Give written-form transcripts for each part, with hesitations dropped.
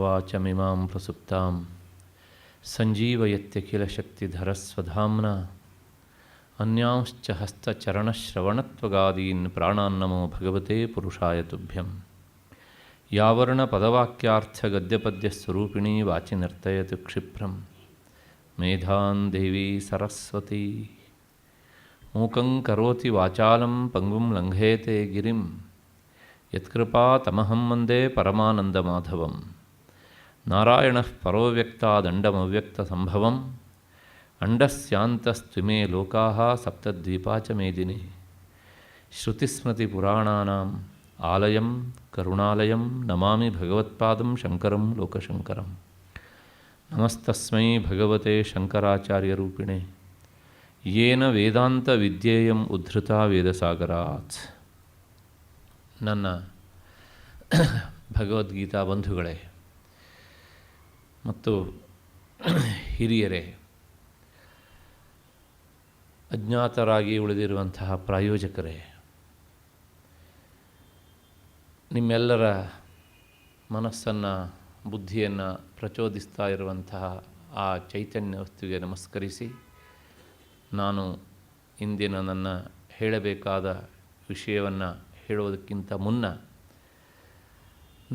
ವಾಚಮಿಮಾಂ ಪ್ರಸುಪ್ತಾಂ ಸಂಜೀವಯತ್ಯಖಿಲಶಕ್ತಿಧರಸ್ವಧಾಮ್ನಾ ಅನ್ಯಾಂಶ್ಚ ಹಸ್ತಚರಣಶ್ರವಣತ್ವಗಾದೀನ್ ಪ್ರಾಣಾನ್ನಮೋ ಭಗವತೆ ಪುರುಷಾಯ ತುಭ್ಯಂ. ಯಾವರ್ಣಪದವಾಕ್ಯಾರ್ಥಗದ್ಯಪದ್ಯಸ್ವರೂಪಿಣೀ ವಾಚಿ ನರ್ತಯತು ಕ್ಷಿಪ್ರಂ ಮೇಧಾನ್ ದೇವಿ ಸರಸ್ವತಿ. ಮೂಕಂ ಕರೋತಿ ವಾಚಾಲಂ ಪಂಗುಂ ಲಂಘಯತೆ ಗಿರಿಂ ಯತ್ಕೃಪಾತಮಹಂ ವಂದೇ ಪರಮಾನಂದಮಾಧವಂ. ನಾರಾಯಣಃ ಪರೋವ್ಯಕ್ತಾದಂಡಮವ್ಯಕ್ತಸಂಭವಂ ಅಂಡಸ್ಯಾಂತಸ್ತ್ವಿಮೇ ಲೋಕಾಃ ಸಪ್ತದ್ವೀಪಾ ಚ ಮೇದಿನಿ. ಶ್ರುತಿಸ್ಮೃತಿಪುರಾಣಾನಾಂ ಆಲಯಂ ಕರುಣಾಲಯಂ ನಮಾಮಿ ಭಗವತ್ಪಾದಂ ಶಂಕರಂ ಲೋಕಶಂಕರಂ. ನಮಸ್ತಸ್ಮೈ ಭಗವತೆ ಶಂಕರಾಚಾರ್ಯರೂಪಿಣೆ ಯೇನ ವೇದಾಂತ ವಿದ್ಯೇಯಂ ಉದ್ಧೃತಾ ವೇದಸಾಗರಾತ್. ನನ್ನ ಭಗವದ್ಗೀತಾ ಬಂಧುಗಳೇ ಮತ್ತು ಹಿರಿಯರೇ, ಅಜ್ಞಾತರಾಗಿ ಉಳಿದಿರುವಂತಹ ಪ್ರಾಯೋಜಕರೇ, ನಿಮ್ಮೆಲ್ಲರ ಮನಸ್ಸನ್ನು ಬುದ್ಧಿಯನ್ನು ಪ್ರಚೋದಿಸ್ತಾ ಇರುವಂತಹ ಆ ಚೈತನ್ಯ ವಸ್ತುವಿಗೆ ನಮಸ್ಕರಿಸಿ, ನಾನು ಇಂದಿನ ನನ್ನ ಹೇಳಬೇಕಾದ ವಿಷಯವನ್ನು ಹೇಳುವುದಕ್ಕಿಂತ ಮುನ್ನ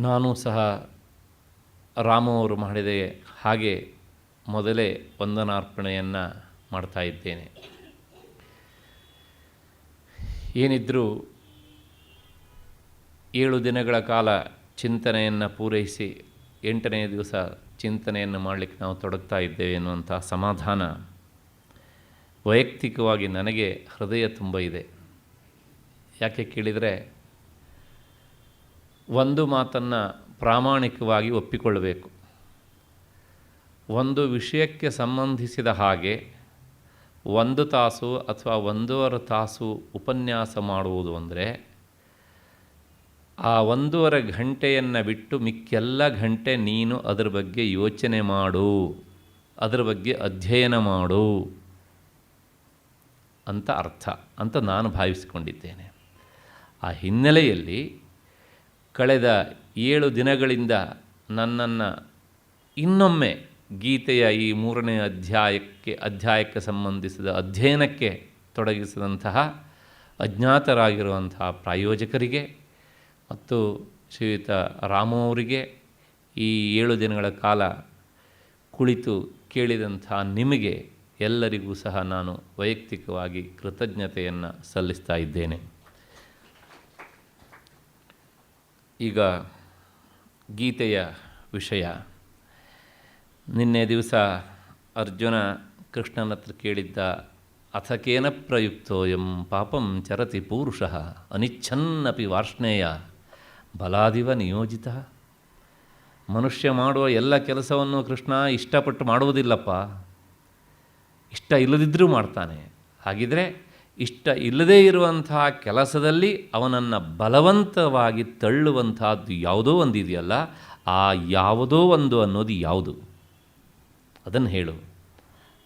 ನಾನು ಸಹ ರಾಮು ಅವರು ಮಾಡಿದ ಹಾಗೆ ಮೊದಲೇ ವಂದನಾರ್ಪಣೆಯನ್ನು ಮಾಡ್ತಾ ಇದ್ದೇನೆ. ಏನಿದ್ರೂ 7 ದಿನಗಳ ಕಾಲ ಚಿಂತನೆಯನ್ನು ಪೂರೈಸಿ 8ನೇ ದಿವಸ ಚಿಂತನೆಯನ್ನು ಮಾಡಲಿಕ್ಕೆ ನಾವು ತೊಡಗ್ತಾ ಇದ್ದೇವೆ ಎನ್ನುವಂಥ ಸಮಾಧಾನ ವೈಯಕ್ತಿಕವಾಗಿ ನನಗೆ ಹೃದಯ ತುಂಬ ಇದೆ. ಯಾಕೆ ಕೇಳಿದರೆ, ಒಂದು ಮಾತನ್ನು ಪ್ರಾಮಾಣಿಕವಾಗಿ ಒಪ್ಪಿಕೊಳ್ಳಬೇಕು. ಒಂದು ವಿಷಯಕ್ಕೆ ಸಂಬಂಧಿಸಿದ ಹಾಗೆ 1 ತಾಸು ಅಥವಾ 1.5 ತಾಸು ಉಪನ್ಯಾಸ ಮಾಡುವುದು ಅಂದರೆ ಆ 1.5 ಗಂಟೆಯನ್ನು ಬಿಟ್ಟು ಮಿಕ್ಕೆಲ್ಲ ಗಂಟೆ ನೀನು ಅದರ ಬಗ್ಗೆ ಯೋಚನೆ ಮಾಡು, ಅದರ ಬಗ್ಗೆ ಅಧ್ಯಯನ ಮಾಡು ಅಂತ ಅರ್ಥ ಅಂತ ನಾನು ಭಾವಿಸಿಕೊಂಡಿದ್ದೇನೆ. ಆ ಹಿನ್ನೆಲೆಯಲ್ಲಿ ಕಳೆದ 7 ದಿನಗಳಿಂದ ನನ್ನನ್ನು ಇನ್ನೊಮ್ಮೆ ಗೀತೆಯ ಈ 3ನೇ ಅಧ್ಯಾಯಕ್ಕೆ ಸಂಬಂಧಿಸಿದ ಅಧ್ಯಯನಕ್ಕೆ ತೊಡಗಿಸಿದಂತಹ ಅಜ್ಞಾತರಾಗಿರುವಂತಹ ಪ್ರಾಯೋಜಕರಿಗೆ ಮತ್ತು ಶ್ರೀಯುತ ರಾಮು ಅವರಿಗೆ, ಈ 7 ದಿನಗಳ ಕಾಲ ಕುಳಿತು ಕೇಳಿದಂಥ ನಿಮಗೆ ಎಲ್ಲರಿಗೂ ಸಹ ನಾನು ವೈಯಕ್ತಿಕವಾಗಿ ಕೃತಜ್ಞತೆಯನ್ನು ಸಲ್ಲಿಸ್ತಾ ಇದ್ದೇನೆ. ಈಗ ಗೀತೆಯ ವಿಷಯ. ನಿನ್ನೆ ದಿವಸ ಅರ್ಜುನ ಕೃಷ್ಣನ ಹತ್ರ ಕೇಳಿದ್ದ, ಅಥಕೇನ ಪ್ರಯುಕ್ತೋಯಂ ಪಾಪಂ ಚರತಿ ಪೂರುಷಃ ಅನಿಚ್ಛನ್ನಪಿ ವಾರ್ಷ್ಣೇಯ ಬಲಾದಿವ ನಿಯೋಜಿತ. ಮನುಷ್ಯ ಮಾಡುವ ಎಲ್ಲ ಕೆಲಸವನ್ನು ಕೃಷ್ಣ ಇಷ್ಟಪಟ್ಟು ಮಾಡುವುದಿಲ್ಲಪ್ಪ, ಇಷ್ಟ ಇಲ್ಲದಿದ್ದರೂ ಮಾಡ್ತಾನೆ. ಹಾಗಿದ್ರೆ ಇಷ್ಟ ಇಲ್ಲದೇ ಇರುವಂತಹ ಕೆಲಸದಲ್ಲಿ ಅವನನ್ನು ಬಲವಂತವಾಗಿ ತಳ್ಳುವಂತಹದ್ದು ಯಾವುದೋ ಒಂದು ಇದೆಯಲ್ಲ, ಆ ಯಾವುದೋ ಒಂದು ಅನ್ನೋದು ಯಾವುದು, ಅದನ್ನು ಹೇಳು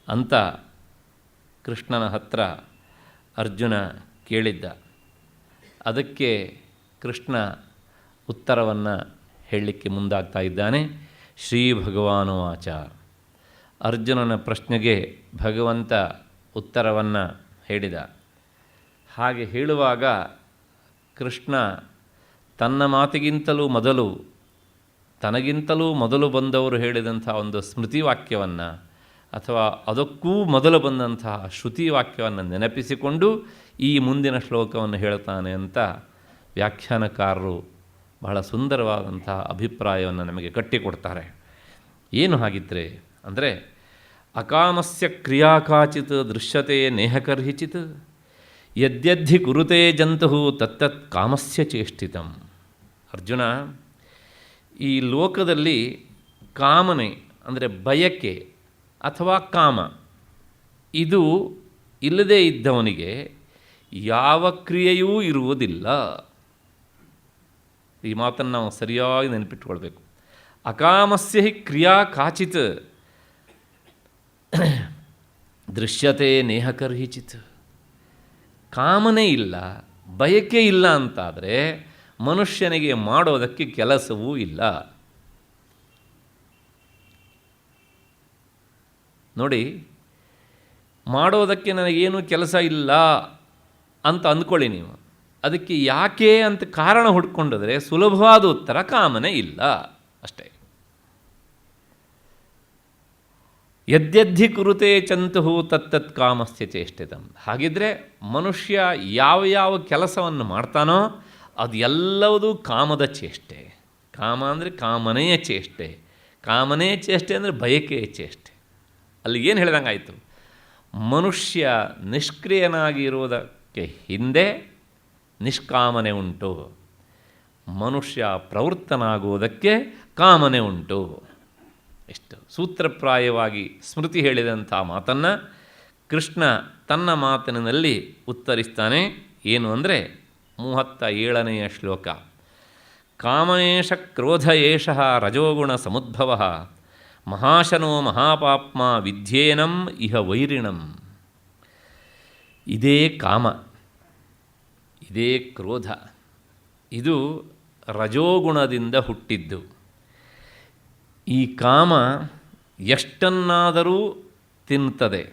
ಅಂತ ಕೃಷ್ಣನ ಹತ್ರ ಅರ್ಜುನ ಕೇಳಿದ್ದ. ಅದಕ್ಕೆ ಕೃಷ್ಣ ಉತ್ತರವನ್ನು ಹೇಳಲಿಕ್ಕೆ ಮುಂದಾಗ್ತಾ ಇದ್ದಾನೆ. ಶ್ರೀ ಭಗವಾನುವಾಚ. ಅರ್ಜುನನ ಪ್ರಶ್ನೆಗೆ ಭಗವಂತ ಉತ್ತರವನ್ನು ಹೇಳಿದ. ಹಾಗೆ ಹೇಳುವಾಗ ಕೃಷ್ಣ ತನ್ನ ಮಾತಿಗಿಂತಲೂ ಮೊದಲು, ತನಗಿಂತಲೂ ಮೊದಲು ಬಂದವರು ಹೇಳಿದಂಥ ಒಂದು ಸ್ಮೃತಿ ವಾಕ್ಯವನ್ನು ಅಥವಾ ಅದಕ್ಕೂ ಮೊದಲು ಬಂದಂತಹ ಶ್ರುತಿ ವಾಕ್ಯವನ್ನು ನೆನಪಿಸಿಕೊಂಡು ಈ ಮುಂದಿನ ಶ್ಲೋಕವನ್ನು ಹೇಳ್ತಾನೆ ಅಂತ ವ್ಯಾಖ್ಯಾನಕಾರರು ಬಹಳ ಸುಂದರವಾದಂಥ ಅಭಿಪ್ರಾಯವನ್ನು ನಮಗೆ ಕಟ್ಟಿಕೊಡ್ತಾರೆ. ಏನು ಹಾಗಿದ್ರೆ ಅಂದರೆ, ಅಕಾಮಸ್ಯ ಕ್ರಿಯಾ ಕಾಚಿತ್ ದೃಶ್ಯತೆ ನೇಹಕರ್ಹಿಚಿತ್ ಯದ್ಯದ್ಧಿ ಕುರುತೆ ಜಂತು ತತ್ತತ್ ಕಾಮಸ್ಯ ಚೇಷ್ಟಿತಂ. ಅರ್ಜುನ, ಈ ಲೋಕದಲ್ಲಿ ಕಾಮನೆ ಅಂದರೆ ಬಯಕೆ ಅಥವಾ ಕಾಮ, ಇದು ಇಲ್ಲದೇ ಇದ್ದವನಿಗೆ ಯಾವ ಕ್ರಿಯೆಯೂ ಇರುವುದಿಲ್ಲ. ಈ ಮಾತನ್ನು ನಾವು ಸರಿಯಾಗಿ ನೆನಪಿಟ್ಕೊಳ್ಬೇಕು. ಅಕಾಮಸ್ಯ ಹಿ ಕ್ರಿಯಾ ಕಾಚಿತ್ ದೃಶ್ಯತೆ ನೇಹಕರ್ಹಿಚಿತ್. ಕಾಮನೆ ಇಲ್ಲ, ಬಯಕೆ ಇಲ್ಲ ಅಂತಾದರೆ ಮನುಷ್ಯನಿಗೆ ಮಾಡೋದಕ್ಕೆ ಕೆಲಸವೂ ಇಲ್ಲ. ನೋಡಿ, ಮಾಡೋದಕ್ಕೆ ನನಗೇನು ಕೆಲಸ ಇಲ್ಲ ಅಂತ ಅಂದ್ಕೊಳ್ಳಿ ನೀವು. ಅದಕ್ಕೆ ಯಾಕೆ ಅಂತ ಕಾರಣ ಹುಡ್ಕೊಂಡ್ರೆ ಸುಲಭವಾದ ಉತ್ತರ ಕಾಮನೆ ಇಲ್ಲ ಅಷ್ಟೇ. ಯದ್ಯದ್ಧಿ ಕುರುತೆ ಚಂತು ತತ್ತತ್ ಕಾಮಸ್ಯ ಚೇಷ್ಟೆತಂ. ಹಾಗಿದ್ದರೆ ಮನುಷ್ಯ ಯಾವ ಕೆಲಸವನ್ನು ಮಾಡ್ತಾನೋ ಅದು ಎಲ್ಲವೂ ಕಾಮದ ಚೇಷ್ಟೆ. ಕಾಮ ಅಂದರೆ ಕಾಮನೆಯ ಚೇಷ್ಟೆ. ಕಾಮನೆಯ ಚೇಷ್ಟೆ ಅಂದರೆ ಬಯಕೆಯ ಚೇಷ್ಟೆ. ಅಲ್ಲಿ ಏನು ಹೇಳಿದಂಗಾಯಿತು, ಮನುಷ್ಯ ನಿಷ್ಕ್ರಿಯನಾಗಿರುವುದಕ್ಕೆ ಹಿಂದೆ ನಿಷ್ಕಾಮನೆ ಉಂಟು, ಮನುಷ್ಯ ಪ್ರವೃತ್ತನಾಗುವುದಕ್ಕೆ ಕಾಮನೆ ಉಂಟು. ಎಷ್ಟು ಸೂತ್ರಪ್ರಾಯವಾಗಿ ಸ್ಮೃತಿ ಹೇಳಿದಂಥ ಮಾತನ್ನು ಕೃಷ್ಣ ತನ್ನ ಮಾತಿನಲ್ಲಿ ಉತ್ತರಿಸ್ತಾನೆ. ಏನು ಅಂದರೆ 37ನೇ ಶ್ಲೋಕ. ಕಾಮಯೇಷ ಕ್ರೋಧ ಏಷಃ ರಜೋಗುಣ ಸಮುದ್ಭವ ಮಹಾಶನೋ ಮಹಾಪಾಪ್ಮ ವಿದ್ಯೇನಂ ಇಹ ವೈರಿಣಂ. ಇದೇ ಕಾಮ, ಇದೇ ಕ್ರೋಧ, ಇದು ರಜೋಗುಣದಿಂದ ಹುಟ್ಟಿದ್ದು. ಈ ಕಾಮ ಎಷ್ಟನ್ನಾದರೂ ತಿನ್ನುತ್ತದೆ.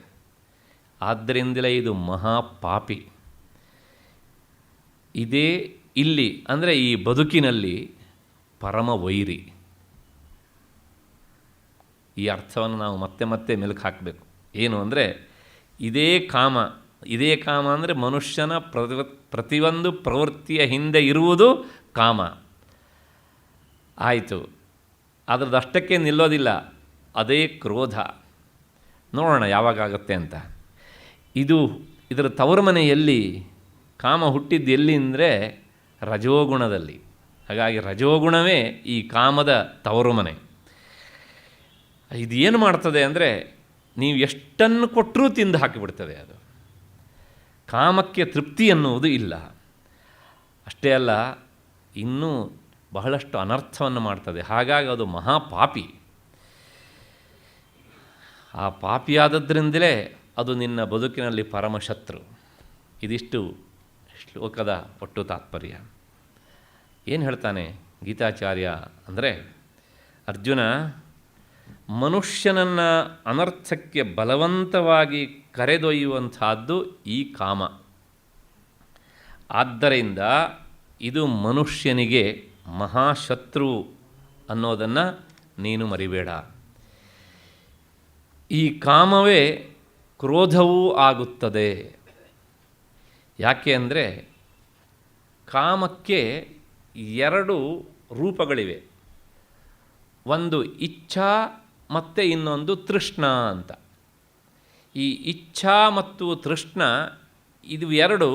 ಆದ್ದರಿಂದಲೇ ಇದು ಮಹಾಪಾಪಿ. ಇದೇ ಇಲ್ಲಿ ಅಂದರೆ ಈ ಬದುಕಿನಲ್ಲಿ ಪರಮ ವೈರಿ. ಈ ಅರ್ಥವನ್ನು ನಾವು ಮತ್ತೆ ಮತ್ತೆ ಮೆಲುಕು ಹಾಕಬೇಕು. ಏನು ಅಂದರೆ ಇದೇ ಕಾಮ ಅಂದರೆ ಮನುಷ್ಯನ ಪ್ರತಿಯೊಂದು ಪ್ರವೃತ್ತಿಯ ಹಿಂದೆ ಇರುವುದು ಕಾಮ. ಆಯಿತು, ಅದರದಷ್ಟಕ್ಕೆ ನಿಲ್ಲೋದಿಲ್ಲ, ಅದೇ ಕ್ರೋಧ. ನೋಡೋಣ ಯಾವಾಗತ್ತೆ ಅಂತ. ಇದರ ತವರು ಮನೆಯಲ್ಲಿ ಕಾಮ ಹುಟ್ಟಿದ್ದು ಎಲ್ಲಿ ಅಂದರೆ ರಜೋಗುಣದಲ್ಲಿ. ಹಾಗಾಗಿ ರಜೋಗುಣವೇ ಈ ಕಾಮದ ತವರು ಮನೆ. ಇದು ಏನು ಮಾಡ್ತದೆ ಅಂದರೆ ನೀವು ಎಷ್ಟನ್ನು ಕೊಟ್ಟರೂ ತಿಂದು ಹಾಕಿಬಿಡ್ತದೆ. ಅದು ಕಾಮಕ್ಕೆ ತೃಪ್ತಿ ಅನ್ನುವುದು ಇಲ್ಲ. ಅಷ್ಟೇ ಅಲ್ಲ, ಇನ್ನೂ ಬಹಳಷ್ಟು ಅನರ್ಥವನ್ನು ಮಾಡ್ತದೆ. ಹಾಗಾಗಿ ಅದು ಮಹಾಪಾಪಿ. ಆ ಪಾಪಿಯಾದದ್ರಿಂದಲೇ ಅದು ನಿನ್ನ ಬದುಕಿನಲ್ಲಿ ಪರಮಶತ್ರು. ಇದಿಷ್ಟು ಶ್ಲೋಕದ ಒಟ್ಟು ತಾತ್ಪರ್ಯ. ಏನು ಹೇಳ್ತಾನೆ ಗೀತಾಚಾರ್ಯ ಅಂದರೆ, ಅರ್ಜುನ, ಮನುಷ್ಯನನ್ನು ಅನರ್ಥಕ್ಕೆ ಬಲವಂತವಾಗಿ ಕರೆದೊಯ್ಯುವಂಥದ್ದು ಈ ಕಾಮ. ಆದ್ದರಿಂದ ಇದು ಮನುಷ್ಯನಿಗೆ ಮಹಾಶತ್ರು ಅನ್ನೋದನ್ನು ನೀನು ಮರಿಬೇಡ. ಈ ಕಾಮವೇ ಕ್ರೋಧವೂ ಆಗುತ್ತದೆ. ಯಾಕೆ ಅಂದರೆ ಕಾಮಕ್ಕೆ 2 ರೂಪಗಳಿವೆ. ಒಂದು ಇಚ್ಛಾ ಮತ್ತು ಇನ್ನೊಂದು ತೃಷ್ಣ ಅಂತ. ಈ ಇಚ್ಛಾ ಮತ್ತು ತೃಷ್ಣ ಇದು 2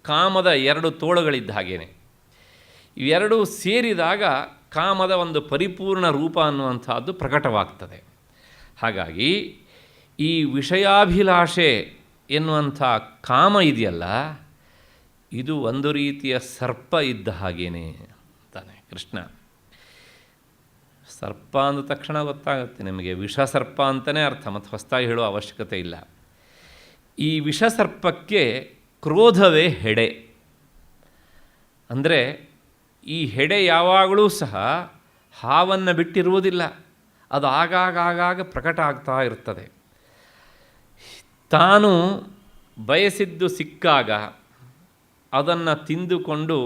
ಕಾಮದ 2 ತೋಳುಗಳಿದ್ದ ಹಾಗೇನೆ. ಇವೆರಡೂ ಸೇರಿದಾಗ ಕಾಮದ ಒಂದು ಪರಿಪೂರ್ಣ ರೂಪ ಅನ್ನುವಂಥದ್ದು ಪ್ರಕಟವಾಗ್ತದೆ. ಹಾಗಾಗಿ ಈ ವಿಷಯಾಭಿಲಾಷೆ ಎನ್ನುವಂಥ ಕಾಮ ಇದೆಯಲ್ಲ, ಇದು ಒಂದು ರೀತಿಯ ಸರ್ಪ ಇದ್ದ ಹಾಗೇನೆ ಅಂತಾನೆ ಕೃಷ್ಣ. ಸರ್ಪ ಅಂದ ತಕ್ಷಣ ಗೊತ್ತಾಗುತ್ತೆ ನಿಮಗೆ, ವಿಷಸರ್ಪ ಅಂತಲೇ ಅರ್ಥ, ಮತ್ತು ಹೊಸದಾಗಿ ಹೇಳುವ ಅವಶ್ಯಕತೆ ಇಲ್ಲ. ಈ ವಿಷಸರ್ಪಕ್ಕೆ ಕ್ರೋಧವೇ ಹೆಡೆ. ಅಂದರೆ ಈ ಹೆಡೆ ಯಾವಾಗಲೂ ಸಹ ಹಾವನ್ನು ಬಿಟ್ಟಿರುವುದಿಲ್ಲ. ಅದು ಆಗಾಗ ಪ್ರಕಟ ಆಗ್ತಾ ಇರ್ತದೆ. ತಾನು ಬಯಸಿದ್ದು ಸಿಕ್ಕಾಗ ಅದನ್ನು ತಿಂದುಕೊಂಡು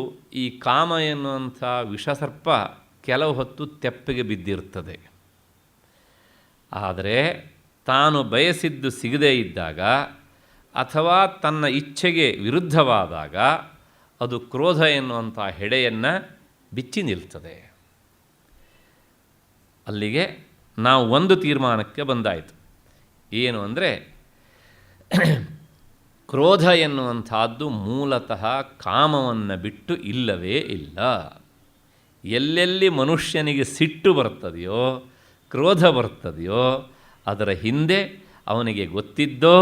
ಈ ಕಾಮ ಎನ್ನುವಂಥ ವಿಷಸರ್ಪ ಕೆಲವು ಹೊತ್ತು ತೆಪ್ಪಗೆ ಬಿದ್ದಿರ್ತದೆ. ಆದರೆ ತಾನು ಬಯಸಿದ್ದು ಸಿಗದೇ ಇದ್ದಾಗ ಅಥವಾ ತನ್ನ ಇಚ್ಛೆಗೆ ವಿರುದ್ಧವಾದಾಗ ಅದು ಕ್ರೋಧ ಎನ್ನುವಂಥ ಹೆಡೆಯನ್ನು ಬಿಚ್ಚಿ ನಿಲ್ತದೆ. ಅಲ್ಲಿಗೆ ನಾವು ಒಂದು ತೀರ್ಮಾನಕ್ಕೆ ಬಂದಾಯಿತು. ಏನು ಅಂದರೆ ಕ್ರೋಧ ಎನ್ನುವಂಥದ್ದು ಮೂಲತಃ ಕಾಮವನ್ನು ಬಿಟ್ಟು ಇಲ್ಲವೇ ಇಲ್ಲ. ಎಲ್ಲೆಲ್ಲಿ ಮನುಷ್ಯನಿಗೆ ಸಿಟ್ಟು ಬರ್ತದೆಯೋ, ಕ್ರೋಧ ಬರ್ತದೆಯೋ, ಅದರ ಹಿಂದೆ ಅವನಿಗೆ ಗೊತ್ತಿದ್ದೋ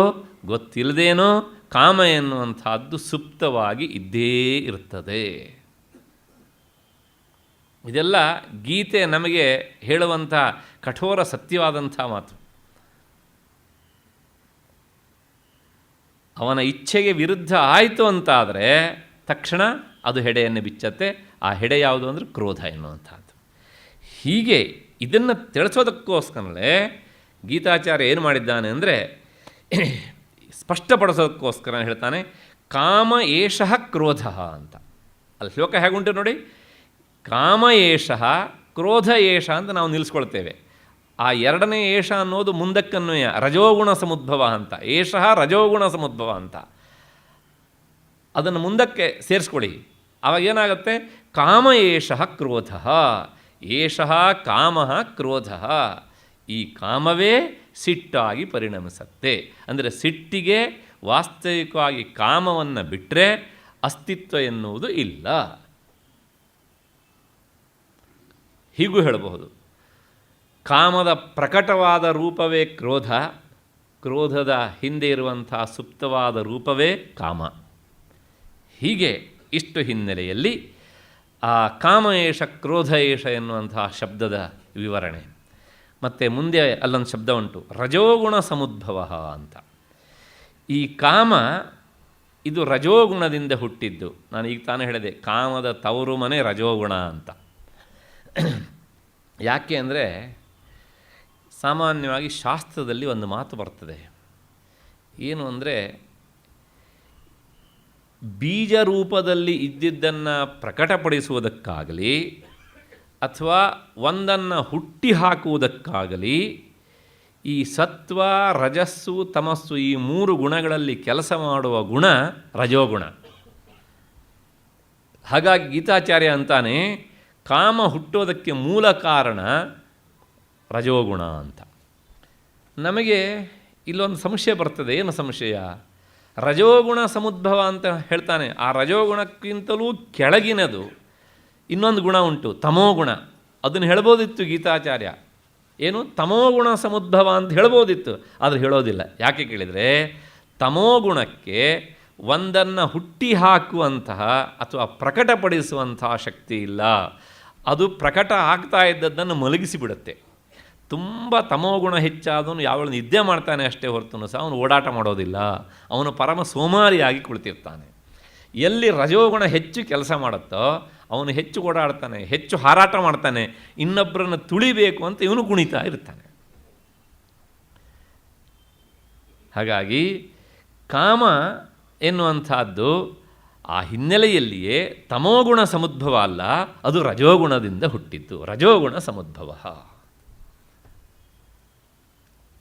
ಗೊತ್ತಿಲ್ಲದೇನೋ ಕಾಮ ಎನ್ನುವಂಥದ್ದು ಸುಪ್ತವಾಗಿ ಇದ್ದೇ ಇರ್ತದೆ. ಇದೆಲ್ಲ ಗೀತೆ ನಮಗೆ ಹೇಳುವಂಥ ಕಠೋರ ಸತ್ಯವಾದಂಥ ಮಾತು. ಅವನ ಇಚ್ಛೆಗೆ ವಿರುದ್ಧ ಆಯಿತು ಅಂತಾದರೆ ತಕ್ಷಣ ಅದು ಹೆಡೆಯನ್ನು ಬಿಚ್ಚತ್ತೆ. ಆ ಹೆಡೆ ಯಾವುದು ಅಂದರೆ ಕ್ರೋಧ ಎನ್ನುವಂಥದ್ದು. ಹೀಗೆ ಇದನ್ನು ತಿಳಿಸೋದಕ್ಕೋಸ್ಕರಲೇ ಗೀತಾಚಾರ್ಯ ಏನು ಮಾಡಿದ್ದಾನೆ ಅಂದರೆ ಸ್ಪಷ್ಟಪಡಿಸೋದಕ್ಕೋಸ್ಕರ ಹೇಳ್ತಾನೆ, ಕಾಮ ಏಷಃ ಕ್ರೋಧ ಅಂತ. ಅಲ್ಲಿ ಶ್ಲೋಕ ಹೇಗುಂಟು ನೋಡಿ, ಕಾಮ ಏಷಃ ಕ್ರೋಧ ಏಷ ಅಂತ ನಾವು ನಿಲ್ಲಿಸ್ಕೊಳ್ತೇವೆ. ಆ ಎರಡನೇ ಏಷ ಅನ್ನೋದು ಮುಂದಕ್ಕನ್ವಯ, ರಜೋಗುಣ ಸಮುದ್ಭವ ಅಂತ. ಏಷಃ ರಜೋಗುಣ ಸಮುದ್ಭವ ಅಂತ ಅದನ್ನು ಮುಂದಕ್ಕೆ ಸೇರಿಸ್ಕೊಳ್ಳಿ. ಆವಾಗ ಏನಾಗುತ್ತೆ, ಕಾಮ ಏಷಃ ಕ್ರೋಧ, ಏಷಃ ಕಾಮ ಕ್ರೋಧ. ಈ ಕಾಮವೇ ಸಿಟ್ಟಾಗಿ ಪರಿಣಮಿಸುತ್ತೆ. ಅಂದರೆ ಸಿಟ್ಟಿಗೆ ವಾಸ್ತವಿಕವಾಗಿ ಕಾಮವನ್ನು ಬಿಟ್ಟರೆ ಅಸ್ತಿತ್ವ ಎನ್ನುವುದು ಇಲ್ಲ. ಹೀಗೂ ಹೇಳಬಹುದು, ಕಾಮದ ಪ್ರಕಟವಾದ ರೂಪವೇ ಕ್ರೋಧ, ಕ್ರೋಧದ ಹಿಂದೆ ಇರುವಂಥ ಸುಪ್ತವಾದ ರೂಪವೇ ಕಾಮ. ಹೀಗೆ ಇಷ್ಟು ಹಿನ್ನೆಲೆಯಲ್ಲಿ ಆ ಕಾಮ ಏಷ ಕ್ರೋಧ ಏಷ ಎನ್ನುವಂತಹ ಶಬ್ದದ ವಿವರಣೆ. ಮತ್ತು ಮುಂದೆ ಅಲ್ಲೊಂದು ಶಬ್ದ ಉಂಟು, ರಜೋಗುಣ ಸಮುದ್ಭವ ಅಂತ. ಈ ಕಾಮ ಇದು ರಜೋಗುಣದಿಂದ ಹುಟ್ಟಿದ್ದು. ನಾನು ಈಗ ತಾನೇ ಹೇಳಿದೆ, ಕಾಮದ ತವರು ಮನೆ ರಜೋಗುಣ ಅಂತ. ಯಾಕೆ ಅಂದರೆ ಸಾಮಾನ್ಯವಾಗಿ ಶಾಸ್ತ್ರದಲ್ಲಿ ಒಂದು ಮಾತು ಬರ್ತದೆ, ಏನು ಅಂದರೆ ಬೀಜ ರೂಪದಲ್ಲಿ ಇದ್ದಿದ್ದನ್ನು ಪ್ರಕಟಪಡಿಸುವುದಕ್ಕಾಗಲಿ ಅಥವಾ ಒಂದನ್ನು ಹುಟ್ಟಿ ಹಾಕುವುದಕ್ಕಾಗಲಿ ಈ ಸತ್ವ, ರಜಸ್ಸು, ತಮಸ್ಸು ಈ ಮೂರು ಗುಣಗಳಲ್ಲಿ ಕೆಲಸ ಮಾಡುವ ಗುಣ ರಜೋಗುಣ. ಹಾಗಾಗಿ ಗೀತಾಚಾರ್ಯ ಅಂತಾನೆ ಕಾಮ ಹುಟ್ಟೋದಕ್ಕೆ ಮೂಲ ಕಾರಣ ರಜೋಗುಣ ಅಂತ. ನಮಗೆ ಇಲ್ಲೊಂದು ಸಂಶಯ ಬರ್ತದೆ. ಏನು ಸಂಶಯ? ರಜೋಗುಣ ಸಮುದ್ಭವ ಅಂತ ಹೇಳ್ತಾನೆ. ಆ ರಜೋಗುಣಕ್ಕಿಂತಲೂ ಕೆಳಗಿನದು ಇನ್ನೊಂದು ಗುಣ ಉಂಟು, ತಮೋಗುಣ. ಅದನ್ನು ಹೇಳ್ಬೋದಿತ್ತು ಗೀತಾಚಾರ್ಯ. ಏನು? ತಮೋಗುಣ ಸಮುದ್ಭವ ಅಂತ ಹೇಳ್ಬೋದಿತ್ತು, ಆದರೆ ಹೇಳೋದಿಲ್ಲ. ಯಾಕೆ ಕೇಳಿದರೆ, ತಮೋಗುಣಕ್ಕೆ ಒಂದನ್ನು ಹುಟ್ಟಿ ಹಾಕುವಂತಹ ಅಥವಾ ಪ್ರಕಟಪಡಿಸುವಂತಹ ಶಕ್ತಿ ಇಲ್ಲ. ಅದು ಪ್ರಕಟ ಆಗ್ತಾ ಇದ್ದದ್ದನ್ನು ಮಲಗಿಸಿಬಿಡುತ್ತೆ. ತುಂಬ ತಮೋಗುಣ ಹೆಚ್ಚಾದವನು ಯಾವಳು ನಿದ್ದೆ ಮಾಡ್ತಾನೆ ಅಷ್ಟೇ ಹೊರತು ಸಹ ಅವನು ಓಡಾಟ ಮಾಡೋದಿಲ್ಲ. ಅವನು ಪರಮ ಸೋಮಾರಿಯಾಗಿ ಕುಳಿತಿರ್ತಾನೆ. ಎಲ್ಲಿ ರಜೋಗುಣ ಹೆಚ್ಚು ಕೆಲಸ ಮಾಡುತ್ತೋ ಅವನು ಹೆಚ್ಚು ಓಡಾಡ್ತಾನೆ, ಹೆಚ್ಚು ಹಾರಾಟ ಮಾಡ್ತಾನೆ, ಇನ್ನೊಬ್ಬರನ್ನು ತುಳಿಬೇಕು ಅಂತ ಇವನು ಕುಣಿತಾ ಇರ್ತಾನೆ. ಹಾಗಾಗಿ ಕಾಮ ಎನ್ನುವಂಥದ್ದು ಆ ಹಿನ್ನೆಲೆಯಲ್ಲಿಯೇ ತಮೋಗುಣ ಸಮುದ್ಭವ ಅಲ್ಲ, ಅದು ರಜೋಗುಣದಿಂದ ಹುಟ್ಟಿದ್ದು. ರಜೋಗುಣ ಸಮುದ್ಭವ.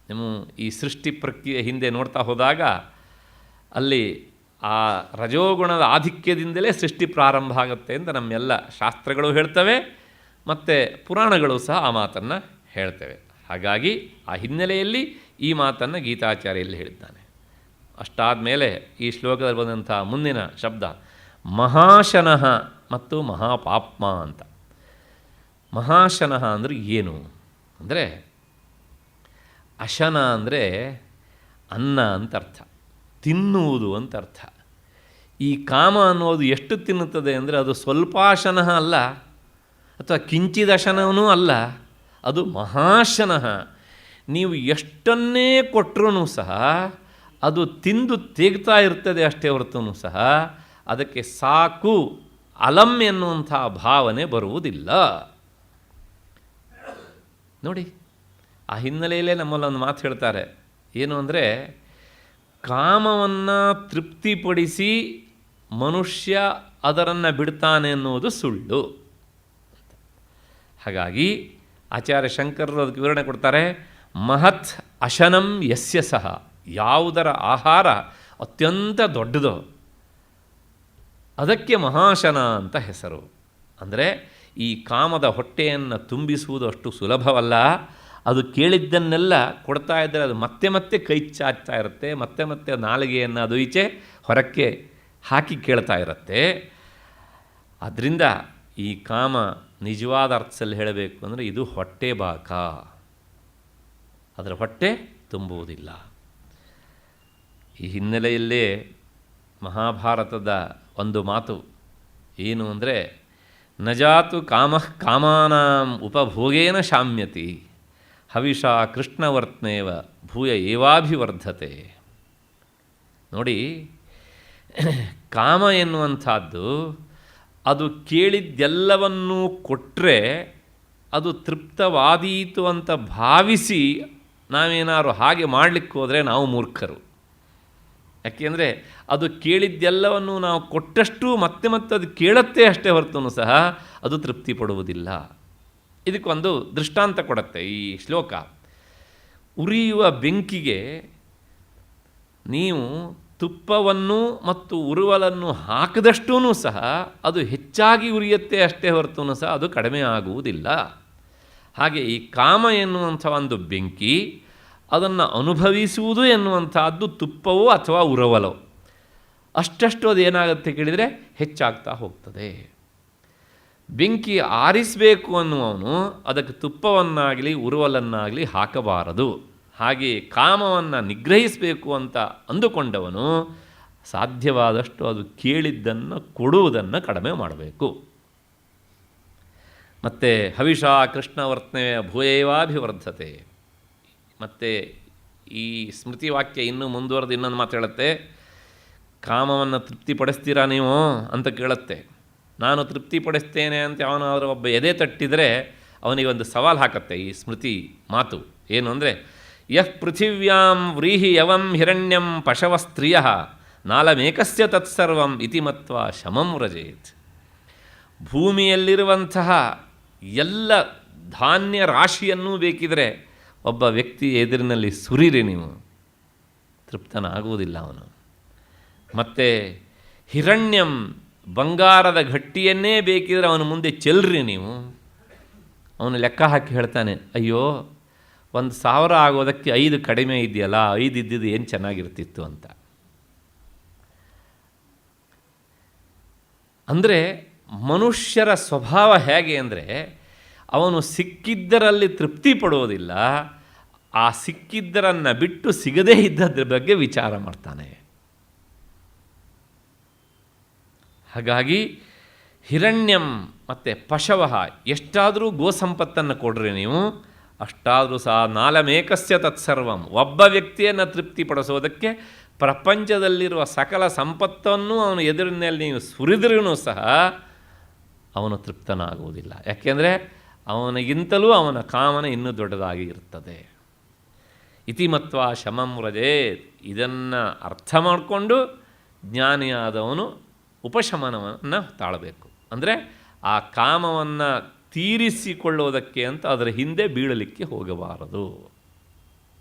ನೀವು ಈ ಸೃಷ್ಟಿ ಪ್ರಕ್ರಿಯೆ ಹಿಂದೆ ನೋಡ್ತಾ ಹೋದಾಗ ಅಲ್ಲಿ ಆ ರಜೋಗುಣದ ಆಧಿಕ್ಯದಿಂದಲೇ ಸೃಷ್ಟಿ ಪ್ರಾರಂಭ ಆಗುತ್ತೆ ಅಂತ ನಮ್ಮೆಲ್ಲ ಶಾಸ್ತ್ರಗಳು ಹೇಳ್ತವೆ, ಮತ್ತು ಪುರಾಣಗಳು ಸಹ ಆ ಮಾತನ್ನು ಹೇಳ್ತವೆ. ಹಾಗಾಗಿ ಆ ಹಿನ್ನೆಲೆಯಲ್ಲಿ ಈ ಮಾತನ್ನು ಗೀತಾಚಾರ್ಯಲ್ಲಿ ಹೇಳಿದ್ದಾನೆ. ಅಷ್ಟಾದ ಮೇಲೆ ಈ ಶ್ಲೋಕದಲ್ಲಿ ಬಂದಂಥ ಮುಂದಿನ ಶಬ್ದ ಮಹಾಶನಃ ಮತ್ತು ಮಹಾಪಾಪ್ಮ ಅಂತ. ಮಹಾಶನಃ ಅಂದರೆ ಏನು ಅಂದರೆ, ಅಶನ ಅಂದರೆ ಅನ್ನ ಅಂತ ಅರ್ಥ, ತಿನ್ನುವುದು ಅಂತ ಅರ್ಥ. ಈ ಕಾಮ ಅನ್ನೋದು ಎಷ್ಟು ತಿನ್ನುತ್ತದೆ ಅಂದರೆ ಅದು ಸ್ವಲ್ಪಾಶನಃ ಅಲ್ಲ, ಅಥವಾ ಕಿಂಚಿದಶನವೂ ಅಲ್ಲ, ಅದು ಮಹಾಶನಃ. ನೀವು ಎಷ್ಟನ್ನೇ ಕೊಟ್ಟರೂ ಸಹ ಅದು ತಿಂದು ತೇಗ್ತಾ ಇರ್ತದೆ ಅಷ್ಟೇ ಹೊರತೂ ಸಹ ಅದಕ್ಕೆ ಸಾಕು, ಅಲಂ ಎನ್ನುವಂಥ ಭಾವನೆ ಬರುವುದಿಲ್ಲ. ನೋಡಿ, ಆ ಹಿನ್ನೆಲೆಯಲ್ಲೇ ನಮ್ಮಲ್ಲೊಂದು ಮಾತು ಹೇಳ್ತಾರೆ. ಏನು ಅಂದರೆ, ಕಾಮವನ್ನು ತೃಪ್ತಿಪಡಿಸಿ ಮನುಷ್ಯ ಅದರನ್ನು ಬಿಡ್ತಾನೆ ಅನ್ನೋದು ಸುಳ್ಳು. ಹಾಗಾಗಿ ಆಚಾರ್ಯ ಶಂಕರರು ಅದಕ್ಕೆ ವಿವರಣೆ ಕೊಡ್ತಾರೆ. ಮಹತ್ ಅಶನಂ ಯಸ್ಯ ಸಹ, ಯಾವುದರ ಆಹಾರ ಅತ್ಯಂತ ದೊಡ್ಡದು ಅದಕ್ಕೆ ಮಹಾಶನ ಅಂತ ಹೆಸರು. ಅಂದರೆ ಈ ಕಾಮದ ಹೊಟ್ಟೆಯನ್ನು ತುಂಬಿಸುವುದು ಅಷ್ಟು ಸುಲಭವಲ್ಲ. ಅದು ಕೇಳಿದ್ದನ್ನೆಲ್ಲ ಕೊಡ್ತಾ ಇದ್ದರೆ ಅದು ಮತ್ತೆ ಮತ್ತೆ ಕೈ ಚಾಚ್ತಾ ಇರುತ್ತೆ, ಮತ್ತೆ ಮತ್ತೆ ನಾಲಿಗೆಯನ್ನು ಅದು ಈಚೆ ಹೊರಕ್ಕೆ ಹಾಕಿ ಕೇಳ್ತಾ ಇರುತ್ತೆ. ಆದ್ದರಿಂದ ಈ ಕಾಮ ನಿಜವಾದ ಅರ್ಥದಲ್ಲಿ ಹೇಳಬೇಕು ಅಂದರೆ ಇದು ಹೊಟ್ಟೆ ಬಾಕ, ಅದರ ಹೊಟ್ಟೆ ತುಂಬುವುದಿಲ್ಲ. ಈ ಹಿನ್ನೆಲೆಯಲ್ಲೇ ಮಹಾಭಾರತದ ಒಂದು ಮಾತು ಏನು ಅಂದರೆ, ನಜಾತು ಕಾಮಃ ಕಾಮಾನಾಂ ಉಪಭೋಗೇನ ಶಾಮ್ಯತಿ ಹವಿಷಾ ಕೃಷ್ಣವರ್ತ್ನೇವ ಭೂಯ ಏವಾಭಿವರ್ಧತೆ. ನೋಡಿ, ಕಾಮ ಎನ್ನುವಂಥದ್ದು ಅದು ಕೇಳಿದ್ದೆಲ್ಲವನ್ನೂ ಕೊಟ್ಟರೆ ಅದು ತೃಪ್ತವಾದೀತು ಅಂತ ಭಾವಿಸಿ ನಾವೇನಾದ್ರು ಹಾಗೆ ಮಾಡಲಿಕ್ಕೆ ಹೋದರೆ ನಾವು ಮೂರ್ಖರು. ಯಾಕೆಂದರೆ ಅದು ಕೇಳಿದ್ದೆಲ್ಲವನ್ನು ನಾವು ಕೊಟ್ಟಷ್ಟು ಮತ್ತೆ ಮತ್ತೆ ಅದು ಕೇಳುತ್ತೆ ಅಷ್ಟೇ ಹೊರತು ಸಹ ಅದು ತೃಪ್ತಿ ಪಡುವುದಿಲ್ಲ. ಇದಕ್ಕೊಂದು ದೃಷ್ಟಾಂತ ಕೊಡುತ್ತೆ ಈ ಶ್ಲೋಕ. ಉರಿಯುವ ಬೆಂಕಿಗೆ ನೀವು ತುಪ್ಪವನ್ನು ಮತ್ತು ಉರುವಲನ್ನು ಹಾಕಿದಷ್ಟೂ ಸಹ ಅದು ಹೆಚ್ಚಾಗಿ ಉರಿಯುತ್ತೆ ಅಷ್ಟೇ ಹೊರತು ಸಹ ಅದು ಕಡಿಮೆ ಆಗುವುದಿಲ್ಲ. ಹಾಗೆ ಈ ಕಾಮ ಎನ್ನುವಂಥ ಒಂದು ಬೆಂಕಿ, ಅದನ್ನು ಅನುಭವಿಸುವುದು ಎನ್ನುವಂಥದ್ದು ತುಪ್ಪವೋ ಅಥವಾ ಉರವಲೋ, ಅಷ್ಟಷ್ಟು ಅದು ಏನಾಗುತ್ತೆ ಕೇಳಿದರೆ ಹೆಚ್ಚಾಗ್ತಾ ಹೋಗ್ತದೆ. ಬೆಂಕಿ ಆರಿಸಬೇಕು ಅನ್ನುವವನು ಅದಕ್ಕೆ ತುಪ್ಪವನ್ನಾಗಲಿ ಉರುವಲನ್ನಾಗಲಿ ಹಾಕಬಾರದು. ಹಾಗೆ ಕಾಮವನ್ನು ನಿಗ್ರಹಿಸಬೇಕು ಅಂತ ಅಂದುಕೊಂಡವನು ಸಾಧ್ಯವಾದಷ್ಟು ಅದು ಕೇಳಿದ್ದನ್ನು ಕೊಡುವುದನ್ನು ಕಡಿಮೆ ಮಾಡಬೇಕು. ಮತ್ತು ಹವಿಷಾ ಕೃಷ್ಣವರ್ತನೆ ಭೂಯೇವಾಭಿವರ್ಧತೆ. ಮತ್ತು ಈ ಸ್ಮೃತಿ ವಾಕ್ಯ ಇನ್ನೂ ಮುಂದುವರೆದು ಇನ್ನೊಂದು ಮಾತು ಹೇಳುತ್ತೆ, ಕಾಮವನ್ನು ತೃಪ್ತಿಪಡಿಸ್ತೀರಾ ನೀವು ಅಂತ ಕೇಳುತ್ತೆ. ನಾನು ತೃಪ್ತಿಪಡಿಸ್ತೇನೆ ಅಂತ ಅವನಾದರೂ ಒಬ್ಬ ಎದೆ ತಟ್ಟಿದರೆ ಅವನಿಗೆ ಒಂದು ಸವಾಲು ಹಾಕತ್ತೆ ಈ ಸ್ಮೃತಿ ಮಾತು. ಏನು ಅಂದರೆ, ಯಃ ಪೃಥಿವ್ಯಾಂ ವ್ರೀಹಿ ಯವಂ ಹಿರಣ್ಯಂ ಪಶವ ಸ್ತ್ರಿಯ ನಾಲಮೇಕಸ್ಯ ತತ್ಸರ್ವಂ ಇತಿ ಮತ್ವಾ ಶಮಂ ವ್ರಜೇತ್. ಭೂಮಿಯಲ್ಲಿರುವಂತಹ ಎಲ್ಲ ಧಾನ್ಯ ರಾಶಿಯನ್ನೂ ಬೇಕಿದ್ರೆ ಒಬ್ಬ ವ್ಯಕ್ತಿ ಎದುರಿನಲ್ಲಿ ಸುರಿರಿ, ನೀವು ತೃಪ್ತನಾಗುವುದಿಲ್ಲ ಅವನು. ಮತ್ತು ಹಿರಣ್ಯಂ ಬಂಗಾರದ ಗಟ್ಟಿಯನ್ನೇ ಬೇಕಿದ್ರೆ ಅವನ ಮುಂದೆ ಚೆಲ್ರಿ ನೀವು. ಅವನು ಲೆಕ್ಕ ಹಾಕಿ ಹೇಳ್ತಾನೆ, ಅಯ್ಯೋ 1,000 ಆಗೋದಕ್ಕೆ 5 ಕಡಿಮೆ ಇದೆಯಲ್ಲ, 5 ಇದ್ದಿದ್ದು ಏನು ಚೆನ್ನಾಗಿರ್ತಿತ್ತು ಅಂತ. ಅಂದರೆ ಮನುಷ್ಯರ ಸ್ವಭಾವ ಹೇಗೆ ಅಂದರೆ, ಅವನು ಸಿಕ್ಕಿದ್ದರಲ್ಲಿ ತೃಪ್ತಿ ಪಡುವುದಿಲ್ಲ, ಆ ಸಿಕ್ಕಿದ್ದರನ್ನು ಬಿಟ್ಟು ಸಿಗದೇ ಇದ್ದದ್ರ ಬಗ್ಗೆ ವಿಚಾರ ಮಾಡ್ತಾನೆ. ಹಾಗಾಗಿ ಹಿರಣ್ಯಂ ಮತ್ತು ಪಶವಃ, ಎಷ್ಟಾದರೂ ಗೋಸಂಪತ್ತನ್ನು ಕೊಡ್ರಿ ನೀವು, ಅಷ್ಟಾದರೂ ಸಹ ನಾಲಮೇಕಸ್ಯ ತತ್ಸರ್ವಂ, ಒಬ್ಬ ವ್ಯಕ್ತಿಯನ್ನು ತೃಪ್ತಿಪಡಿಸೋದಕ್ಕೆ ಪ್ರಪಂಚದಲ್ಲಿರುವ ಸಕಲ ಸಂಪತ್ತನ್ನು ಅವನು ಎದುರಿನಲ್ಲಿ ನೀವು ಸುರಿದ್ರೂ ಸಹ ಅವನು ತೃಪ್ತನಾಗುವುದಿಲ್ಲ. ಯಾಕೆಂದರೆ ಅವನಿಗಿಂತಲೂ ಅವನ ಕಾಮನೆ ಇನ್ನೂ ದೊಡ್ಡದಾಗಿ ಇರ್ತದೆ. ಇತಿಮತ್ವ ಶಮಂ ವ್ರಜೇತ್. ಇದನ್ನು ಅರ್ಥ ಮಾಡಿಕೊಂಡು ಜ್ಞಾನಿಯಾದವನು ಉಪಶಮನವನ್ನು ತಾಳಬೇಕು. ಅಂದರೆ ಆ ಕಾಮವನ್ನು ತೀರಿಸಿಕೊಳ್ಳುವುದಕ್ಕೆ ಅಂತ ಅದರ ಹಿಂದೆ ಬೀಳಲಿಕ್ಕೆ ಹೋಗಬಾರದು.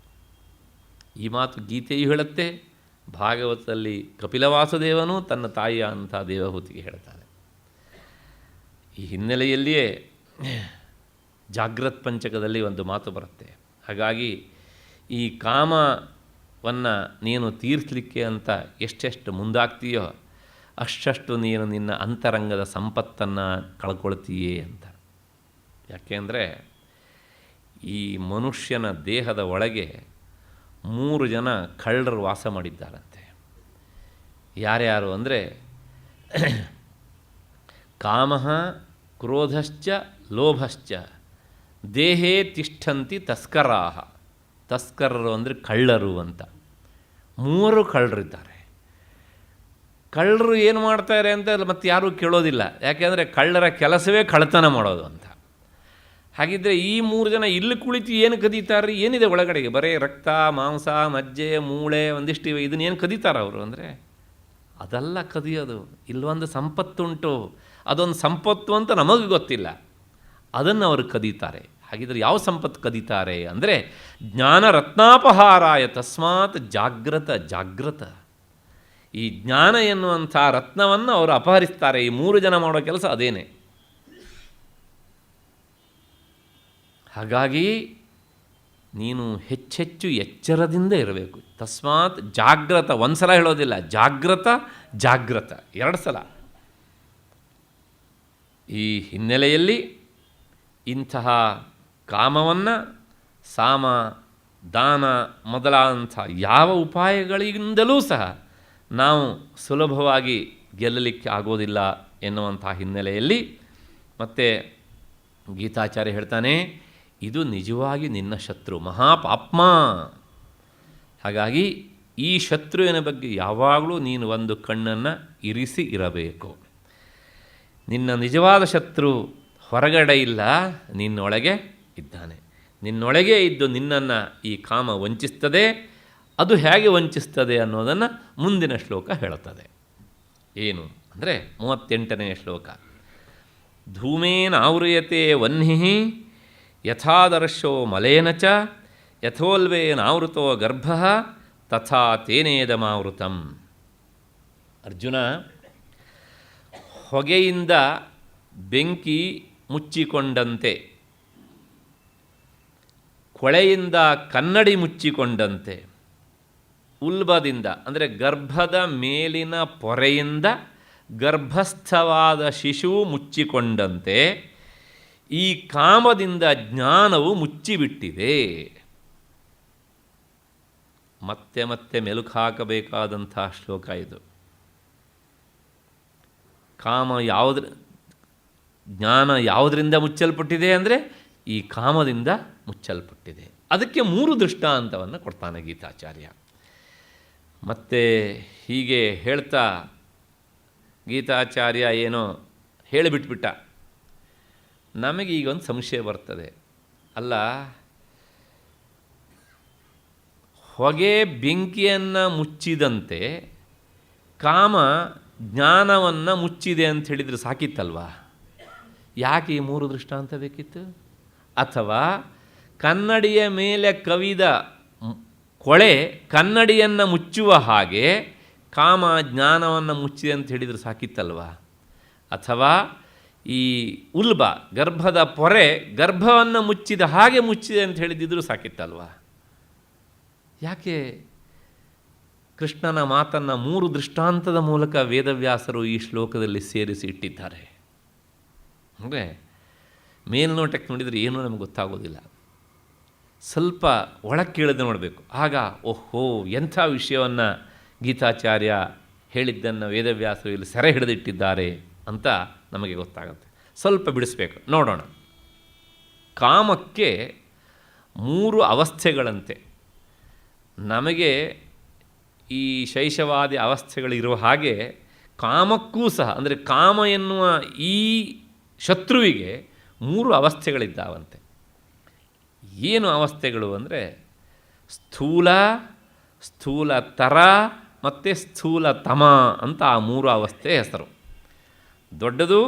ಈ ಮಾತು ಗೀತೆಯು ಹೇಳುತ್ತೆ, ಭಾಗವತದಲ್ಲಿ ಕಪಿಲವಾಸುದೇವನು ತನ್ನ ತಾಯಿಯ ಅಂಥ ದೇವಹೂತಿಗೆ ಹೇಳ್ತಾನೆ. ಈ ಹಿನ್ನೆಲೆಯಲ್ಲಿಯೇ ಜಾಗ್ರತ್ ಪಂಚಕದಲ್ಲಿ ಒಂದು ಮಾತು ಬರುತ್ತೆ. ಹಾಗಾಗಿ ಈ ಕಾಮವನ್ನು ನೀನು ತೀರಿಸಲಿಕ್ಕೆ ಅಂತ ಎಷ್ಟೆಷ್ಟು ಮುಂದಾಗ್ತೀಯೋ ಅಷ್ಟು ನೀನು ನಿನ್ನ ಅಂತರಂಗದ ಸಂಪತ್ತನ್ನು ಕಳ್ಕೊಳ್ತೀಯೇ ಅಂತ. ಯಾಕೆಂದರೆ ಈ ಮನುಷ್ಯನ ದೇಹದ ಒಳಗೆ 3 ಜನ ಕಳ್ಳರು ವಾಸ ಮಾಡಿದ್ದಾರಂತೆ. ಯಾರ್ಯಾರು ಅಂದರೆ ಕಾಮಃ ಕ್ರೋಧಶ್ಚ ಲೋಭಶ್ಚ ದೇಹೇ ತಿಷ್ಠಂತಿ ತಸ್ಕರಾಹ. ತಸ್ಕರರು ಅಂದರೆ ಕಳ್ಳರು ಅಂತ 3 ಕಳ್ಳರಿದ್ದಾರೆ. ಕಳ್ಳರು ಏನು ಮಾಡ್ತಾರೆ ಅಂತ ಮತ್ತೆ ಯಾರೂ ಕೇಳೋದಿಲ್ಲ. ಯಾಕೆಂದರೆ ಕಳ್ಳರ ಕೆಲಸವೇ ಕಳ್ಳತನ ಮಾಡೋದು ಅಂತ. ಹಾಗಿದ್ದರೆ ಈ 3 ಜನ ಇಲ್ಲಿ ಕುಳಿತು ಏನು ಕದೀತಾರೆ? ಏನಿದೆ ಒಳಗಡೆಗೆ? ಬರೀ ರಕ್ತ, ಮಾಂಸ, ಮಜ್ಜೆ, ಮೂಳೆ ಒಂದಿಷ್ಟಿವೆ. ಇದನ್ನೇನು ಕದೀತಾರೆ ಅವರು ಅಂದರೆ? ಅದೆಲ್ಲ ಕದಿಯೋದು. ಇಲ್ಲೊಂದು ಸಂಪತ್ತುಂಟು, ಅದೊಂದು ಸಂಪತ್ತು ಅಂತ ನಮಗೆ ಗೊತ್ತಿಲ್ಲ, ಅದನ್ನು ಅವರು ಕದೀತಾರೆ. ಹಾಗಿದ್ರೆ ಯಾವ ಸಂಪತ್ತು ಕದೀತಾರೆ ಅಂದರೆ, ಜ್ಞಾನ ರತ್ನಾಪಹಾರಾಯ ತಸ್ಮಾತ್ ಜಾಗ್ರತ ಜಾಗ್ರತ. ಈ ಜ್ಞಾನ ಎನ್ನುವಂಥ ರತ್ನವನ್ನು ಅವರು ಅಪಹರಿಸ್ತಾರೆ. ಈ 3 ಜನ ಮಾಡೋ ಕೆಲಸ ಅದೇನೆ. ಹಾಗಾಗಿ ನೀನು ಹೆಚ್ಚೆಚ್ಚು ಎಚ್ಚರದಿಂದ ಇರಬೇಕು. ತಸ್ಮಾತ್ ಜಾಗ್ರತ. 1 ಸಲ ಹೇಳೋದಿಲ್ಲ, ಜಾಗ್ರತ ಜಾಗ್ರತ 2 ಸಲ. ಈ ಹಿನ್ನೆಲೆಯಲ್ಲಿ ಇಂತಹ ಕಾಮವನ್ನು ಸಾಮ, ದಾನ ಮೊದಲಾದಂಥ ಯಾವ ಉಪಾಯಗಳಿಂದಲೂ ಸಹ ನಾವು ಸುಲಭವಾಗಿ ಗೆಲ್ಲಲಿಕ್ಕೆ ಆಗೋದಿಲ್ಲ ಎನ್ನುವಂಥ ಹಿನ್ನೆಲೆಯಲ್ಲಿ ಮತ್ತೆ ಗೀತಾಚಾರ್ಯ ಹೇಳ್ತಾನೆ, ಇದು ನಿಜವಾಗಿ ನಿನ್ನ ಶತ್ರು, ಮಹಾಪಾಪ್ಮ. ಹಾಗಾಗಿ ಈ ಶತ್ರುವಿನ ಬಗ್ಗೆ ಯಾವಾಗಲೂ ನೀನು ಒಂದು ಕಣ್ಣನ್ನು ಇರಿಸಿ ಇರಬೇಕು. ನಿನ್ನ ನಿಜವಾದ ಶತ್ರು ಹೊರಗಡೆ ಇಲ್ಲ, ನಿನ್ನೊಳಗೆ ಇದ್ದಾನೆ. ನಿನ್ನೊಳಗೆ ಇದ್ದು ನಿನ್ನನ್ನು ಈ ಕಾಮ ವಂಚಿಸ್ತದೆ. ಅದು ಹೇಗೆ ವಂಚಿಸ್ತದೆ ಅನ್ನೋದನ್ನು ಮುಂದಿನ ಶ್ಲೋಕ ಹೇಳುತ್ತದೆ. ಏನು ಅಂದರೆ 38ನೇ ಶ್ಲೋಕ. ಧೂಮೇನಾವೃಯತೆ ವಹ್ನಿಃ ಯಥಾದರ್ಶೋ ಮಲೇನ ಚ ಯಥೋಲ್ವೇನಾವೃತೋ ಗರ್ಭಃ ತಥಾ ತೇನೇದಮಾವೃತಂ. ಅರ್ಜುನ, ಹೊಗೆಯಿಂದ ಬೆಂಕಿ ಮುಚ್ಚಿಕೊಂಡಂತೆ, ಕೊಳೆಯಿಂದ ಕನ್ನಡಿ ಮುಚ್ಚಿಕೊಂಡಂತೆ, ಉಲ್ಬದಿಂದ ಅಂದರೆ ಗರ್ಭದ ಮೇಲಿನ ಪೊರೆಯಿಂದ ಗರ್ಭಸ್ಥವಾದ ಶಿಶುವು ಮುಚ್ಚಿಕೊಂಡಂತೆ ಈ ಕಾಮದಿಂದ ಜ್ಞಾನವು ಮುಚ್ಚಿಬಿಟ್ಟಿದೆ. ಮತ್ತೆ ಮತ್ತೆ ಮೆಲುಕು ಹಾಕಬೇಕಾದಂಥ ಶ್ಲೋಕ ಇದು. ಕಾಮ ಜ್ಞಾನ ಯಾವುದರಿಂದ ಮುಚ್ಚಲ್ಪಟ್ಟಿದೆ ಅಂದರೆ ಈ ಕಾಮದಿಂದ ಮುಚ್ಚಲ್ಪಟ್ಟಿದೆ. ಅದಕ್ಕೆ 3 ದೃಷ್ಟಾಂತವನ್ನು ಕೊಡ್ತಾನೆ ಗೀತಾಚಾರ್ಯ. ಮತ್ತು ಹೀಗೆ ಹೇಳ್ತಾ ಗೀತಾಚಾರ್ಯ ಏನೋ ಹೇಳಿಬಿಟ್ಬಿಟ್ಟ. ನಮಗೆ ಈಗ ಒಂದು ಸಂಶಯ ಬರ್ತದೆ, ಅಲ್ಲ ಹೊಗೆ ಬೆಂಕಿಯನ್ನು ಮುಚ್ಚಿದಂತೆ ಕಾಮ ಜ್ಞಾನವನ್ನು ಮುಚ್ಚಿದೆ ಅಂತ ಹೇಳಿದರೆ ಸಾಕಿತ್ತಲ್ವ? ಯಾಕೆ ಈ 3 ದೃಷ್ಟಾಂತ ಬೇಕಿತ್ತು? ಅಥವಾ ಕನ್ನಡಿಯ ಮೇಲೆ ಕವಿದ ಕೊಳೆ ಕನ್ನಡಿಯನ್ನು ಮುಚ್ಚುವ ಹಾಗೆ ಕಾಮ ಜ್ಞಾನವನ್ನು ಮುಚ್ಚಿದೆ ಅಂತ ಹೇಳಿದರೆ ಸಾಕಿತ್ತಲ್ವ? ಅಥವಾ ಈ ಉಲ್ಬ ಗರ್ಭದ ಪೊರೆ ಗರ್ಭವನ್ನು ಮುಚ್ಚಿದ ಹಾಗೆ ಮುಚ್ಚಿದೆ ಅಂತ ಹೇಳಿದಿದ್ದರೂ ಸಾಕಿತ್ತಲ್ವ? ಯಾಕೆ ಕೃಷ್ಣನ ಮಾತನ್ನು 3 ದೃಷ್ಟಾಂತದ ಮೂಲಕ ವೇದವ್ಯಾಸರು ಈ ಶ್ಲೋಕದಲ್ಲಿ ಸೇರಿಸಿ ಇಟ್ಟಿದ್ದಾರೆ? ಅಂದರೆ ಮೇಲ್ನೋಟಕ್ಕೆ ನೋಡಿದರೆ ಏನೂ ನಮಗೆ ಗೊತ್ತಾಗೋದಿಲ್ಲ. ಸ್ವಲ್ಪ ಒಳಕ್ಕೀಳದೆ ನೋಡಬೇಕು. ಆಗ ಓಹೋ, ಎಂಥ ವಿಷಯವನ್ನು ಗೀತಾಚಾರ್ಯ ಹೇಳಿದ್ದನ್ನು ವೇದವ್ಯಾಸರು ಇಲ್ಲಿ ಸೆರೆ ಹಿಡಿದಿಟ್ಟಿದ್ದಾರೆ ಅಂತ ನಮಗೆ ಗೊತ್ತಾಗುತ್ತೆ. ಸ್ವಲ್ಪ ಬಿಡಿಸ್ಬೇಕು, ನೋಡೋಣ. ಕಾಮಕ್ಕೆ 3 ಅವಸ್ಥೆಗಳಂತೆ. ನಮಗೆ ಈ ಶೈಶವಾದಿ ಅವಸ್ಥೆಗಳಿರುವ ಹಾಗೆ ಕಾಮಕ್ಕೂ ಸಹ, ಅಂದರೆ ಕಾಮ ಎನ್ನುವ ಈ ಶತ್ರುವಿಗೆ 3 ಅವಸ್ಥೆಗಳಿದ್ದಾವಂತೆ. ಏನು ಅವಸ್ಥೆಗಳು ಅಂದರೆ ಸ್ಥೂಲತರ ಮತ್ತು ಸ್ಥೂಲತಮ ಅಂತ ಆ 3 ಅವಸ್ಥೆ ಹೆಸರು. ದೊಡ್ಡದು,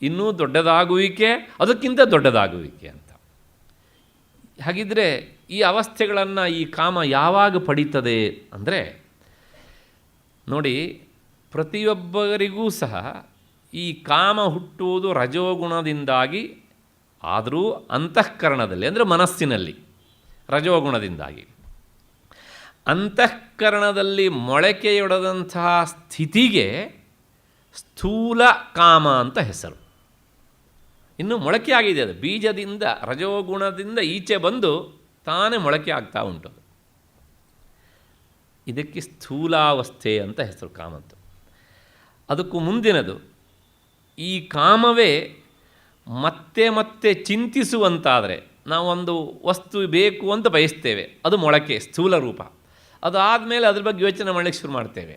ಇನ್ನೂ ದೊಡ್ಡದಾಗುವಿಕೆ, ಅದಕ್ಕಿಂತ ದೊಡ್ಡದಾಗುವಿಕೆ ಅಂತ. ಹಾಗಿದ್ದರೆ ಈ ಅವಸ್ಥೆಗಳನ್ನು ಈ ಕಾಮ ಯಾವಾಗ ಪಡೀತದೆ ಅಂದರೆ, ನೋಡಿ, ಪ್ರತಿಯೊಬ್ಬರಿಗೂ ಸಹ ಈ ಕಾಮ ಹುಟ್ಟುವುದು ರಜೋಗುಣದಿಂದಾಗಿ, ಆದರೂ ಅಂತಃಕರಣದಲ್ಲಿ ಅಂದರೆ ಮನಸ್ಸಿನಲ್ಲಿ ರಜೋಗುಣದಿಂದಾಗಿ. ಅಂತಃಕರಣದಲ್ಲಿ ಮೊಳಕೆಯೊಡೆದಂತಹ ಸ್ಥಿತಿಗೆ ಸ್ಥೂಲ ಕಾಮ ಅಂತ ಹೆಸರು. ಇನ್ನು ಮೊಳಕೆ ಆಗಿದೆ, ಅದು ಬೀಜದಿಂದ ರಜೋಗುಣದಿಂದ ಈಚೆ ಬಂದು ತಾನೇ ಮೊಳಕೆ ಆಗ್ತಾ ಉಂಟು. ಇದಕ್ಕೆ ಸ್ಥೂಲಾವಸ್ಥೆ ಅಂತ ಹೆಸರು ಕಾಮದ್ದು. ಅದಕ್ಕೂ ಮುಂದಿನದು ಈ ಕಾಮವೇ ಮತ್ತೆ ಮತ್ತೆ ಚಿಂತಿಸುವಂತಾದರೆ, ನಾವೊಂದು ವಸ್ತು ಬೇಕು ಅಂತ ಬಯಸ್ತೇವೆ, ಅದು ಮೊಳಕೆ ಸ್ಥೂಲ ರೂಪ. ಅದಾದಮೇಲೆ ಅದ್ರ ಬಗ್ಗೆ ಯೋಚನೆ ಮಾಡಲಿಕ್ಕೆ ಶುರು ಮಾಡ್ತೇವೆ,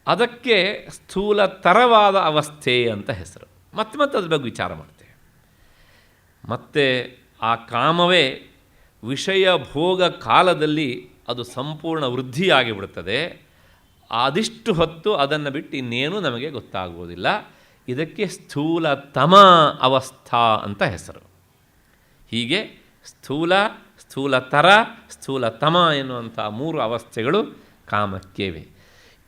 ಅದಕ್ಕೆ ಸ್ಥೂಲತರವಾದ ಅವಸ್ಥೆ ಅಂತ ಹೆಸರು. ಮತ್ತೆ ಮತ್ತೆ ಅದ್ರ ಬಗ್ಗೆ ವಿಚಾರ ಮಾಡ್ತೇವೆ. ಮತ್ತು ಆ ಕಾಮವೇ ವಿಷಯ ಭೋಗ ಕಾಲದಲ್ಲಿ ಅದು ಸಂಪೂರ್ಣ ವೃದ್ಧಿಯಾಗಿಬಿಡುತ್ತದೆ. ಅದಿಷ್ಟು ಹೊತ್ತು ಅದನ್ನು ಬಿಟ್ಟು ಇನ್ನೇನು ನಮಗೆ ಗೊತ್ತಾಗುವುದಿಲ್ಲ. ಇದಕ್ಕೆ ಸ್ಥೂಲತಮ ಅವಸ್ಥಾ ಅಂತ ಹೆಸರು. ಹೀಗೆ ಸ್ಥೂಲತರ, ಸ್ಥೂಲತಮ ಎನ್ನುವಂಥ 3 ಅವಸ್ಥೆಗಳು ಕಾಮಕ್ಕಿವೆ.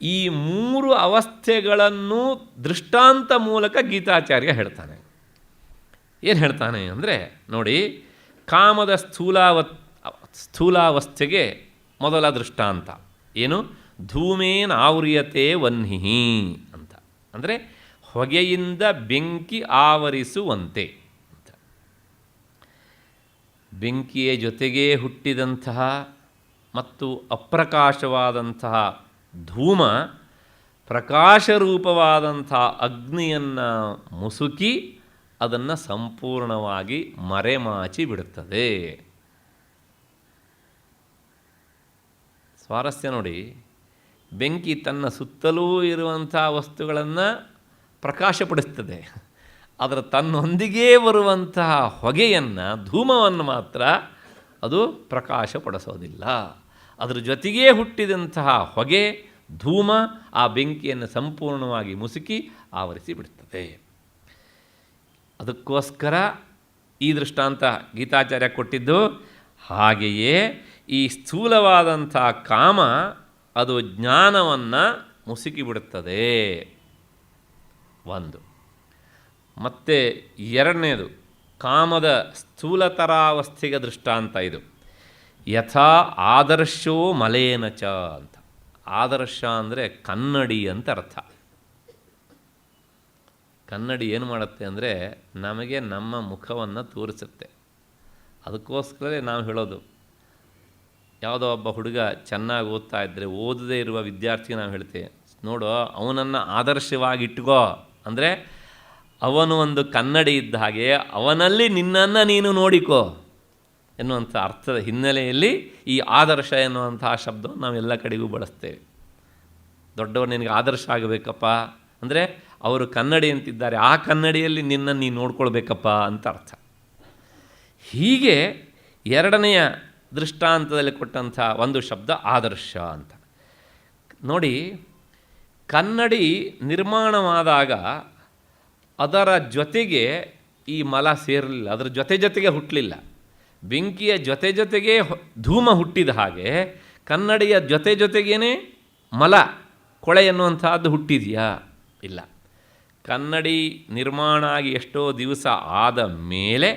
ಈ 3 ಅವಸ್ಥೆಗಳನ್ನು ದೃಷ್ಟಾಂತ ಮೂಲಕ ಗೀತಾಚಾರ್ಯ ಹೇಳ್ತಾನೆ. ಏನು ಹೇಳ್ತಾನೆ ಅಂದರೆ, ನೋಡಿ, ಕಾಮದ ಸ್ಥೂಲಾವಸ್ಥೆಗೆ ಮೊದಲ ದೃಷ್ಟಾಂತ ಏನು? ಧೂಮೇನ ಆವ್ರಿಯತೆ ವಹ್ನಿಃ ಅಂತ. ಅಂದರೆ ಹೊಗೆಯಿಂದ ಬೆಂಕಿ ಆವರಿಸುವಂತೆ ಅಂತ. ಬೆಂಕಿಯ ಜೊತೆಗೇ ಹುಟ್ಟಿದಂತಹ ಮತ್ತು ಅಪ್ರಕಾಶವಾದಂತಹ ಧೂಮ ಪ್ರಕಾಶರೂಪವಾದಂಥ ಅಗ್ನಿಯನ್ನು ಮುಸುಕಿ ಅದನ್ನು ಸಂಪೂರ್ಣವಾಗಿ ಮರೆಮಾಚಿ ಬಿಡುತ್ತದೆ. ಸ್ವಾರಸ್ಯ ನೋಡಿ, ಬೆಂಕಿ ತನ್ನ ಸುತ್ತಲೂ ಇರುವಂಥ ವಸ್ತುಗಳನ್ನು ಪ್ರಕಾಶಪಡಿಸ್ತದೆ, ಅದರ ತನ್ನೊಂದಿಗೇ ಬರುವಂತಹ ಹೊಗೆಯನ್ನು, ಧೂಮವನ್ನು ಮಾತ್ರ ಅದು ಪ್ರಕಾಶಪಡಿಸೋದಿಲ್ಲ. ಅದರ ಜೊತೆಗೇ ಹುಟ್ಟಿದಂತಹ ಹೊಗೆ, ಧೂಮ ಆ ಬೆಂಕಿಯನ್ನು ಸಂಪೂರ್ಣವಾಗಿ ಮುಸುಕಿ ಆವರಿಸಿ ಬಿಡುತ್ತದೆ. ಅದಕ್ಕೋಸ್ಕರ ಈ ದೃಷ್ಟಾಂತ ಗೀತಾಚಾರ್ಯ ಕೊಟ್ಟಿದ್ದು. ಹಾಗೆಯೇ ಈ ಸ್ಥೂಲವಾದಂಥ ಕಾಮ ಅದು ಜ್ಞಾನವನ್ನು ಮುಸುಕಿಬಿಡುತ್ತದೆ ಒಂದು. ಮತ್ತು ಎರಡನೇದು ಕಾಮದ ಸ್ಥೂಲತರಾವಸ್ಥೆಗೆ ದೃಷ್ಟಾಂತ ಇದು. ಯಥಾ ಆದರ್ಶೋ ಮಲೇನ ಚ ಅಂತ. ಆದರ್ಶ ಅಂದರೆ ಕನ್ನಡಿ ಅಂತ ಅರ್ಥ. ಕನ್ನಡಿ ಏನು ಮಾಡುತ್ತೆ ಅಂದರೆ ನಮಗೆ ನಮ್ಮ ಮುಖವನ್ನು ತೋರಿಸುತ್ತೆ. ಅದಕ್ಕೋಸ್ಕರವೇ ನಾವು ಹೇಳೋದು, ಯಾವುದೋ ಒಬ್ಬ ಹುಡುಗ ಚೆನ್ನಾಗಿ ಓದ್ತಾ ಇದ್ದರೆ ಓದದೇ ಇರುವ ವಿದ್ಯಾರ್ಥಿಗೆ ನಾವು ಹೇಳ್ತೇವೆ, ನೋಡು ಅವನನ್ನು ಆದರ್ಶವಾಗಿ ಇಟ್ಕೋ. ಅಂದರೆ ಅವನು ಒಂದು ಕನ್ನಡಿ ಇದ್ದ ಹಾಗೆ ಅವನಲ್ಲಿ ನಿನ್ನನ್ನು ನೀನು ನೋಡಿಕೋ ಎನ್ನುವಂಥ ಅರ್ಥದ ಹಿನ್ನೆಲೆಯಲ್ಲಿ ಈ ಆದರ್ಶ ಎನ್ನುವಂತಹ ಶಬ್ದವನ್ನು ನಾವೆಲ್ಲ ಕಡೆಗೂ ಬಳಸ್ತೇವೆ. ದೊಡ್ಡವರು ನಿನಗೆ ಆದರ್ಶ ಆಗಬೇಕಪ್ಪ ಅಂದರೆ ಅವರು ಕನ್ನಡಿ ಅಂತಿದ್ದಾರೆ, ಆ ಕನ್ನಡಿಯಲ್ಲಿ ನಿನ್ನನ್ನು ನೀನು ನೋಡ್ಕೊಳ್ಬೇಕಪ್ಪ ಅಂತ ಅರ್ಥ. ಹೀಗೆ ಎರಡನೆಯ ದೃಷ್ಟಾಂತದಲ್ಲಿ ಕೊಟ್ಟಂಥ ಒಂದು ಶಬ್ದ ಆದರ್ಶ ಅಂತ. ನೋಡಿ, ಕನ್ನಡಿ ನಿರ್ಮಾಣವಾದಾಗ ಅದರ ಜೊತೆಗೆ ಈ ಮಲ ಸೇರಲಿಲ್ಲ, ಅದರ ಜೊತೆಗೆ ಹುಟ್ಟಲಿಲ್ಲ. ಬೆಂಕಿಯ ಜೊತೆಗೆ ಧೂಮ ಹುಟ್ಟಿದ ಹಾಗೆ ಕನ್ನಡಿಯ ಜೊತೆಗೇ ಮಲ, ಕೊಳೆ ಎನ್ನುವಂಥದ್ದು ಹುಟ್ಟಿದೆಯಾ? ಇಲ್ಲ. ಕನ್ನಡಿ ನಿರ್ಮಾಣ ಆಗಿ ಎಷ್ಟೋ ದಿವಸ ಆದ ಮೇಲೆ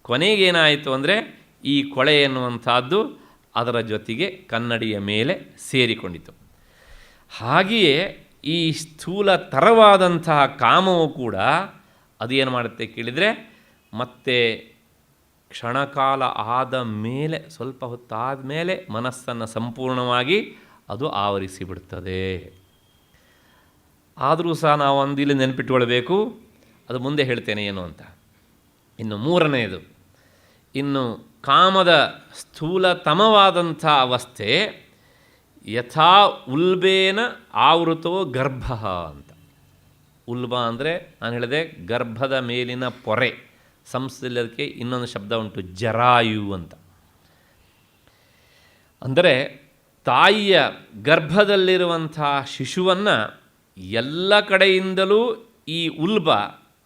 ಕೊನೆಗೇನಾಯಿತು ಅಂದರೆ ಈ ಕೊಳೆ ಎನ್ನುವಂಥದ್ದು ಅದರ ಜೊತೆಗೆ ಕನ್ನಡಿಯ ಮೇಲೆ ಸೇರಿಕೊಂಡಿತು. ಹಾಗೆಯೇ ಈ ಸ್ಥೂಲ ತರವಾದಂತಹ ಕಾಮವು ಕೂಡ ಅದೇನು ಮಾಡುತ್ತೆ ಕೇಳಿದರೆ, ಮತ್ತೆ ಕ್ಷಣಕಾಲ ಆದ ಮೇಲೆ, ಸ್ವಲ್ಪ ಹೊತ್ತಾದ ಮೇಲೆ ಮನಸ್ಸನ್ನು ಸಂಪೂರ್ಣವಾಗಿ ಅದು ಆವರಿಸಿಬಿಡ್ತದೆ. ಆದರೂ ಸಹ ನಾವು ಒಂದು ಇಲ್ಲಿ ನೆನಪಿಟ್ಕೊಳ್ಬೇಕು, ಅದು ಮುಂದೆ ಹೇಳ್ತೇನೆ ಏನು ಅಂತ. ಇನ್ನು ಮೂರನೆಯದು, ಇನ್ನು ಕಾಮದ ಸ್ಥೂಲತಮವಾದಂಥ ಅವಸ್ಥೆ ಯಥಾ ಉಲ್ಬೇನ ಆವೃತೋ ಗರ್ಭ ಅಂತ. ಉಲ್ಬ ಅಂದರೆ ನಾನು ಹೇಳಿದೆ ಗರ್ಭದ ಮೇಲಿನ ಪೊರೆ. ಸಂಸ್ಕೃತದಲ್ಲಿ ಅದಕ್ಕೆ ಇನ್ನೊಂದು ಶಬ್ದ ಉಂಟು, ಜರಾಯು ಅಂತ. ಅಂದರೆ ತಾಯಿಯ ಗರ್ಭದಲ್ಲಿರುವಂಥ ಶಿಶುವನ್ನು ಎಲ್ಲ ಕಡೆಯಿಂದಲೂ ಈ ಉಲ್ಬ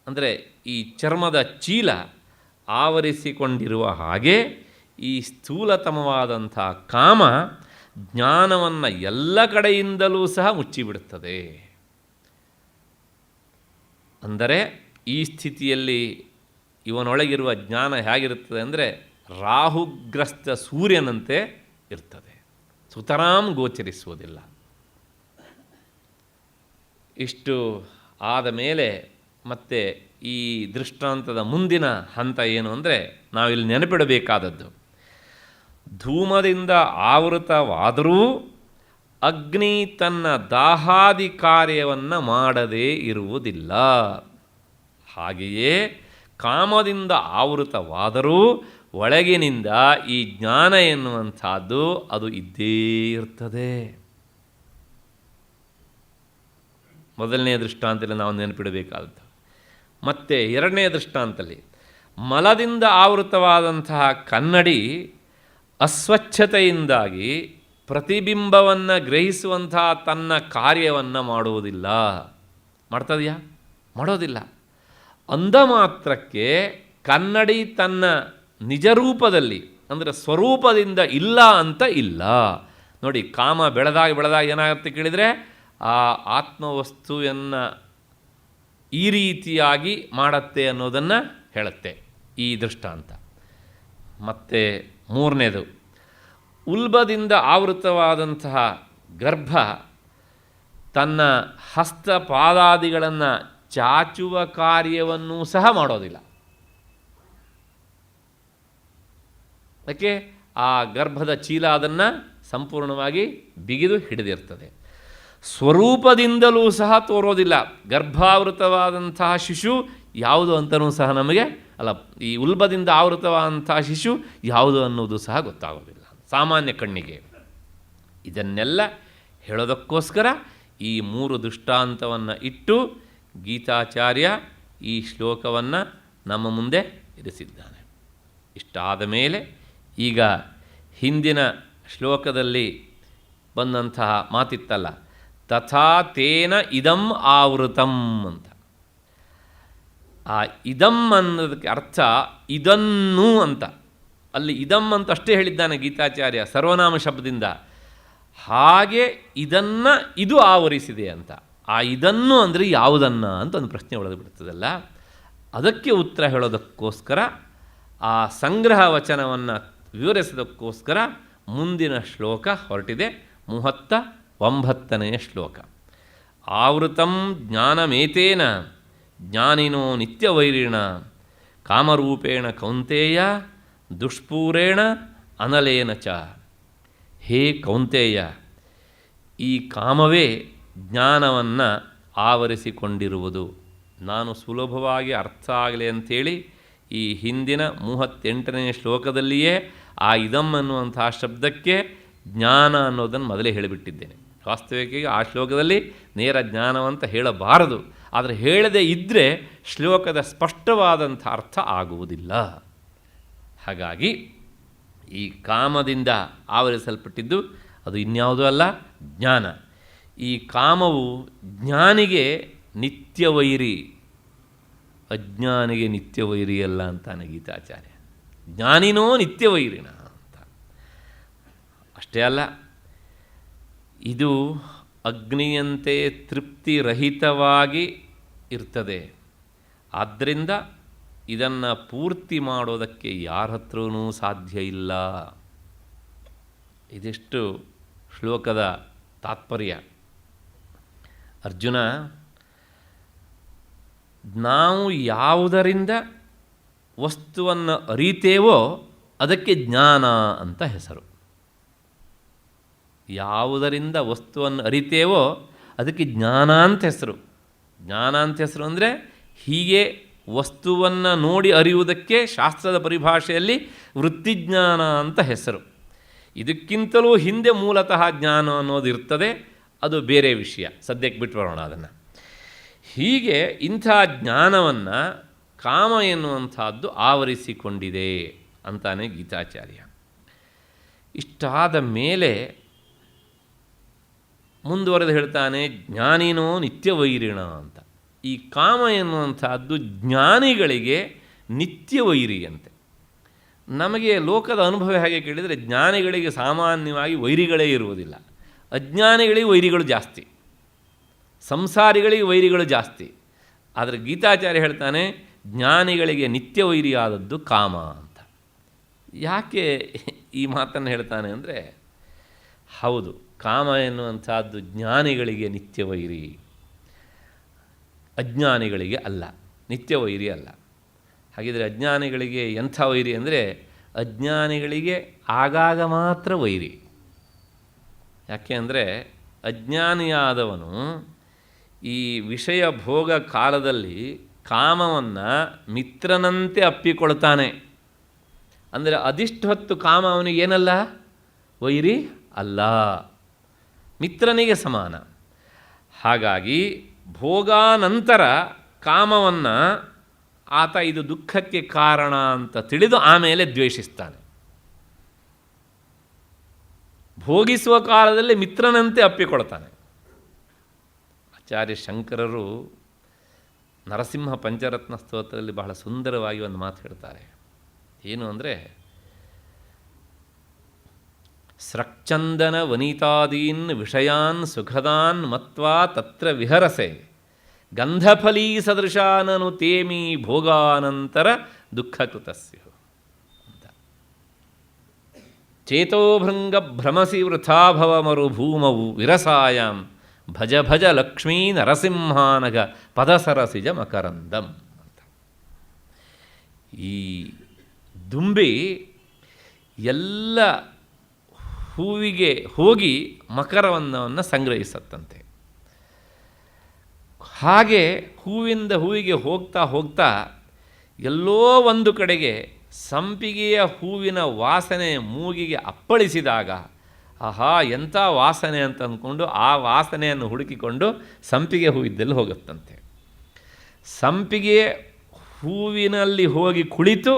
ಅಂದರೆ ಈ ಚರ್ಮದ ಚೀಲ ಆವರಿಸಿಕೊಂಡಿರುವ ಹಾಗೆ ಈ ಸ್ಥೂಲತಮವಾದಂಥ ಕಾಮ ಜ್ಞಾನವನ್ನು ಎಲ್ಲ ಕಡೆಯಿಂದಲೂ ಸಹ ಮುಚ್ಚಿಬಿಡುತ್ತದೆ. ಅಂದರೆ ಈ ಸ್ಥಿತಿಯಲ್ಲಿ ಇವನೊಳಗಿರುವ ಜ್ಞಾನ ಹೇಗಿರುತ್ತದೆ ಅಂದರೆ ರಾಹುಗ್ರಸ್ತ ಸೂರ್ಯನಂತೆ ಇರ್ತದೆ, ಸುತರಾಂ ಗೋಚರಿಸುವುದಿಲ್ಲ. ಇಷ್ಟು ಆದ ಮೇಲೆ ಮತ್ತೆ ಈ ದೃಷ್ಟಾಂತದ ಮುಂದಿನ ಹಂತ ಏನು ಅಂದರೆ ನಾವಿಲ್ಲಿ ನೆನಪಿಡಬೇಕಾದದ್ದು, ಧೂಮದಿಂದ ಆವೃತವಾದರೂ ಅಗ್ನಿ ತನ್ನ ದಾಹಾದಿ ಕಾರ್ಯವನ್ನು ಮಾಡದೇ ಇರುವುದಿಲ್ಲ. ಹಾಗೆಯೇ ಕಾಮದಿಂದ ಆವೃತವಾದರೂ ಒಳಗಿನಿಂದ ಈ ಜ್ಞಾನ ಎನ್ನುವಂಥದ್ದು ಅದು ಇದ್ದೇ ಇರ್ತದೆ. ಮೊದಲನೆಯ ದೃಷ್ಟಾಂತದಲ್ಲಿ ನಾವು ನೆನಪಿಡಬೇಕಾದದ್ದು. ಮತ್ತು ಎರಡನೆಯ ದೃಷ್ಟಾಂತದಲ್ಲಿ ಮಲದಿಂದ ಆವೃತವಾದಂತಹ ಕನ್ನಡಿ ಅಸ್ವಚ್ಛತೆಯಿಂದಾಗಿ ಪ್ರತಿಬಿಂಬವನ್ನು ಗ್ರಹಿಸುವಂತಹ ತನ್ನ ಕಾರ್ಯವನ್ನು ಮಾಡುವುದಿಲ್ಲ. ಮಾಡ್ತದೆಯಾ? ಮಾಡೋದಿಲ್ಲ. ಅಂದ ಮಾತ್ರಕ್ಕೆ ಕನ್ನಡಿ ತನ್ನ ನಿಜರೂಪದಲ್ಲಿ ಅಂದರೆ ಸ್ವರೂಪದಿಂದ ಇಲ್ಲ ಅಂತ ಇಲ್ಲ. ನೋಡಿ, ಕಾಮ ಬೆಳೆದಾಗ ಏನಾಗುತ್ತೆ ಕೇಳಿದರೆ ಆ ಆತ್ಮವಸ್ತುವನ್ನು ಈ ರೀತಿಯಾಗಿ ಮಾಡತ್ತೆ ಅನ್ನೋದನ್ನು ಹೇಳುತ್ತೆ ಈ ದೃಷ್ಟಾಂತ. ಮತ್ತು ಮೂರನೇದು, ಉಲ್ಬದಿಂದ ಆವೃತವಾದಂತಹ ಗರ್ಭ ತನ್ನ ಹಸ್ತಪಾದಾದಿಗಳನ್ನು ಚಾಚುವ ಕಾರ್ಯವನ್ನು ಸಹ ಮಾಡೋದಿಲ್ಲ. ಯಾಕೆ? ಆ ಗರ್ಭದ ಚೀಲ ಅದನ್ನು ಸಂಪೂರ್ಣವಾಗಿ ಬಿಗಿದು ಹಿಡಿದಿರ್ತದೆ. ಸ್ವರೂಪದಿಂದಲೂ ಸಹ ತೋರೋದಿಲ್ಲ. ಗರ್ಭಾವೃತವಾದಂತಹ ಶಿಶು ಯಾವುದು ಅಂತಲೂ ಸಹ ನಮಗೆ ಈ ಉಲ್ಬದಿಂದ ಆವೃತವಾದಂತಹ ಶಿಶು ಯಾವುದು ಅನ್ನೋದು ಸಹ ಗೊತ್ತಾಗೋದಿಲ್ಲ ಸಾಮಾನ್ಯ ಕಣ್ಣಿಗೆ. ಇದನ್ನೆಲ್ಲ ಹೇಳೋದಕ್ಕೋಸ್ಕರ ಈ ಮೂರು ದೃಷ್ಟಾಂತವನ್ನು ಇಟ್ಟು ಗೀತಾಚಾರ್ಯ ಈ ಶ್ಲೋಕವನ್ನು ನಮ್ಮ ಮುಂದೆ ಇರಿಸಿದ್ದಾನೆ. ಇಷ್ಟಾದ ಮೇಲೆ ಈಗ ಹಿಂದಿನ ಶ್ಲೋಕದಲ್ಲಿ ಬಂದಂತಹ ಮಾತಿತ್ತಲ್ಲ, ತಥಾ ತೇನ ಇದಂ ಆವೃತಂ ಅಂತ. ಆ ಇದಂ ಅನ್ನೋದಕ್ಕೆ ಅರ್ಥ ಇದನ್ನು ಅಂತ. ಅಲ್ಲಿ ಇದಂ ಅಂತ ಅಷ್ಟೇ ಹೇಳಿದ್ದಾನೆ ಗೀತಾಚಾರ್ಯ ಸರ್ವನಾಮ ಶಬ್ದದಿಂದ. ಹಾಗೆ ಇದನ್ನು ಇದು ಆವರಿಸಿದೆ ಅಂತ. ಆ ಇದನ್ನು ಅಂದರೆ ಯಾವುದನ್ನ ಅಂತ ಒಂದು ಪ್ರಶ್ನೆ ಒಳಗೆ ಬಿಡ್ತದಲ್ಲ, ಅದಕ್ಕೆ ಉತ್ತರ ಹೇಳೋದಕ್ಕೋಸ್ಕರ ಆ ಸಂಗ್ರಹ ವಚನವನ್ನು ವಿವರಿಸೋದಕ್ಕೋಸ್ಕರ ಮುಂದಿನ ಶ್ಲೋಕ ಹೊರಟಿದೆ. 39ನೇ ಶ್ಲೋಕ. ಆವೃತಂ ಜ್ಞಾನಮೇತೇನ ಜ್ಞಾನಿನೋ ನಿತ್ಯವೈರಿಣ ಕಾಮರೂಪೇಣ ಕೌಂತೇಯ ದುಷ್ಪೂರೇಣ ಅನಲೇನ ಚ. ಹೇ ಕೌಂತೇಯ, ಈ ಕಾಮವೇ ಜ್ಞಾನವನ್ನು ಆವರಿಸಿಕೊಂಡಿರುವುದು. ನಾನು ಸುಲಭವಾಗಿ ಅರ್ಥ ಆಗಲಿ ಅಂಥೇಳಿ ಈ ಹಿಂದಿನ 38ನೇ ಶ್ಲೋಕದಲ್ಲಿಯೇ ಆ ಇದಂ ಅನ್ನುವಂತಹ ಶಬ್ದಕ್ಕೆ ಜ್ಞಾನ ಅನ್ನೋದನ್ನು ಮೊದಲೇ ಹೇಳಿಬಿಟ್ಟಿದ್ದೇನೆ. ವಾಸ್ತವಿಕ ಆ ಶ್ಲೋಕದಲ್ಲಿ ನೇರ ಜ್ಞಾನವಂತ ಹೇಳಬಾರದು, ಆದರೆ ಹೇಳದೇ ಇದ್ದರೆ ಶ್ಲೋಕದ ಸ್ಪಷ್ಟವಾದಂಥ ಅರ್ಥ ಆಗುವುದಿಲ್ಲ. ಹಾಗಾಗಿ ಈ ಕಾಮದಿಂದ ಆವರಿಸಲ್ಪಟ್ಟಿದ್ದು ಅದು ಇನ್ಯಾವುದೂ ಅಲ್ಲ, ಜ್ಞಾನ. ಈ ಕಾಮವು ಜ್ಞಾನಿಗೆ ನಿತ್ಯವೈರಿ, ಅಜ್ಞಾನಿಗೆ ನಿತ್ಯವೈರಿ ಅಲ್ಲ ಅಂತಾನೆ ಗೀತಾಚಾರ್ಯ. ಜ್ಞಾನಿನೋ ನಿತ್ಯವೈರಿಣ ಅಂತ. ಅಷ್ಟೇ ಅಲ್ಲ, ಇದು ಅಗ್ನಿಯಂತೆ ತೃಪ್ತಿರಹಿತವಾಗಿ ಇರ್ತದೆ. ಆದ್ದರಿಂದ ಇದನ್ನು ಪೂರ್ತಿ ಮಾಡೋದಕ್ಕೆ ಯಾರ ಹತ್ರನೂ ಸಾಧ್ಯ ಇಲ್ಲ. ಇದಿಷ್ಟು ಶ್ಲೋಕದ ತಾತ್ಪರ್ಯ. ಅರ್ಜುನ, ನಾವು ಯಾವುದರಿಂದ ವಸ್ತುವನ್ನು ಅರಿತೇವೋ ಅದಕ್ಕೆ ಜ್ಞಾನ ಅಂತ ಹೆಸರು. ಯಾವುದರಿಂದ ವಸ್ತುವನ್ನು ಅರಿತೇವೋ ಅದಕ್ಕೆ ಜ್ಞಾನ ಅಂತ ಹೆಸರು. ಜ್ಞಾನ ಅಂತ ಹೆಸರು ಅಂದರೆ ಹೀಗೆ ವಸ್ತುವನ್ನು ನೋಡಿ ಅರಿಯುವುದಕ್ಕೆ ಶಾಸ್ತ್ರದ ಪರಿಭಾಷೆಯಲ್ಲಿ ವೃತ್ತಿಜ್ಞಾನ ಅಂತ ಹೆಸರು. ಇದಕ್ಕಿಂತಲೂ ಹಿಂದೆ ಮೂಲತಃ ಜ್ಞಾನ ಅನ್ನೋದು ಇರ್ತದೆ, ಅದು ಬೇರೆ ವಿಷಯ, ಸದ್ಯಕ್ಕೆ ಬಿಟ್ಬರೋಣ ಅದನ್ನು. ಹೀಗೆ ಇಂಥ ಜ್ಞಾನವನ್ನು ಕಾಮ ಎನ್ನುವಂಥದ್ದು ಆವರಿಸಿಕೊಂಡಿದೆ ಅಂತಾನೆ ಗೀತಾಚಾರ್ಯ. ಇಷ್ಟಾದ ಮೇಲೆ ಮುಂದುವರೆದು ಹೇಳ್ತಾನೆ, ಜ್ಞಾನಿನೋ ನಿತ್ಯವೈರಿಣ ಅಂತ. ಈ ಕಾಮ ಎನ್ನುವಂಥದ್ದು ಜ್ಞಾನಿಗಳಿಗೆ ನಿತ್ಯವೈರಿಯಂತೆ. ನಮಗೆ ಲೋಕದ ಅನುಭವ ಹೇಗೆ ಕೇಳಿದರೆ, ಜ್ಞಾನಿಗಳಿಗೆ ಸಾಮಾನ್ಯವಾಗಿ ವೈರಿಗಳೇ ಇರುವುದಿಲ್ಲ, ಅಜ್ಞಾನಿಗಳಿಗೆ ವೈರಿಗಳು ಜಾಸ್ತಿ, ಸಂಸಾರಿಗಳಿಗೆ ವೈರಿಗಳು ಜಾಸ್ತಿ. ಆದರೆ ಗೀತಾಚಾರ್ಯ ಹೇಳ್ತಾನೆ, ಜ್ಞಾನಿಗಳಿಗೆ ನಿತ್ಯವೈರಿಯಾದದ್ದು ಕಾಮ ಅಂತ. ಯಾಕೆ ಈ ಮಾತನ್ನು ಹೇಳ್ತಾನೆ ಅಂದರೆ, ಹೌದು, ಕಾಮ ಎನ್ನುವಂಥದ್ದು ಜ್ಞಾನಿಗಳಿಗೆ ನಿತ್ಯವೈರಿ, ಅಜ್ಞಾನಿಗಳಿಗೆ ಅಲ್ಲ, ನಿತ್ಯವೈರಿ ಅಲ್ಲ. ಹಾಗಿದ್ರೆ ಅಜ್ಞಾನಿಗಳಿಗೆ ಎಂಥ ವೈರಿ ಅಂದರೆ, ಅಜ್ಞಾನಿಗಳಿಗೆ ಆಗಾಗ ಮಾತ್ರ ವೈರಿ. ಯಾಕೆ ಅಂದರೆ, ಅಜ್ಞಾನಿಯಾದವನು ಈ ವಿಷಯ ಭೋಗ ಕಾಲದಲ್ಲಿ ಕಾಮವನ್ನು ಮಿತ್ರನಂತೆ ಅಪ್ಪಿಕೊಳ್ತಾನೆ. ಅಂದರೆ ಅದಿಷ್ಟು ಹೊತ್ತು ಕಾಮ ಅವನಿಗೇನಲ್ಲ, ವೈರಿ ಅಲ್ಲ, ಮಿತ್ರನಿಗೆ ಸಮಾನ. ಹಾಗಾಗಿ ಭೋಗಾನಂತರ ಕಾಮವನ್ನು ಆತ ಇದು ದುಃಖಕ್ಕೆ ಕಾರಣ ಅಂತ ತಿಳಿದು ಆಮೇಲೆ ದ್ವೇಷಿಸ್ತಾನೆ. ಭೋಗಿಸುವ ಕಾಲದಲ್ಲಿ ಮಿತ್ರನಂತೆ ಅಪ್ಪಿಕೊಳ್ತಾನೆ. ಆಚಾರ್ಯ ಶಂಕರರು ನರಸಿಂಹ ಪಂಚರತ್ನ ಸ್ತೋತ್ರದಲ್ಲಿ ಬಹಳ ಸುಂದರವಾಗಿ ಒಂದು ಮಾತು ಹೇಳ್ತಾರೆ. ಏನು ಅಂದರೆ, ಸ್ರಕ್ಚಂದನ ವನಿತಾದೀನ್ ವಿಷಯಾನ್ ಸುಖದಾನ್ ಮತ್ವಾ ತತ್ರ ವಿಹರಸೆ ಗಂಧಫಲೀ ಸದೃಶಾನನು ತೇಮಿ ಭೋಗಾನಂತರ ದುಃಖಕೃತಸ್ಯ ಅಂತ. ಚೇತೋಭೃಂಗ ಭ್ರಮಸಿ ವೃಥಾಭವ ಮರುಭೂಮವು ವಿರಸಾಯಾಂ ಭಜ ಭಜ ಲಕ್ಷ್ಮೀ ನರಸಿಂಹಾನಗ ಪದಸರಸಿಜ ಮಕರಂದಂ ಅಂತ. ಈ ದುಂಬಿ ಎಲ್ಲ ಹೂವಿಗೆ ಹೋಗಿ ಮಕರವನ್ನು ಸಂಗ್ರಹಿಸತ್ತಂತೆ. ಹಾಗೆ ಹೂವಿಂದ ಹೂವಿಗೆ ಹೋಗ್ತಾ ಹೋಗ್ತಾ ಎಲ್ಲೋ ಒಂದು ಕಡೆಗೆ ಸಂಪಿಗೆಯ ಹೂವಿನ ವಾಸನೆ ಮೂಗಿಗೆ ಅಪ್ಪಳಿಸಿದಾಗ, ಆಹಾ ಎಂಥ ವಾಸನೆ ಅಂತ ಅಂದ್ಕೊಂಡು ಆ ವಾಸನೆಯನ್ನು ಹುಡುಕಿಕೊಂಡು ಸಂಪಿಗೆ ಹೂವಿದ್ದಲ್ಲಿ ಹೋಗುತ್ತಂತೆ. ಸಂಪಿಗೆ ಹೂವಿನಲ್ಲಿ ಹೋಗಿ ಕುಳಿತು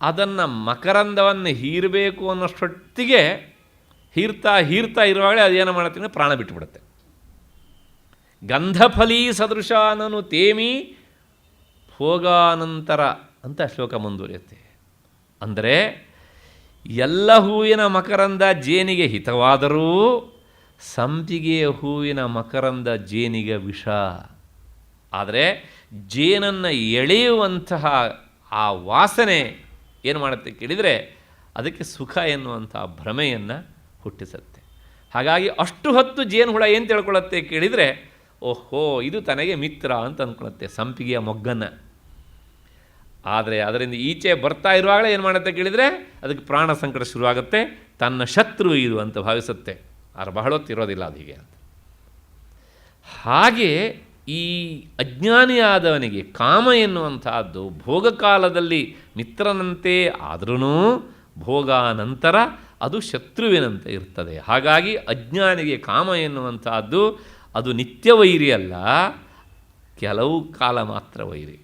ಅದನ್ನು ಮಕರಂದವನ್ನು ಹೀರಬೇಕು ಅನ್ನೋಷ್ಟೊತ್ತಿಗೆ ಹೀರ್ತಾ ಇರುವಾಗಲೇ ಅದೇನು ಮಾಡುತ್ತೆ, ಪ್ರಾಣ ಬಿಟ್ಟುಬಿಡುತ್ತೆ. ಗಂಧಫಲೀ ಸದೃಶಾನನು ತೇಮಿ ಭೋಗಾನಂತರ ಅಂತ ಶ್ಲೋಕ ಮುಂದುವರಿಯುತ್ತೆ. ಅಂದರೆ ಎಲ್ಲ ಹೂವಿನ ಮಕರಂದ ಜೇನಿಗೆ ಹಿತವಾದರೂ ಸಂಪಿಗೆಯ ಹೂವಿನ ಮಕರಂದ ಜೇನಿಗೆ ವಿಷ. ಆದರೆ ಜೇನನ್ನು ಎಳೆಯುವಂತಹ ಆ ವಾಸನೆ ಏನು ಮಾಡುತ್ತೆ ಕೇಳಿದರೆ ಅದಕ್ಕೆ ಸುಖ ಎನ್ನುವಂಥ ಭ್ರಮೆಯನ್ನು ಹುಟ್ಟಿಸುತ್ತೆ. ಹಾಗಾಗಿ ಅಷ್ಟು ಹೊತ್ತು ಜೇನುಹುಳ ಏನು ತಿಳ್ಕೊಳ್ಳುತ್ತೆ ಕೇಳಿದರೆ, ಓಹೋ ಇದು ತನಗೆ ಮಿತ್ರ ಅಂತ ಅಂದ್ಕೊಳ್ಳುತ್ತೆ ಸಂಪಿಗೆಯ ಮೊಗ್ಗನ್ನು. ಆದರೆ ಅದರಿಂದ ಈಚೆ ಬರ್ತಾ ಇರುವಾಗಲೇ ಏನು ಮಾಡುತ್ತೆ ಕೇಳಿದರೆ ಅದಕ್ಕೆ ಪ್ರಾಣ ಸಂಕಟ ಶುರುವಾಗುತ್ತೆ, ತನ್ನ ಶತ್ರು ಇದು ಅಂತ ಭಾವಿಸುತ್ತೆ. ಆದರೆ ಬಹಳ ಹೊತ್ತಿರೋದಿಲ್ಲ ಅದು ಹೀಗೆ ಅಂತ. ಹಾಗೆ ಈ ಅಜ್ಞಾನಿಯಾದವನಿಗೆ ಕಾಮ ಎನ್ನುವಂತಹದ್ದು ಭೋಗಕಾಲದಲ್ಲಿ ಮಿತ್ರನಂತೆ ಆದ್ರೂ ಭೋಗಾನಂತರ ಅದು ಶತ್ರುವಿನಂತೆ ಇರ್ತದೆ. ಹಾಗಾಗಿ ಅಜ್ಞಾನಿಗೆ ಕಾಮ ಎನ್ನುವಂತಹದ್ದು ಅದು ನಿತ್ಯ ವೈರಿ ಅಲ್ಲ, ಕೆಲವು ಕಾಲ ಮಾತ್ರ ವೈರಿ.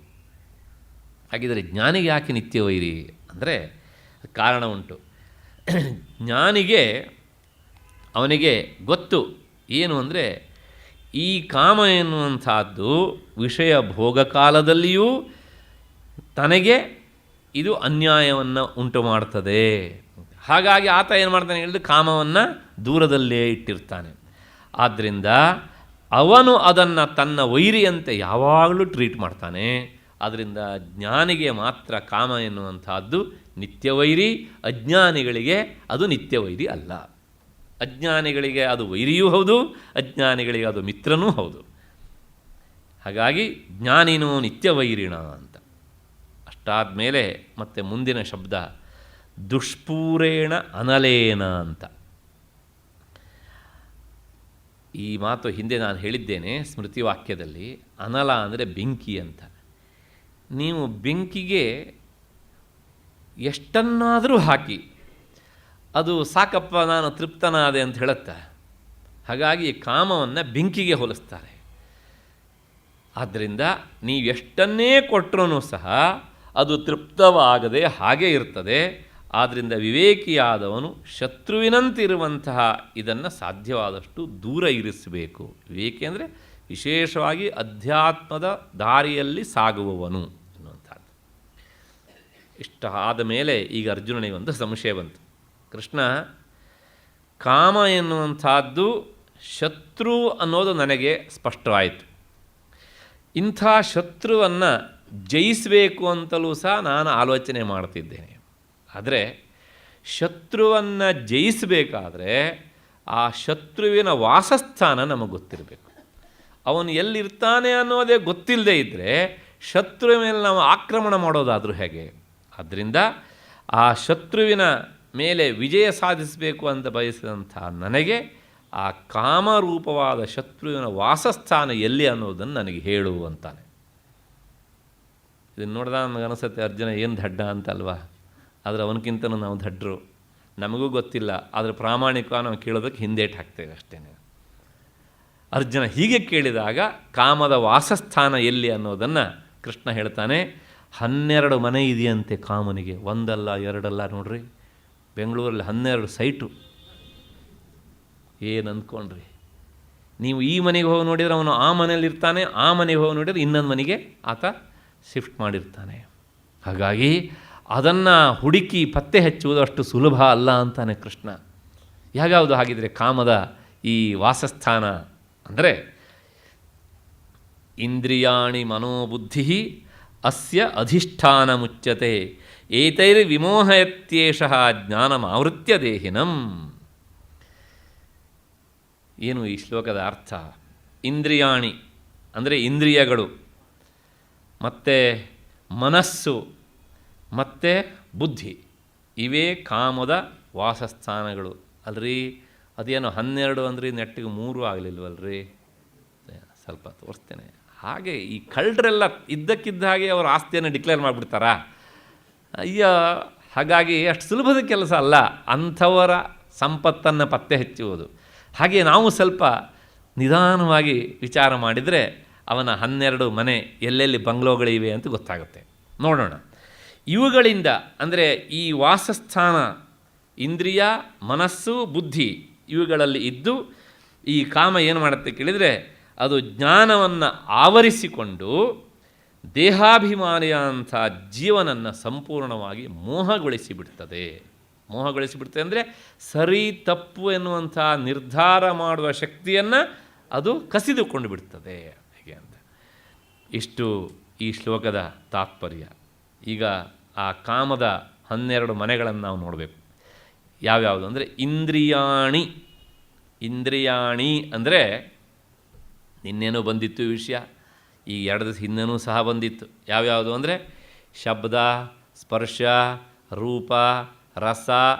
ಹಾಗಿದರೆ ಜ್ಞಾನಿಗೆ ಯಾಕೆ ನಿತ್ಯ ವೈರಿ ಅಂದರೆ ಕಾರಣ ಉಂಟು. ಜ್ಞಾನಿಗೆ ಅವನಿಗೆ ಗೊತ್ತು ಏನು ಅಂದರೆ ಈ ಕಾಮ ಎನ್ನುವಂಥದ್ದು ವಿಷಯ ಭೋಗಕಾಲದಲ್ಲಿಯೂ ತನಗೆ ಇದು ಅನ್ಯಾಯವನ್ನು ಉಂಟು ಮಾಡ್ತದೆ. ಹಾಗಾಗಿ ಆತ ಏನು ಮಾಡ್ತಾನೆ ಹೇಳಿದ್ರೆ ಕಾಮವನ್ನು ದೂರದಲ್ಲೇ ಇಟ್ಟಿರ್ತಾನೆ. ಆದ್ದರಿಂದ ಅವನು ಅದನ್ನು ತನ್ನ ವೈರಿಯಂತೆ ಯಾವಾಗಲೂ ಟ್ರೀಟ್ ಮಾಡ್ತಾನೆ. ಆದ್ದರಿಂದ ಜ್ಞಾನಿಗೆ ಮಾತ್ರ ಕಾಮ ಎನ್ನುವಂಥದ್ದು ನಿತ್ಯವೈರಿ, ಅಜ್ಞಾನಿಗಳಿಗೆ ಅದು ನಿತ್ಯವೈರಿ ಅಲ್ಲ. ಅಜ್ಞಾನಿಗಳಿಗೆ ಅದು ವೈರಿಯೂ ಹೌದು, ಅಜ್ಞಾನಿಗಳಿಗೆ ಅದು ಮಿತ್ರನೂ ಹೌದು. ಹಾಗಾಗಿ ಜ್ಞಾನಿನೋ ನಿತ್ಯವೈರಿಣ ಅಂತ. ಅಷ್ಟಾದ ಮೇಲೆ ಮತ್ತೆ ಮುಂದಿನ ಶಬ್ದ ದುಷ್ಪೂರೇಣ ಅನಲೇನ ಅಂತ. ಈ ಮಾತು ಹಿಂದೆ ನಾನು ಹೇಳಿದ್ದೇನೆ ಸ್ಮೃತಿ ವಾಕ್ಯದಲ್ಲಿ. ಅನಲ ಅಂದರೆ ಬೆಂಕಿ ಅಂತ. ನೀವು ಬೆಂಕಿಗೆ ಎಷ್ಟನ್ನಾದರೂ ಹಾಕಿ ಅದು ಸಾಕಪ್ಪ ನಾನು ತೃಪ್ತನಾದೆ ಅಂತ ಹೇಳುತ್ತೆ. ಹಾಗಾಗಿ ಕಾಮವನ್ನು ಬೆಂಕಿಗೆ ಹೋಲಿಸ್ತಾರೆ. ಆದ್ದರಿಂದ ನೀವು ಎಷ್ಟನ್ನೇ ಕೊಟ್ಟರೂ ಸಹ ಅದು ತೃಪ್ತವಾಗದೆ ಹಾಗೇ ಇರ್ತದೆ. ಆದ್ದರಿಂದ ವಿವೇಕಿಯಾದವನು ಶತ್ರುವಿನಂತಿರುವಂತಹ ಇದನ್ನು ಸಾಧ್ಯವಾದಷ್ಟು ದೂರ ಇರಿಸಬೇಕು. ವಿವೇಕಿ ಅಂದರೆ ವಿಶೇಷವಾಗಿ ಅಧ್ಯಾತ್ಮದ ದಾರಿಯಲ್ಲಿ ಸಾಗುವವನು ಎನ್ನುವಂಥದ್ದು. ಇಷ್ಟ ಆದ ಮೇಲೆ ಈಗ ಅರ್ಜುನನಿಗೆ ಒಂದು ಸಂಶಯ ಬಂತು. ಕೃಷ್ಣ, ಕಾಮ ಎನ್ನುವಂಥದ್ದು ಶತ್ರು ಅನ್ನೋದು ನನಗೆ ಸ್ಪಷ್ಟವಾಯಿತು. ಇಂಥ ಶತ್ರುವನ್ನು ಜಯಿಸಬೇಕು ಅಂತಲೂ ಸಹ ನಾನು ಆಲೋಚನೆ ಮಾಡ್ತಿದ್ದೇನೆ. ಆದರೆ ಶತ್ರುವನ್ನು ಜಯಿಸಬೇಕಾದ್ರೆ ಆ ಶತ್ರುವಿನ ವಾಸಸ್ಥಾನ ನಮಗೆ ಗೊತ್ತಿರಬೇಕು. ಅವನು ಎಲ್ಲಿರ್ತಾನೆ ಅನ್ನೋದೇ ಗೊತ್ತಿಲ್ಲದೆ ಇದ್ದರೆ ಶತ್ರುವಿನ ಮೇಲೆ ನಾವು ಆಕ್ರಮಣ ಮಾಡೋದಾದರೂ ಹೇಗೆ? ಆದ್ದರಿಂದ ಆ ಶತ್ರುವಿನ ಮೇಲೆ ವಿಜಯ ಸಾಧಿಸಬೇಕು ಅಂತ ಬಯಸಿದಂಥ ನನಗೆ ಆ ಕಾಮರೂಪವಾದ ಶತ್ರುವಿನ ವಾಸಸ್ಥಾನ ಎಲ್ಲಿ ಅನ್ನೋದನ್ನು ನನಗೆ ಹೇಳು ಅಂತಾನೆ. ಇದನ್ನು ನೋಡಿದ ನನಗನ್ನಿಸುತ್ತೆ ಅರ್ಜುನ ಏನು ದಡ್ಡ ಅಂತಲ್ವಾ. ಆದರೆ ಅವನಕ್ಕಿಂತಲೂ ನಾವು ದಡ್ಡರು, ನಮಗೂ ಗೊತ್ತಿಲ್ಲ. ಆದರೆ ಪ್ರಾಮಾಣಿಕ ನಾವು ಕೇಳೋದಕ್ಕೆ ಹಿಂದೇಟು ಹಾಕ್ತೇವೆ ಅಷ್ಟೇ. ಅರ್ಜುನ ಹೀಗೆ ಕೇಳಿದಾಗ ಕಾಮದ ವಾಸಸ್ಥಾನ ಎಲ್ಲಿ ಅನ್ನೋದನ್ನು ಕೃಷ್ಣ ಹೇಳ್ತಾನೆ. 12 ಮನೆ ಇದೆಯಂತೆ ಕಾಮನಿಗೆ, ಒಂದಲ್ಲ ಎರಡಲ್ಲ. ನೋಡ್ರಿ, ಬೆಂಗಳೂರಲ್ಲಿ 12 ಸೈಟು. ಏನು ಅಂದ್ಕೊಂಡ್ರಿ ನೀವು? ಈ ಮನೆಗೆ ಹೋಗಿ ನೋಡಿದರೆ ಅವನು ಆ ಮನೆಯಲ್ಲಿರ್ತಾನೆ, ಆ ಮನೆಗೆ ಹೋಗಿ ನೋಡಿದರೆ ಇನ್ನೊಂದು ಮನೆಗೆ ಆತ ಶಿಫ್ಟ್ ಮಾಡಿರ್ತಾನೆ. ಹಾಗಾಗಿ ಅದನ್ನು ಹುಡುಕಿ ಪತ್ತೆ ಹಚ್ಚುವುದು ಅಷ್ಟು ಸುಲಭ ಅಲ್ಲ ಅಂತಾನೆ ಕೃಷ್ಣ. ಯಾವ್ಯಾವುದು ಹಾಗಿದ್ರೆ ಕಾಮದ ಈ ವಾಸಸ್ಥಾನ ಅಂದರೆ ಇಂದ್ರಿಯಾಣಿ ಮನೋಬುದ್ಧಿ ಅಸ್ಯ ಅಧಿಷ್ಠಾನ ಮುಚ್ಯತೆ ಏತೈರ್ವಿಮೋಹಯತ್ಯೇಷಃ ಜ್ಞಾನಮಾವೃತ್ಯ ದೇಹಿನಂ. ಏನು ಈ ಶ್ಲೋಕದ ಅರ್ಥ? ಇಂದ್ರಿಯಾಣಿ ಅಂದರೆ ಇಂದ್ರಿಯಗಳು, ಮತ್ತು ಮನಸ್ಸು ಮತ್ತು ಬುದ್ಧಿ, ಇವೇ ಕಾಮದ ವಾಸಸ್ಥಾನಗಳು ಅಲ್ರಿ. ಅದೇನೋ 12 ಅಂದ್ರಿ, ನೆಟ್ಟಿಗೆ 3 ಆಗಲಿಲ್ವಲ್ರಿ? ಸ್ವಲ್ಪ ತೋರಿಸ್ತೇನೆ. ಹಾಗೆ ಈ ಕಳ್ಳರೆಲ್ಲ ಇದ್ದಕ್ಕಿದ್ದ ಹಾಗೆ ಅವರ ಆಸ್ತಿಯನ್ನು ಡಿಕ್ಲೇರ್ ಮಾಡಿಬಿಡ್ತಾರಾ? ಅಯ್ಯ, ಹಾಗಾಗಿ ಅಷ್ಟು ಸುಲಭದ ಕೆಲಸ ಅಲ್ಲ ಅಂಥವರ ಸಂಪತ್ತನ್ನು ಪತ್ತೆ ಹಚ್ಚುವುದು. ಹಾಗೆ ನಾವು ಸ್ವಲ್ಪ ನಿಧಾನವಾಗಿ ವಿಚಾರ ಮಾಡಿದರೆ ಅವನ 12 ಮನೆ ಎಲ್ಲೆಲ್ಲಿ ಬಂಗ್ಲೋಗಳಿವೆ ಅಂತ ಗೊತ್ತಾಗುತ್ತೆ. ನೋಡೋಣ. ಇವುಗಳಿಂದ ಅಂದರೆ ಈ ವಾಸಸ್ಥಾನ ಇಂದ್ರಿಯ, ಮನಸ್ಸು, ಬುದ್ಧಿ ಇವುಗಳಲ್ಲಿ ಇದ್ದು ಈ ಕಾಮ ಏನು ಮಾಡುತ್ತೆ ಕೇಳಿದರೆ ಅದು ಜ್ಞಾನವನ್ನು ಆವರಿಸಿಕೊಂಡು ದೇಹಾಭಿಮಾನಿಯ ಅಂಥ ಜೀವನನ್ನು ಸಂಪೂರ್ಣವಾಗಿ ಮೋಹಗೊಳಿಸಿಬಿಡ್ತದೆ. ಮೋಹಗೊಳಿಸಿಬಿಡ್ತದೆ ಅಂದರೆ ಸರಿ ತಪ್ಪು ಎನ್ನುವಂಥ ನಿರ್ಧಾರ ಮಾಡುವ ಶಕ್ತಿಯನ್ನು ಅದು ಕಸಿದುಕೊಂಡು ಬಿಡ್ತದೆ. ಹೇಗೆ ಅಂತ ಇಷ್ಟು ಈ ಶ್ಲೋಕದ ತಾತ್ಪರ್ಯ. ಈಗ ಆ ಕಾಮದ 12 ಮನೆಗಳನ್ನು ನಾವು ನೋಡಬೇಕು. ಯಾವ್ಯಾವುದು ಅಂದರೆ ಇಂದ್ರಿಯಾಣಿ. ಇಂದ್ರಿಯಾಣಿ ಅಂದರೆ ನಿನ್ನೇನೂ ಬಂದಿತ್ತು ಈ ವಿಷಯ, ಈ 2 ದಿವಸ ಹಿಂದೆನೂ ಸಹ ಬಂದಿತ್ತು. ಯಾವ್ಯಾವುದು ಅಂದರೆ ಶಬ್ದ, ಸ್ಪರ್ಶ, ರೂಪ, ರಸ,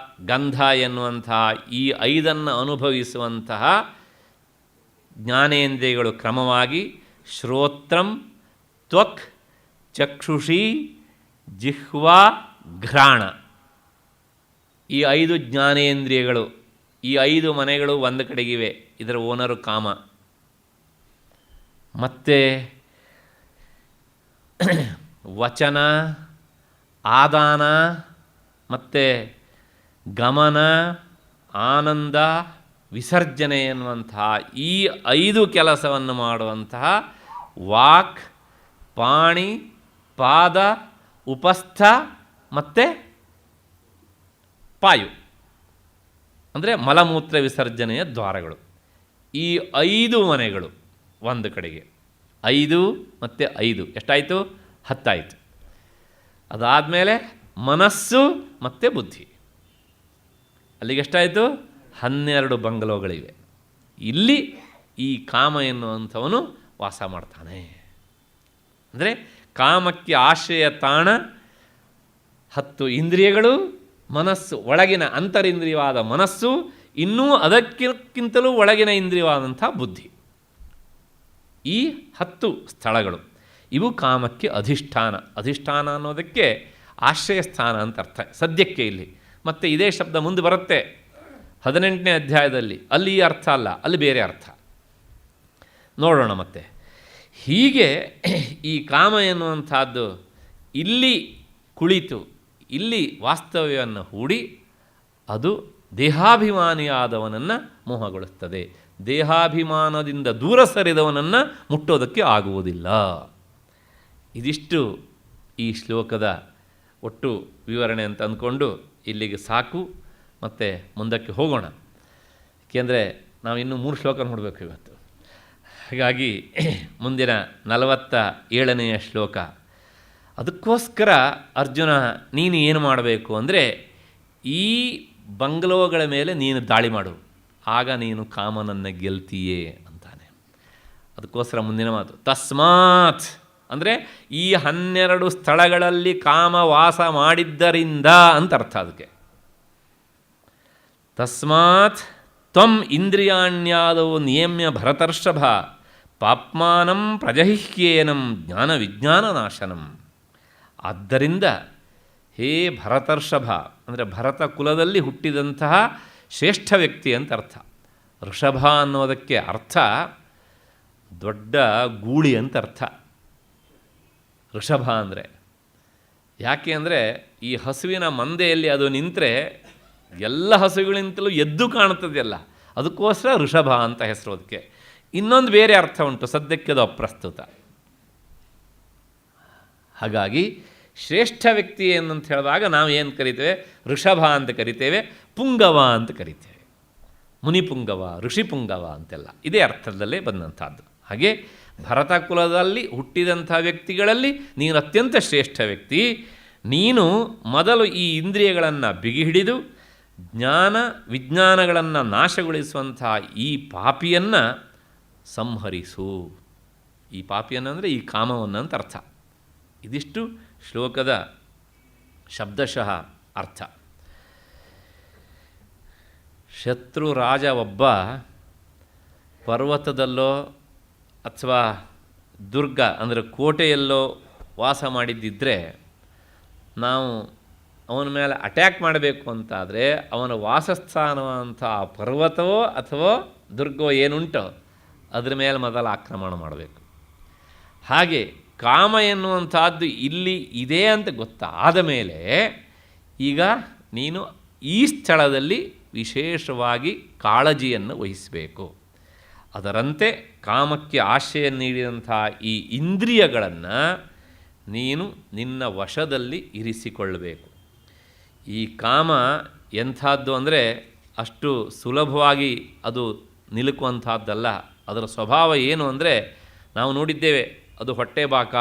ಗಂಧ ಎನ್ನುವಂತಹ ಈ 5 ಅನುಭವಿಸುವಂತಹ ಜ್ಞಾನೇಂದ್ರಿಯಗಳು ಕ್ರಮವಾಗಿ ಶ್ರೋತ್ರಂ, ತ್ವಕ್, ಚಕ್ಷುಷಿ, ಜಿಹ್ವಾ, ಘ್ರಾಣ. ಈ 5 ಜ್ಞಾನೇಂದ್ರಿಯಗಳು, ಈ 5 ಮನೆಗಳು ಒಂದು ಕಡೆಗಿವೆ. ಇದರ ಓನರು ಕಾಮ. ಮತ್ತು ವಚನ, ಆದಾನ, ಮತ್ತು ಗಮನ, ಆನಂದ, ವಿಸರ್ಜನೆ ಎನ್ನುವಂತಹ ಈ 5 ಕೆಲಸವನ್ನು ಮಾಡುವಂತಹ ವಾಕ್, ಪಾಣಿ, ಪಾದ, ಉಪಸ್ಥ ಮತ್ತು ಪಾಯು ಅಂದರೆ ಮಲಮೂತ್ರ ವಿಸರ್ಜನೆಯ ದ್ವಾರಗಳು. ಈ 5 ಮನೆಗಳು ಒಂದು ಕಡೆಗೆ. 5 ಮತ್ತು 5 ಎಷ್ಟಾಯಿತು? 10 ಆಯಿತು. ಅದಾದಮೇಲೆ ಮನಸ್ಸು ಮತ್ತು ಬುದ್ಧಿ, ಅಲ್ಲಿಗೆ ಎಷ್ಟಾಯಿತು? 12 ಬಂಗಲೋಗಳಿವೆ. ಇಲ್ಲಿ ಈ ಕಾಮ ಎನ್ನುವಂಥವನು ವಾಸ ಮಾಡ್ತಾನೆ. ಅಂದರೆ ಕಾಮಕ್ಕೆ ಆಶ್ರಯ ತಾಣ 10 ಇಂದ್ರಿಯಗಳು, ಮನಸ್ಸು, ಒಳಗಿನ ಅಂತರಿಂದ್ರಿಯವಾದ ಮನಸ್ಸು, ಇನ್ನೂ ಅದಕ್ಕಿಂತಲೂ ಒಳಗಿನ ಇಂದ್ರಿಯವಾದಂಥ ಬುದ್ಧಿ. ಈ 10 ಸ್ಥಳಗಳು ಇವು ಕಾಮಕ್ಕೆ ಅಧಿಷ್ಠಾನ. ಅಧಿಷ್ಠಾನ ಅನ್ನೋದಕ್ಕೆ ಆಶ್ರಯ ಸ್ಥಾನ ಅಂತ ಅರ್ಥ ಸದ್ಯಕ್ಕೆ ಇಲ್ಲಿ. ಮತ್ತು ಇದೇ ಶಬ್ದ ಮುಂದೆ ಬರುತ್ತೆ 18ನೇ ಅಧ್ಯಾಯದಲ್ಲಿ. ಅಲ್ಲಿ ಈ ಅರ್ಥ ಅಲ್ಲ, ಅಲ್ಲಿ ಬೇರೆ ಅರ್ಥ. ನೋಡೋಣ ಮತ್ತೆ. ಹೀಗೆ ಈ ಕಾಮ ಎನ್ನುವಂಥದ್ದು ಇಲ್ಲಿ ಕುಳಿತು ಇಲ್ಲಿ ವಾಸ್ತವ್ಯವನ್ನು ಹೂಡಿ ಅದು ದೇಹಾಭಿಮಾನಿಯಾದವನನ್ನು ಮೋಹಗೊಳಿಸ್ತದೆ. ದೇಹಾಭಿಮಾನದಿಂದ ದೂರ ಸರಿದವನನ್ನು ಮುಟ್ಟೋದಕ್ಕೆ ಆಗುವುದಿಲ್ಲ. ಇದಿಷ್ಟು ಈ ಶ್ಲೋಕದ ಒಟ್ಟು ವಿವರಣೆ ಅಂತ ಅಂದ್ಕೊಂಡು ಇಲ್ಲಿಗೆ ಸಾಕು. ಮತ್ತು ಮುಂದಕ್ಕೆ ಹೋಗೋಣ. ಏಕೆಂದರೆ ನಾವು ಇನ್ನೂ 3 ಶ್ಲೋಕ ನೋಡಬೇಕು ಇವತ್ತು. ಹಾಗಾಗಿ ಮುಂದಿನ 47ನೆಯ ಶ್ಲೋಕ. ಅದಕ್ಕೋಸ್ಕರ ಅರ್ಜುನ ನೀನು ಏನು ಮಾಡಬೇಕು ಅಂದರೆ ಈ ಬಂಗ್ಲೋಗಳ ಮೇಲೆ ನೀನು ದಾಳಿ ಮಾಡು, ಆಗ ನೀನು ಕಾಮನನ್ನು ಗೆಲ್ತೀಯೇ ಅಂತಾನೆ. ಅದಕ್ಕೋಸ್ಕರ ಮುಂದಿನ ಮಾತು ತಸ್ಮಾತ್ ಅಂದರೆ ಈ 12 ಸ್ಥಳಗಳಲ್ಲಿ ಕಾಮ ವಾಸ ಮಾಡಿದ್ದರಿಂದ ಅಂತ ಅರ್ಥ. ಅದಕ್ಕೆ ತಸ್ಮಾತ್ ತ್ವಂ ಇಂದ್ರಿಯಾಣ್ಯಾದವು ನಿಯಮ್ಯ ಭರತರ್ಷಭ ಪಾಪ್ಮಾನಂ ಪ್ರಜಹಿಹ್ಯೇನಂ ಜ್ಞಾನ ವಿಜ್ಞಾನ ನಾಶನಂ. ಆದ್ದರಿಂದ ಹೇ ಭರತರ್ಷಭ ಅಂದರೆ ಭರತ ಕುಲದಲ್ಲಿ ಹುಟ್ಟಿದಂತಹ ಶ್ರೇಷ್ಠ ವ್ಯಕ್ತಿ ಅಂತ ಅರ್ಥ. ಋಷಭ ಅನ್ನೋದಕ್ಕೆ ಅರ್ಥ ದೊಡ್ಡ ಗೂಳಿ ಅಂತ ಅರ್ಥ. ಋಷಭ ಅಂದರೆ ಯಾಕೆ ಅಂದರೆ ಈ ಹಸುವಿನ ಮಂದೆಯಲ್ಲಿ ಅದು ನಿಂತರೆ ಎಲ್ಲ ಹಸುಗಳಿಂತಲೂ ಎದ್ದು ಕಾಣುತ್ತದೆಯಲ್ಲ, ಅದಕ್ಕೋಸ್ಕರ ಋಷಭ ಅಂತ ಹೆಸರು. ಅದಕ್ಕೆ ಇನ್ನೊಂದು ಬೇರೆ ಅರ್ಥ ಉಂಟು, ಸದ್ಯಕ್ಕೆ ಅದು ಅಪ್ರಸ್ತುತ. ಹಾಗಾಗಿ ಶ್ರೇಷ್ಠ ವ್ಯಕ್ತಿ ಏನಂತ ಹೇಳಿದಾಗ ನಾವು ಏನು ಕರಿತೇವೆ? ಋಷಭ ಅಂತ ಕರಿತೇವೆ, ಪುಂಗವ ಅಂತ ಕರಿತೇವೆ. ಮುನಿಪುಂಗವ, ಋಷಿಪುಂಗವ ಅಂತೆಲ್ಲ ಇದೇ ಅರ್ಥದಲ್ಲೇ ಬಂದಂಥದ್ದು. ಹಾಗೆ ಭರತ ಕುಲದಲ್ಲಿ ಹುಟ್ಟಿದಂಥ ವ್ಯಕ್ತಿಗಳಲ್ಲಿ ನೀನು ಅತ್ಯಂತ ಶ್ರೇಷ್ಠ ವ್ಯಕ್ತಿ. ನೀನು ಮೊದಲು ಈ ಇಂದ್ರಿಯಗಳನ್ನು ಬಿಗಿ ಹಿಡಿದು ಜ್ಞಾನ ವಿಜ್ಞಾನಗಳನ್ನು ನಾಶಗೊಳಿಸುವಂಥ ಈ ಪಾಪಿಯನ್ನು ಸಂಹರಿಸು. ಈ ಪಾಪಿಯನ್ನು ಅಂದರೆ ಈ ಕಾಮವನ್ನು ಅಂತ ಅರ್ಥ. ಇದಿಷ್ಟು ಶ್ಲೋಕದ ಶಬ್ದಶಃ ಅರ್ಥ. ಶತ್ರು ರಾಜ ಒಬ್ಬ ಪರ್ವತದಲ್ಲೋ ಅಥವಾ ದುರ್ಗ ಅಂದರೆ ಕೋಟೆಯಲ್ಲೋ ವಾಸ ಮಾಡಿದ್ದಿದ್ದರೆ ನಾವು ಅವನ ಮೇಲೆ ಅಟ್ಯಾಕ್ ಮಾಡಬೇಕು ಅಂತಾದರೆ ಅವನ ವಾಸಸ್ಥಾನವಂಥ ಆ ಪರ್ವತವೋ ಅಥವಾ ದುರ್ಗವೋ ಏನುಂಟೋ ಅದ್ರ ಮೇಲೆ ಮೊದಲು ಆಕ್ರಮಣ ಮಾಡಬೇಕು. ಹಾಗೆ ಕಾಮ ಎನ್ನುವಂಥದ್ದು ಇಲ್ಲಿ ಇದೆ ಅಂತ ಗೊತ್ತಾದ ಮೇಲೆ ಈಗ ನೀನು ಈ ಸ್ಥಳದಲ್ಲಿ ವಿಶೇಷವಾಗಿ ಕಾಳಜಿಯನ್ನು ವಹಿಸಬೇಕು. ಅದರಂತೆ ಕಾಮಕ್ಕೆ ಆಶ್ರಯ ನೀಡಿದಂಥ ಈ ಇಂದ್ರಿಯಗಳನ್ನು ನೀನು ನಿನ್ನ ವಶದಲ್ಲಿ ಇರಿಸಿಕೊಳ್ಳಬೇಕು. ಈ ಕಾಮ ಎಂಥದ್ದು ಅಂದರೆ ಅಷ್ಟು ಸುಲಭವಾಗಿ ಅದು ನಿಲುಕುವಂಥದ್ದಲ್ಲ. ಅದರ ಸ್ವಭಾವ ಏನು ಅಂದರೆ ನಾವು ನೋಡಿದ್ದೇವೆ, ಅದು ಹೊಟ್ಟೆಬಾಕ,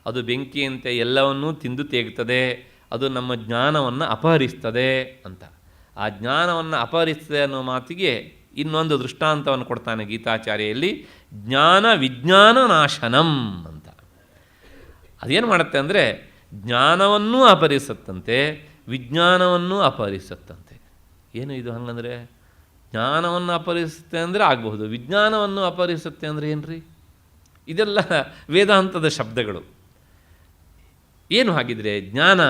ಅದು ಬೆಂಕಿಯಂತೆ ಎಲ್ಲವನ್ನೂ ತಿಂದು ತೇಗ್ತದೆ, ಅದು ನಮ್ಮ ಜ್ಞಾನವನ್ನು ಅಪಹರಿಸ್ತದೆ ಅಂತ. ಆ ಜ್ಞಾನವನ್ನು ಅಪಹರಿಸ್ತದೆ ಅನ್ನೋ ಮಾತಿಗೆ ಇನ್ನೊಂದು ದೃಷ್ಟಾಂತವನ್ನು ಕೊಡ್ತಾನೆ ಗೀತಾಚಾರ್ಯಲ್ಲಿ, ಜ್ಞಾನ ವಿಜ್ಞಾನ ನಾಶನಂ ಅಂತ. ಅದೇನು ಮಾಡುತ್ತೆ ಅಂದರೆ ಜ್ಞಾನವನ್ನೂ ಅಪಹರಿಸುತ್ತಂತೆ, ವಿಜ್ಞಾನವನ್ನೂ ಅಪಹರಿಸುತ್ತಂತೆ. ಏನು ಇದು ಹಂಗಂದರೆ? ಜ್ಞಾನವನ್ನು ಅಪಹರಿಸುತ್ತೆ ಅಂದರೆ ಆಗಬಹುದು, ವಿಜ್ಞಾನವನ್ನು ಅಪಹರಿಸುತ್ತೆ ಅಂದರೆ ಏನು ರೀ? ಇದೆಲ್ಲ ವೇದಾಂತದ ಶಬ್ದಗಳು. ಏನು ಹಾಗಿದ್ರೆ ಜ್ಞಾನ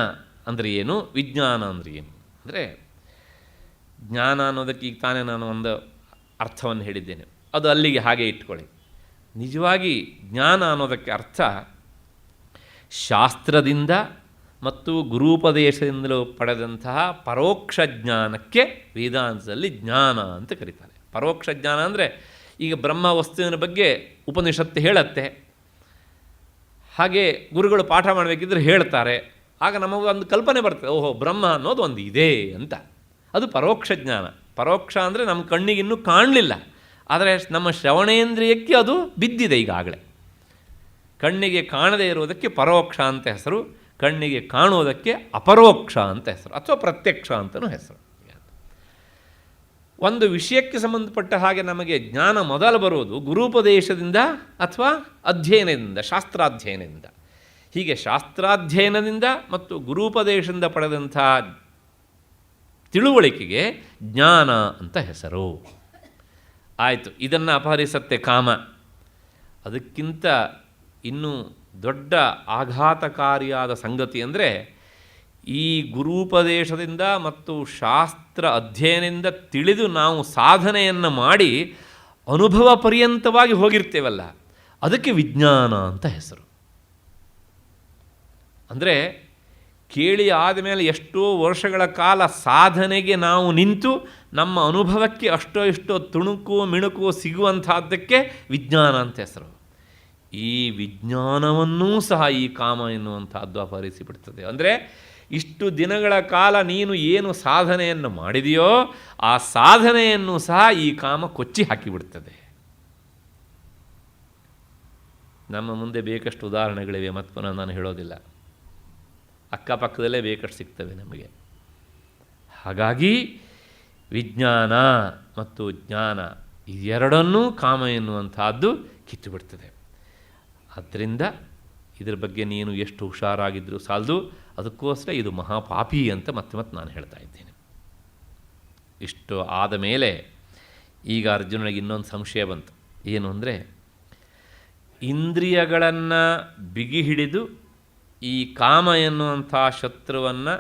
ಅಂದರೆ ಏನು, ವಿಜ್ಞಾನ ಅಂದರೆ ಏನು? ಅಂದರೆ ಜ್ಞಾನ ಅನ್ನೋದಕ್ಕೆ ಈಗ ತಾನೇ ನಾನು ಒಂದು ಅರ್ಥವನ್ನು ಹೇಳಿದ್ದೇನೆ, ಅದು ಅಲ್ಲಿಗೆ ಹಾಗೆ ಇಟ್ಕೊಳ್ಳಿ. ನಿಜವಾಗಿ ಜ್ಞಾನ ಅನ್ನೋದಕ್ಕೆ ಅರ್ಥ ಶಾಸ್ತ್ರದಿಂದ ಮತ್ತು ಗುರೂಪದೇಶದಿಂದಲೂ ಪಡೆದಂತಹ ಪರೋಕ್ಷ ಜ್ಞಾನಕ್ಕೆ ವೇದಾಂತದಲ್ಲಿ ಜ್ಞಾನ ಅಂತ ಕರೀತಾರೆ. ಪರೋಕ್ಷ ಜ್ಞಾನ ಅಂದರೆ ಈಗ ಬ್ರಹ್ಮ ವಸ್ತುವಿನ ಬಗ್ಗೆ ಉಪನಿಷತ್ತು ಹೇಳುತ್ತೆ, ಹಾಗೆ ಗುರುಗಳು ಪಾಠ ಮಾಡಬೇಕಿದ್ರೆ ಹೇಳ್ತಾರೆ, ಆಗ ನಮಗೆ ಒಂದು ಕಲ್ಪನೆ ಬರ್ತದೆ, ಓಹೋ ಬ್ರಹ್ಮ ಅನ್ನೋದು ಒಂದು ಇದೆ ಅಂತ. ಅದು ಪರೋಕ್ಷ ಜ್ಞಾನ. ಪರೋಕ್ಷ ಅಂದರೆ ನಮ್ಮ ಕಣ್ಣಿಗಿನ್ನೂ ಕಾಣಲಿಲ್ಲ, ಆದರೆ ನಮ್ಮ ಶ್ರವಣೇಂದ್ರಿಯಕ್ಕೆ ಅದು ಬಿದ್ದಿದೆ ಈಗಾಗಲೇ. ಕಣ್ಣಿಗೆ ಕಾಣದೇ ಇರುವುದಕ್ಕೆ ಪರೋಕ್ಷ ಅಂತ ಹೆಸರು, ಕಣ್ಣಿಗೆ ಕಾಣುವುದಕ್ಕೆ ಅಪರೋಕ್ಷ ಅಂತ ಹೆಸರು, ಅಥವಾ ಪ್ರತ್ಯಕ್ಷ ಅಂತಲೂ ಹೆಸರು. ಒಂದು ವಿಷಯಕ್ಕೆ ಸಂಬಂಧಪಟ್ಟ ಹಾಗೆ ನಮಗೆ ಜ್ಞಾನ ಮೊದಲು ಬರುವುದು ಗುರೂಪದೇಶದಿಂದ ಅಥವಾ ಅಧ್ಯಯನದಿಂದ, ಶಾಸ್ತ್ರಾಧ್ಯಯನದಿಂದ. ಹೀಗೆ ಶಾಸ್ತ್ರಾಧ್ಯಯನದಿಂದ ಮತ್ತು ಗುರೂಪದೇಶದಿಂದ ಪಡೆದಂಥ ತಿಳುವಳಿಕೆಗೆ ಜ್ಞಾನ ಅಂತ ಹೆಸರು. ಆಯಿತು, ಇದನ್ನು ಅಪಹರಿಸತ್ತೆ ಕಾಮ. ಅದಕ್ಕಿಂತ ಇನ್ನೂ ದೊಡ್ಡ ಆಘಾತಕಾರಿಯಾದ ಸಂಗತಿ ಅಂದರೆ ಈ ಗುರೂಪದೇಶದಿಂದ ಮತ್ತು ಶಾಸ್ತ್ರ ಅಧ್ಯಯನದಿಂದ ತಿಳಿದು ನಾವು ಸಾಧನೆಯನ್ನು ಮಾಡಿ ಅನುಭವ ಪರ್ಯಂತವಾಗಿ ಹೋಗಿರ್ತೇವಲ್ಲ, ಅದಕ್ಕೆ ವಿಜ್ಞಾನ ಅಂತ ಹೆಸರು. ಅಂದರೆ ಕೇಳಿ ಆದಮೇಲೆ ಎಷ್ಟೋ ವರ್ಷಗಳ ಕಾಲ ಸಾಧನೆಗೆ ನಾವು ನಿಂತು ನಮ್ಮ ಅನುಭವಕ್ಕೆ ಅಷ್ಟೋ ಇಷ್ಟೋ ತುಣುಕು ಮಿಣುಕು ಸಿಗುವಂಥದ್ದಕ್ಕೆ ವಿಜ್ಞಾನ ಅಂತ ಹೆಸರು. ಈ ವಿಜ್ಞಾನವನ್ನೂ ಸಹ ಈ ಕಾಮ ಎನ್ನುವಂಥದ್ದು ಅಪಹರಿಸಿಬಿಡ್ತದೆ. ಅಂದರೆ ಇಷ್ಟು ದಿನಗಳ ಕಾಲ ನೀನು ಏನು ಸಾಧನೆಯನ್ನು ಮಾಡಿದೆಯೋ ಆ ಸಾಧನೆಯನ್ನು ಸಹ ಈ ಕಾಮ ಕೊಚ್ಚಿ ಹಾಕಿಬಿಡ್ತದೆ. ನಮ್ಮ ಮುಂದೆ ಬೇಕಷ್ಟು ಉದಾಹರಣೆಗಳಿವೆ, ಮತ್ತು ಪುನಃ ನಾನು ಹೇಳೋದಿಲ್ಲ. ಅಕ್ಕಪಕ್ಕದಲ್ಲೇ ಬೇಕಷ್ಟು ಸಿಗ್ತವೆ ನಮಗೆ. ಹಾಗಾಗಿ ವಿಜ್ಞಾನ ಮತ್ತು ಜ್ಞಾನ ಇದೆರಡನ್ನೂ ಕಾಮ ಎನ್ನುವಂಥದ್ದು ಕಿತ್ತುಬಿಡ್ತದೆ. ಆದ್ದರಿಂದ ಇದರ ಬಗ್ಗೆ ನೀನು ಎಷ್ಟು ಹುಷಾರಾಗಿದ್ದರೂ ಸಾಲದು, ಅದಕ್ಕೋಸ್ಕರ ಇದು ಮಹಾಪಾಪಿ ಅಂತ ಮತ್ತೆ ನಾನು ಹೇಳ್ತಾ ಇದ್ದೇನೆ. ಇಷ್ಟು ಆದ ಮೇಲೆ ಈಗ ಅರ್ಜುನನಿಗೆ ಇನ್ನೊಂದು ಸಂಶಯ ಬಂತು. ಏನು ಅಂದರೆ, ಇಂದ್ರಿಯಗಳನ್ನು ಬಿಗಿ ಹಿಡಿದು ಈ ಕಾಮ ಎನ್ನುವಂಥ ಶತ್ರುವನ್ನು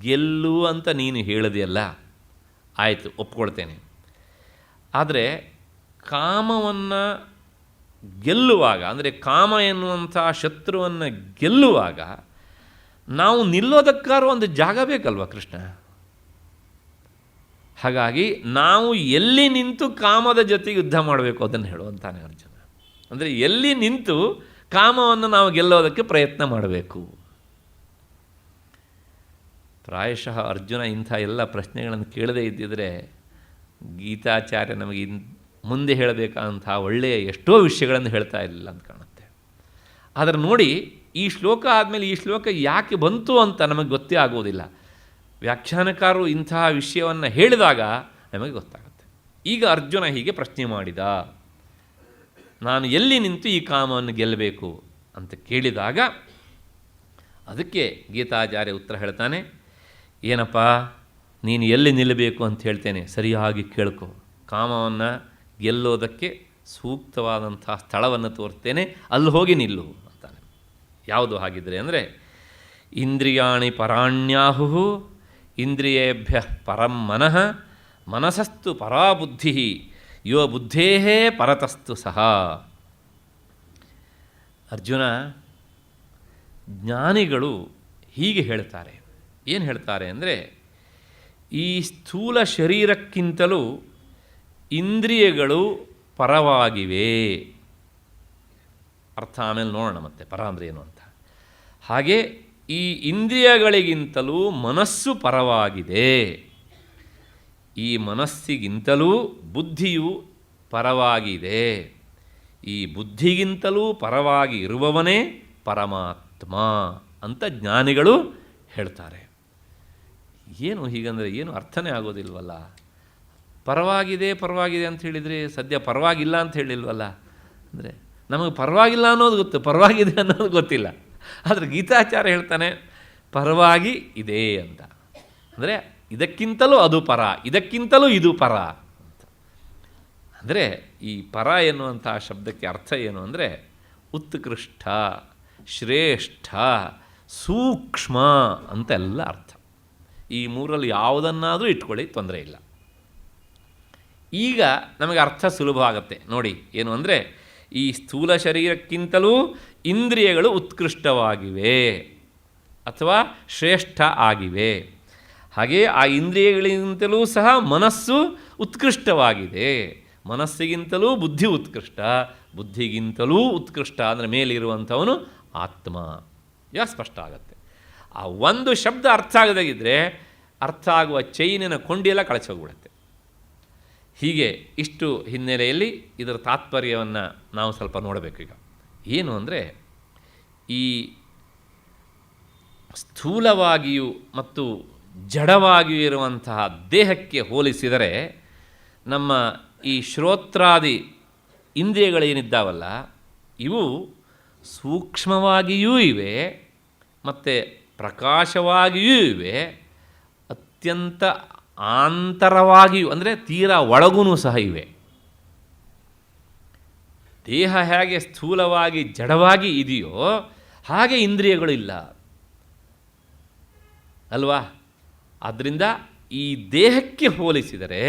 ಗೆಲ್ಲು ಅಂತ ನೀನು ಹೇಳಿದೆಯಲ್ಲ, ಆಯಿತು ಒಪ್ಕೊಳ್ತೇನೆ. ಆದರೆ ಕಾಮವನ್ನು ಗೆಲ್ಲುವಾಗ, ಅಂದರೆ ಕಾಮ ಎನ್ನುವಂಥ ಶತ್ರುವನ್ನು ಗೆಲ್ಲುವಾಗ ನಾವು ನಿಲ್ಲೋದಕ್ಕಾದ್ರೂ ಒಂದು ಜಾಗ ಬೇಕಲ್ವ ಕೃಷ್ಣ? ಹಾಗಾಗಿ ನಾವು ಎಲ್ಲಿ ನಿಂತು ಕಾಮದ ಜೊತೆ ಯುದ್ಧ ಮಾಡಬೇಕು ಅದನ್ನು ಹೇಳುವಂತಾನೆ ಅರ್ಜುನ. ಅಂದರೆ ಎಲ್ಲಿ ನಿಂತು ಕಾಮವನ್ನು ನಾವು ಗೆಲ್ಲೋದಕ್ಕೆ ಪ್ರಯತ್ನ ಮಾಡಬೇಕು. ಪ್ರಾಯಶಃ ಅರ್ಜುನ ಇಂಥ ಎಲ್ಲ ಪ್ರಶ್ನೆಗಳನ್ನು ಕೇಳದೇ ಇದ್ದಿದ್ರೆ ಗೀತಾಚಾರ್ಯ ನಮಗೆ ಮುಂದೆ ಹೇಳಬೇಕಾದಂಥ ಒಳ್ಳೆಯ ಎಷ್ಟೋ ವಿಷಯಗಳನ್ನು ಹೇಳ್ತಾ ಇರಲಿಲ್ಲ ಅಂತ ಕಾಣುತ್ತೆ. ಆದರೆ ನೋಡಿ, ಈ ಶ್ಲೋಕ ಆದಮೇಲೆ ಈ ಶ್ಲೋಕ ಯಾಕೆ ಬಂತು ಅಂತ ನಮಗೆ ಗೊತ್ತೇ ಆಗೋದಿಲ್ಲ. ವ್ಯಾಖ್ಯಾನಕಾರರು ಇಂತಹ ವಿಷಯವನ್ನು ಹೇಳಿದಾಗ ನಮಗೆ ಗೊತ್ತಾಗುತ್ತೆ. ಈಗ ಅರ್ಜುನ ಹೀಗೆ ಪ್ರಶ್ನೆ ಮಾಡಿದ, ನಾನು ಎಲ್ಲಿ ನಿಂತು ಈ ಕಾಮವನ್ನು ಗೆಲ್ಲಬೇಕು ಅಂತ ಕೇಳಿದಾಗ ಅದಕ್ಕೆ ಗೀತಾಚಾರ್ಯ ಉತ್ತರ ಹೇಳ್ತಾನೆ, ಏನಪ್ಪ ನೀನು ಎಲ್ಲಿ ನಿಲ್ಲಬೇಕು ಅಂತ ಹೇಳ್ತೇನೆ, ಸರಿಯಾಗಿ ಕೇಳ್ಕೊ. ಕಾಮವನ್ನು ಗೆಲ್ಲೋದಕ್ಕೆ ಸೂಕ್ತವಾದಂಥ ಸ್ಥಳವನ್ನು ತೋರ್ತೇನೆ, ಅಲ್ಲಿ ಹೋಗಿ ನಿಲ್ಲು ಅಂತಾನೆ. ಯಾವುದು ಹಾಗಿದ್ರೆ ಅಂದರೆ, ಇಂದ್ರಿಯಾಣಿ ಪರಾಣ್ಯಾಹು ಇಂದ್ರಿಯೇಭ್ಯ ಪರಂ ಮನಃ ಮನಸಸ್ತು ಪರಾ ಬುದ್ಧಿ ಯೋ ಬುದ್ಧೇ ಪರತಸ್ತು ಸಹ. ಅರ್ಜುನ, ಜ್ಞಾನಿಗಳು ಹೀಗೆ ಹೇಳ್ತಾರೆ. ಏನು ಹೇಳ್ತಾರೆ ಅಂದರೆ, ಈ ಸ್ಥೂಲ ಶರೀರಕ್ಕಿಂತಲೂ ಇಂದ್ರಿಯಗಳು ಪರವಾಗಿವೆ. ಅರ್ಥ ಆಮೇಲೆ ನೋಡೋಣ ಮತ್ತೆ ಪರ ಅಂದರೆ ಏನು ಅಂತ. ಹಾಗೆ ಈ ಇಂದ್ರಿಯಗಳಿಗಿಂತಲೂ ಮನಸ್ಸು ಪರವಾಗಿದೆ. ಈ ಮನಸ್ಸಿಗಿಂತಲೂ ಬುದ್ಧಿಯು ಪರವಾಗಿದೆ. ಈ ಬುದ್ಧಿಗಿಂತಲೂ ಪರವಾಗಿ ಇರುವವನೇ ಪರಮಾತ್ಮ ಅಂತ ಜ್ಞಾನಿಗಳು ಹೇಳ್ತಾರೆ. ಏನು ಹೀಗಂದರೆ ಏನು ಅರ್ಥನೇ ಆಗೋದಿಲ್ವಲ್ಲ. ಪರವಾಗಿದೆ ಅಂತ ಹೇಳಿದರೆ ಸದ್ಯ ಪರವಾಗಿಲ್ಲ ಅಂತ ಹೇಳಿಲ್ವಲ್ಲ. ಅಂದರೆ ನಮಗೆ ಪರವಾಗಿಲ್ಲ ಅನ್ನೋದು ಗೊತ್ತು, ಪರವಾಗಿದೆ ಅನ್ನೋದು ಗೊತ್ತಿಲ್ಲ. ಆದರೆ ಗೀತಾಚಾರ್ಯ ಹೇಳ್ತಾನೆ ಪರವಾಗಿ ಇದೆ ಅಂತ. ಅಂದರೆ ಇದಕ್ಕಿಂತಲೂ ಅದು ಪರ, ಇದಕ್ಕಿಂತಲೂ ಇದು ಪರ ಅಂತ. ಅಂದರೆ ಈ ಪರ ಎನ್ನುವಂಥ ಶಬ್ದಕ್ಕೆ ಅರ್ಥ ಏನು ಅಂದರೆ ಉತ್ಕೃಷ್ಟ, ಶ್ರೇಷ್ಠ, ಸೂಕ್ಷ್ಮ ಅಂತೆಲ್ಲ ಅರ್ಥ. ಈ ಮೂರಲ್ಲಿ ಯಾವುದನ್ನಾದರೂ ಇಟ್ಕೊಳ್ಳಿ, ತೊಂದರೆ ಇಲ್ಲ. ಈಗ ನಮಗೆ ಅರ್ಥ ಸುಲಭ ಆಗುತ್ತೆ ನೋಡಿ. ಏನು ಅಂದರೆ, ಈ ಸ್ಥೂಲ ಶರೀರಕ್ಕಿಂತಲೂ ಇಂದ್ರಿಯಗಳು ಉತ್ಕೃಷ್ಟವಾಗಿವೆ ಅಥವಾ ಶ್ರೇಷ್ಠ ಆಗಿವೆ. ಹಾಗೆಯೇ ಆ ಇಂದ್ರಿಯಗಳಿಗಿಂತಲೂ ಸಹ ಮನಸ್ಸು ಉತ್ಕೃಷ್ಟವಾಗಿದೆ. ಮನಸ್ಸಿಗಿಂತಲೂ ಬುದ್ಧಿ ಉತ್ಕೃಷ್ಟ, ಬುದ್ಧಿಗಿಂತಲೂ ಉತ್ಕೃಷ್ಟ ಅಂದರೆ ಮೇಲಿರುವಂಥವನು ಆತ್ಮ. ಯಾ ಸ್ಪಷ್ಟ ಆಗುತ್ತೆ. ಆ ಒಂದು ಶಬ್ದ ಅರ್ಥ ಆಗದಾಗಿದ್ದರೆ ಅರ್ಥ ಆಗುವ ಚೈನಿನ ಕೊಂಡಿಯೆಲ್ಲ ಕಳಚೋಗ್ಬಿಡುತ್ತೆ. ಹೀಗೆ ಇಷ್ಟು ಹಿನ್ನೆಲೆಯಲ್ಲಿ ಇದರ ತಾತ್ಪರ್ಯವನ್ನು ನಾವು ಸ್ವಲ್ಪ ನೋಡಬೇಕು. ಈಗ ಏನು ಅಂದರೆ, ಈ ಸ್ಥೂಲವಾಗಿಯೂ ಮತ್ತು ಜಡವಾಗಿಯೂ ಇರುವಂತಹ ದೇಹಕ್ಕೆ ಹೋಲಿಸಿದರೆ ನಮ್ಮ ಈ ಶ್ರೋತ್ರಾದಿ ಇಂದ್ರಿಯಗಳೇನಿದ್ದಾವಲ್ಲ ಇವು ಸೂಕ್ಷ್ಮವಾಗಿಯೂ ಇವೆ ಮತ್ತು ಪ್ರಕಾಶವಾಗಿಯೂ ಇವೆ, ಅತ್ಯಂತ ಆಂತರವಾಗಿಯೂ ಅಂದರೆ ತೀರಾ ಒಳಗೂ ಸಹ ಇವೆ. ದೇಹ ಹೇಗೆ ಸ್ಥೂಲವಾಗಿ ಜಡವಾಗಿ ಇದೆಯೋ ಹಾಗೆ ಇಂದ್ರಿಯಗಳು ಇಲ್ಲ ಅಲ್ವಾ. ಆದ್ದರಿಂದ ಈ ದೇಹಕ್ಕೆ ಹೋಲಿಸಿದರೆ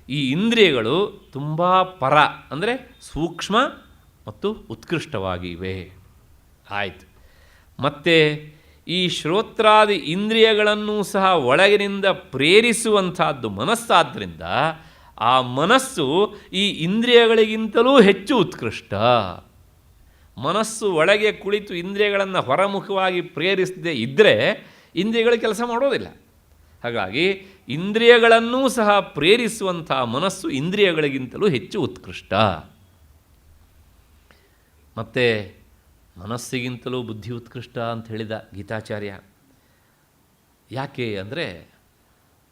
ಈ ಇಂದ್ರಿಯಗಳು ತುಂಬ ಪರ ಅಂದರೆ ಸೂಕ್ಷ್ಮ ಮತ್ತು ಉತ್ಕೃಷ್ಟವಾಗಿವೆ. ಆಯಿತು. ಮತ್ತು ಈ ಶ್ರೋತ್ರಾದಿ ಇಂದ್ರಿಯಗಳನ್ನು ಸಹ ಒಳಗಿನಿಂದ ಪ್ರೇರಿಸುವಂಥದ್ದು ಮನಸ್ಸಾದ್ದರಿಂದ ಆ ಮನಸ್ಸು ಈ ಇಂದ್ರಿಯಗಳಿಗಿಂತಲೂ ಹೆಚ್ಚು ಉತ್ಕೃಷ್ಟ. ಮನಸ್ಸು ಒಳಗೆ ಕುಳಿತು ಇಂದ್ರಿಯಗಳನ್ನು ಹೊರಮುಖವಾಗಿ ಪ್ರೇರಿಸದೇ ಇದ್ದರೆ ಇಂದ್ರಿಯಗಳು ಕೆಲಸ ಮಾಡೋದಿಲ್ಲ. ಹಾಗಾಗಿ ಇಂದ್ರಿಯಗಳನ್ನೂ ಸಹ ಪ್ರೇರಿಸುವಂಥ ಮನಸ್ಸು ಇಂದ್ರಿಯಗಳಿಗಿಂತಲೂ ಹೆಚ್ಚು ಉತ್ಕೃಷ್ಟ. ಮತ್ತು ಮನಸ್ಸಿಗಿಂತಲೂ ಬುದ್ಧಿ ಉತ್ಕೃಷ್ಟ ಅಂತ ಹೇಳಿದ ಗೀತಾಚಾರ್ಯ. ಯಾಕೆ ಅಂದರೆ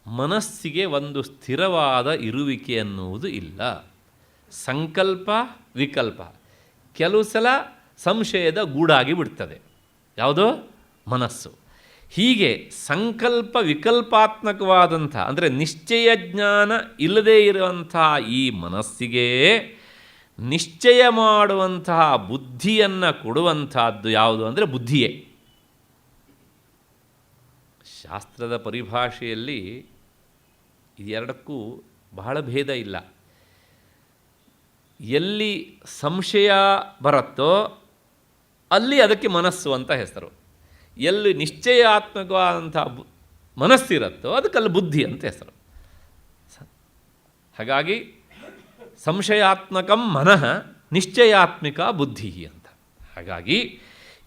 ಮನಸ್ಸಿಗೆ ಒಂದು ಸ್ಥಿರವಾದ ಇರುವಿಕೆ ಅನ್ನುವುದು ಇಲ್ಲ. ಸಂಕಲ್ಪ ವಿಕಲ್ಪ ಕೆಲವು ಸಲ ಸಂಶಯದ ಗೂಡಾಗಿ ಬಿಡ್ತದೆ. ಯಾವುದೋ ಮನಸ್ಸು. ಹೀಗೆ ಸಂಕಲ್ಪ ವಿಕಲ್ಪಾತ್ಮಕವಾದಂಥ ಅಂದರೆ ನಿಶ್ಚಯ ಜ್ಞಾನ ಇಲ್ಲದೇ ಇರುವಂಥ ಈ ಮನಸ್ಸಿಗೆ ನಿಶ್ಚಯ ಮಾಡುವಂತಹ ಬುದ್ಧಿಯನ್ನು ಕೊಡುವಂಥದ್ದು ಯಾವುದು ಅಂದರೆ ಬುದ್ಧಿಯೇ. ಶಾಸ್ತ್ರದ ಪರಿಭಾಷೆಯಲ್ಲಿ ಇದೆರಡಕ್ಕೂ ಬಹಳ ಭೇದ ಇಲ್ಲ. ಎಲ್ಲಿ ಸಂಶಯ ಬರುತ್ತೋ ಅಲ್ಲಿ ಅದಕ್ಕೆ ಮನಸ್ಸು ಅಂತ ಹೆಸರು. ಎಲ್ಲಿ ನಿಶ್ಚಯಾತ್ಮಕವಾದಂಥ ಮನಸ್ಸಿರುತ್ತೋ ಅದಕ್ಕಲ್ಲಿ ಬುದ್ಧಿ ಅಂತ ಹೆಸರು. ಹಾಗಾಗಿ ಸಂಶಯಾತ್ಮಕಂ ಮನಃ ನಿಶ್ಚಯಾತ್ಮಿಕ ಬುದ್ಧಿ ಅಂತ. ಹಾಗಾಗಿ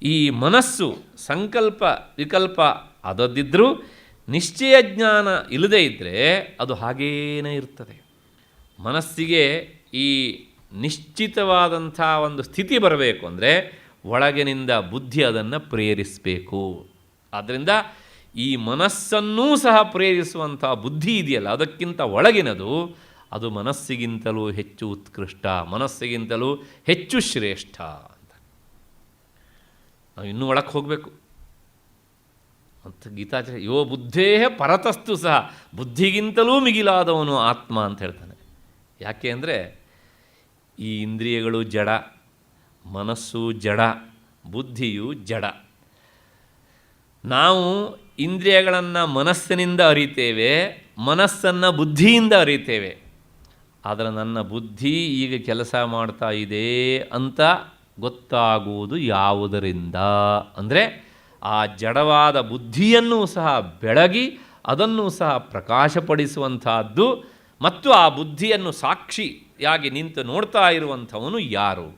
ಈ ಮನಸ್ಸು ಸಂಕಲ್ಪ ವಿಕಲ್ಪ ಅದದ್ದಿದ್ರೂ ನಿಶ್ಚಯ ಜ್ಞಾನ ಇಲ್ಲದೇ ಇದ್ದರೆ ಅದು ಹಾಗೇನೇ ಇರ್ತದೆ. ಮನಸ್ಸಿಗೆ ಈ ನಿಶ್ಚಿತವಾದಂಥ ಒಂದು ಸ್ಥಿತಿ ಬರಬೇಕು ಅಂದರೆ ಒಳಗಿನಿಂದ ಬುದ್ಧಿ ಅದನ್ನು ಪ್ರೇರಿಸಬೇಕು. ಆದ್ದರಿಂದ ಈ ಮನಸ್ಸನ್ನೂ ಸಹ ಪ್ರೇರಿಸುವಂಥ ಬುದ್ಧಿ ಇದೆಯಲ್ಲ ಅದಕ್ಕಿಂತ ಒಳಗಿನದು ಅದು ಮನಸ್ಸಿಗಿಂತಲೂ ಹೆಚ್ಚು ಉತ್ಕೃಷ್ಟ, ಮನಸ್ಸಿಗಿಂತಲೂ ಹೆಚ್ಚು ಶ್ರೇಷ್ಠ ಅಂತ. ನಾವು ಇನ್ನೂ ಒಳಕ್ಕೆ ಹೋಗಬೇಕು ಅಂತ ಗೀತಾಚಾರ್ಯ ಯೋ ಬುದ್ಧೇ ಪರತಸ್ತು ಸಹ ಬುದ್ಧಿಗಿಂತಲೂ ಮಿಗಿಲಾದವನು ಆತ್ಮ ಅಂತ ಹೇಳ್ತಾನೆ. ಯಾಕೆ ಅಂದರೆ ಈ ಇಂದ್ರಿಯಗಳು ಜಡ, ಮನಸ್ಸು ಜಡ, ಬುದ್ಧಿಯು ಜಡ. ನಾವು ಇಂದ್ರಿಯಗಳನ್ನು ಮನಸ್ಸಿನಿಂದ ಅರಿತೇವೆ, ಮನಸ್ಸನ್ನು ಬುದ್ಧಿಯಿಂದ ಅರಿತೇವೆ. ಆದರೆ ನನ್ನ ಬುದ್ಧಿ ಈಗ ಕೆಲಸ ಮಾಡ್ತಾ ಇದೆ ಅಂತ ಗೊತ್ತಾಗುವುದು ಯಾವುದರಿಂದ ಅಂದರೆ ಆ ಜಡವಾದ ಬುದ್ಧಿಯನ್ನೂ ಸಹ ಬೆಳಗಿ ಅದನ್ನು ಸಹ ಪ್ರಕಾಶಪಡಿಸುವಂತಹದ್ದು ಮತ್ತು ಆ ಬುದ್ಧಿಯನ್ನು ಸಾಕ್ಷಿಯಾಗಿ ನಿಂತು ನೋಡ್ತಾ ಇರುವಂಥವನು ಯಾರು?